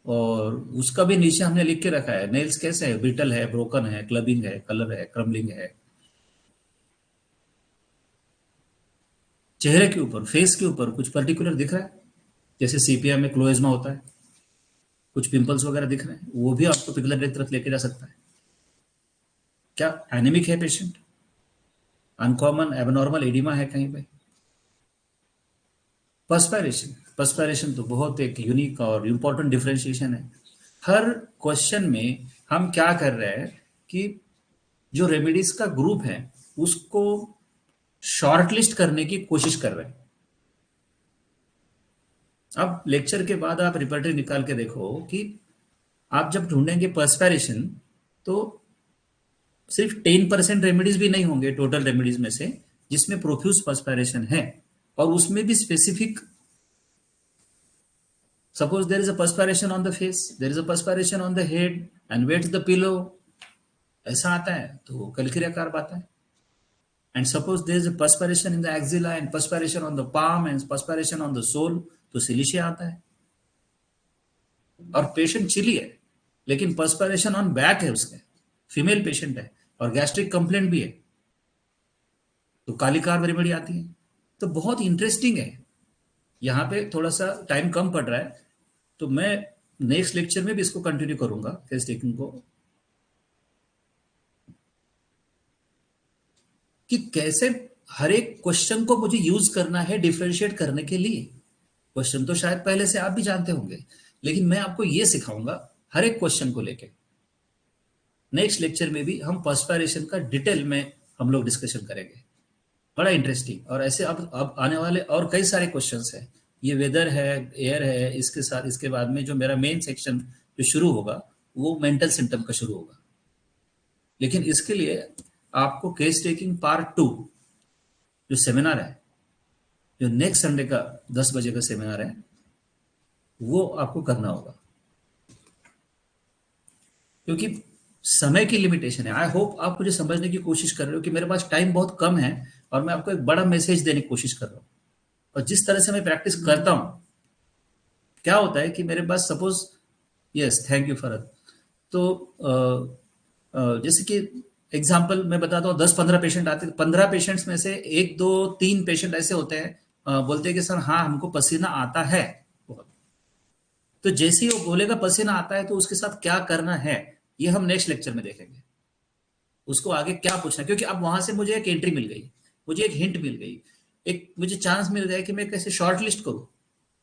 और उसका भी नीचे हमने लिख के रखा है नेल्स कैसे है, ब्रिटल है, ब्रोकन है, क्लबिंग है, कलर है, क्रम्बलिंग है। चेहरे के ऊपर, फेस के ऊपर कुछ पर्टिकुलर दिख रहा है, जैसे सीपिया में क्लोएज्मा होता है, कुछ पिंपल्स वगैरह दिख रहे हैं, वो भी आपको पिकुलर की तरफ लेके जा सकता है। क्या एनेमिक है पेशेंट? अनकॉमन एबनॉर्मल एडिमा है कहीं पे? पर्सपायरेशन, पर्सपायरेशन तो बहुत एक यूनिक और इम्पोर्टेंट डिफरेंशिएशन है। हर क्वेश्चन में हम क्या कर रहे हैं कि जो रेमेडीज का ग्रुप है उसको शॉर्टलिस्ट करने की कोशिश कर रहे हैं। अब लेक्चर के बाद आप रिपर्टरी निकाल के देखो कि आप जब ढूंढेंगे पर्सपायरेशन, तो सिर्फ 10% रेमेडीज भी नहीं होंगे टोटल रेमेडीज में से जिसमें प्रोफ्यूज पर्सपायरेशन है, और उसमें भी specific. Suppose there is a perspiration on the face, there is a perspiration on the head, and wet the pillow. ऐसा आता है तो कलिक्रिया कार्ब आता है. And suppose there is a perspiration in the axilla and perspiration on the palm and perspiration on the sole, तो सिलिशिया आता है. और पेशेंट चिली है लेकिन पर्सपायरेशन ऑन बैक है उसके, फीमेल पेशेंट है और गैस्ट्रिक कंप्लेंट भी है, तो काली कार्ब रेमेडी आती है. तो बहुत इंटरेस्टिंग है. यहाँ पे थोड़ा सा टाइम कम पड़ रहा है, तो मैं नेक्स्ट लेक्चर में भी इसको कंटिन्यू करूंगा केस टेकिंग को, कि कैसे हर एक क्वेश्चन को मुझे यूज करना है डिफरेंशिएट करने के लिए. क्वेश्चन तो शायद पहले से आप भी जानते होंगे, लेकिन मैं आपको यह सिखाऊंगा हर एक क्वेश्चन को लेके. नेक्स्ट लेक्चर में भी हम पर्सपायरेशन का डिटेल में हम लोग डिस्कशन करेंगे. बड़ा इंटरेस्टिंग. और ऐसे अब आने वाले और कई सारे क्वेश्चंस हैं. ये वेदर है, एयर है, इसके साथ इसके बाद में जो मेरा मेन सेक्शन जो शुरू होगा वो मेंटल सिम्टम का शुरू होगा. लेकिन इसके लिए आपको केस टेकिंग पार्ट 2 जो सेमिनार है, जो नेक्स्ट संडे का 10 बजे का सेमिनार है, वो आपको करना होगा, क्योंकि समय की लिमिटेशन है. आई होप आप मुझे समझने की कोशिश कर रहे हो कि मेरे पास टाइम बहुत कम है और मैं आपको एक बड़ा मैसेज देने की कोशिश कर रहा हूँ. और जिस तरह से मैं प्रैक्टिस करता हूं, क्या होता है कि मेरे पास suppose, yes thank you Farad, तो जैसे कि एग्जाम्पल मैं बताता हूँ, 10-15 पेशेंट आते हैं, 15 पेशेंट्स में से 1-2-3 पेशेंट ऐसे होते हैं बोलते हैं कि सर हाँ हमको पसीना आता है बहुत। तो जैसे ही वो बोलेगा पसीना आता है तो उसके साथ क्या करना है, ये हम नेक्स्ट लेक्चर में देखेंगे। उसको आगे क्या पूछना, क्योंकि अब वहां से मुझे एक एंट्री मिल गई, मुझे एक हिंट मिल गई, एक मुझे चांस मिल गया कि मैं कैसे शॉर्ट लिस्ट करूँ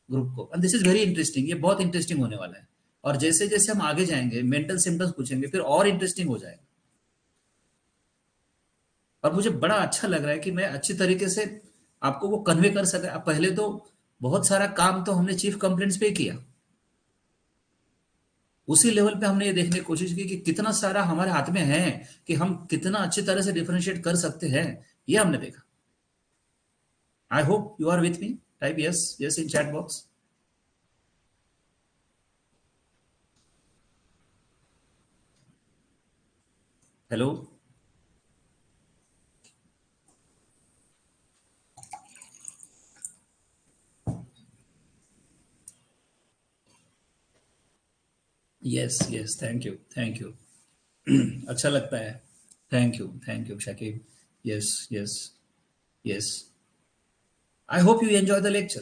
ग्रुप को। And this is very interesting, ये बहुत इंटरेस्टिंग होने वाला है। और जैसे जैसे हम आगे जाएंगे मेंटल सिम्टम्स पूछेंगे, फिर और इंटरेस्टिंग हो जाएगा। और मुझे बड़ा अच्छा लग रहा है कि मैं अच्छी तरीके से आपको वो कन्वे कर सका। अब पहले तो बहुत सारा काम तो हमने चीफ कंप्लेंट्स पे किया, उसी लेवल पे हमने ये देखने की कोशिश की कि कितना सारा हमारे हाथ में है, कि हम कितना अच्छी तरह से डिफरेंशिएट कर सकते हैं, ये हमने देखा। I hope you are with me. Type yes yes in chat box. Hello. Yes yes, thank you thank you. अच्छा लगता है। Thank you Shakib. Yes yes yes. I hope you enjoy the lecture,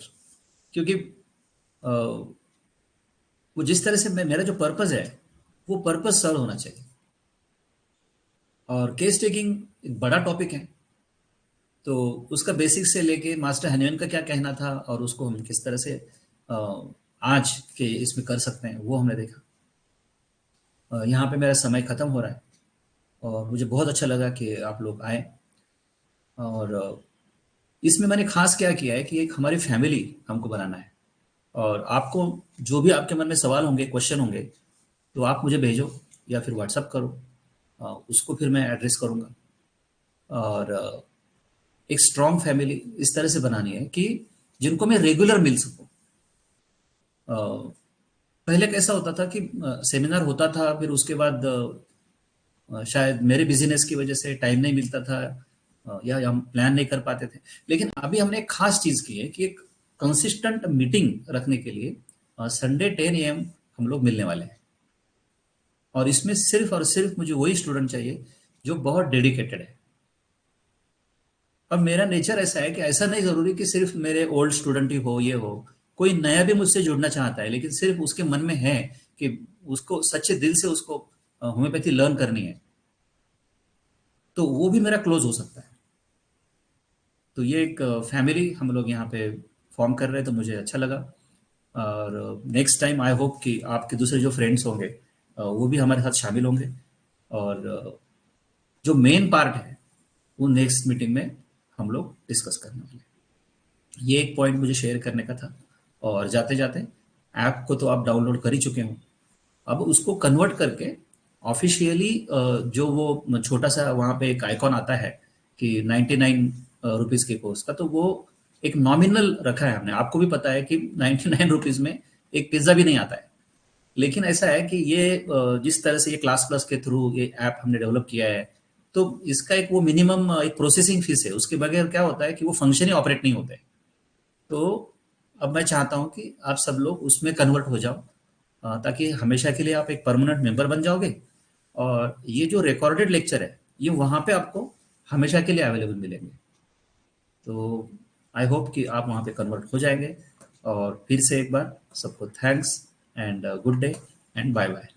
क्योंकि वो जिस तरह से मेरा जो पर्पस है, वो पर्पस सर्व होना चाहिए। और केस टेकिंग एक बड़ा टॉपिक है, तो उसका बेसिक से लेके मास्टर हनीमैन का क्या कहना था और उसको हम किस तरह से अ, आज के इसमें कर सकते हैं, वो हमने देखा। यहाँ पे मेरा समय खत्म हो रहा है, और मुझे बहुत अच्छा लगा कि आप लोग आए। और इसमें मैंने खास क्या किया है कि एक हमारी फैमिली हमको बनाना है। और आपको जो भी आपके मन में सवाल होंगे, क्वेश्चन होंगे, तो आप मुझे भेजो या फिर व्हाट्सअप करो। उसको फिर मैं एड्रेस करूँगा। और एक स्ट्रॉन्ग फैमिली इस तरह से बनानी है कि जिनको मैं रेगुलर मिल सकूं। अ, पहले कैसा होता था कि सेमिनार होता था, फिर उसके बाद शायद मेरे बिजनेस की वजह से टाइम नहीं मिलता था, या हम प्लान नहीं कर पाते थे। लेकिन अभी हमने एक खास चीज की है कि एक कंसिस्टेंट मीटिंग रखने के लिए संडे 10 AM हम लोग मिलने वाले हैं। और इसमें सिर्फ और सिर्फ मुझे वही स्टूडेंट चाहिए जो बहुत डेडिकेटेड है। अब मेरा नेचर ऐसा है कि ऐसा नहीं जरूरी कि सिर्फ मेरे ओल्ड स्टूडेंट ही हो, ये हो। कोई नया भी मुझसे जुड़ना चाहता है, लेकिन सिर्फ उसके मन में है कि उसको सच्चे दिल से उसको होम्योपैथी लर्न करनी है, तो वो भी मेरा क्लोज हो सकता है। तो ये एक फैमिली हम लोग यहाँ पे फॉर्म कर रहे हैं, तो मुझे अच्छा लगा। और नेक्स्ट टाइम आई होप कि आपके दूसरे जो फ्रेंड्स होंगे वो भी हमारे साथ शामिल होंगे। और जो मेन पार्ट है वो नेक्स्ट मीटिंग में हम लोग डिस्कस करने वाले हैं। ये एक पॉइंट मुझे शेयर करने का था। और जाते जाते, ऐप को तो आप डाउनलोड कर ही चुके हो, अब उसको कन्वर्ट करके ऑफिशियली जो वो छोटा सा वहाँ पे एक आइकॉन आता है कि 99 रुपीज़ के कोर्स का, तो वो एक नॉमिनल रखा है हमने। आपको भी पता है कि 99 रुपीज़ में एक पिज्ज़ा भी नहीं आता है। लेकिन ऐसा है कि ये जिस तरह से ये क्लास प्लस के थ्रू ये ऐप हमने डेवलप किया है, तो इसका एक वो मिनिमम एक प्रोसेसिंग फीस है, उसके बगैर क्या होता है कि वो फंक्शन ही ऑपरेट नहीं होते। तो अब मैं चाहता हूँ कि आप सब लोग उसमें कन्वर्ट हो जाओ, ताकि हमेशा के लिए आप एक परमानेंट मेंबर बन जाओगे। और ये जो रिकॉर्डेड लेक्चर है, ये वहाँ पे आपको हमेशा के लिए अवेलेबल मिलेंगे। तो आई होप कि आप वहाँ पे कन्वर्ट हो जाएंगे। और फिर से एक बार सबको thanks and good day and bye bye.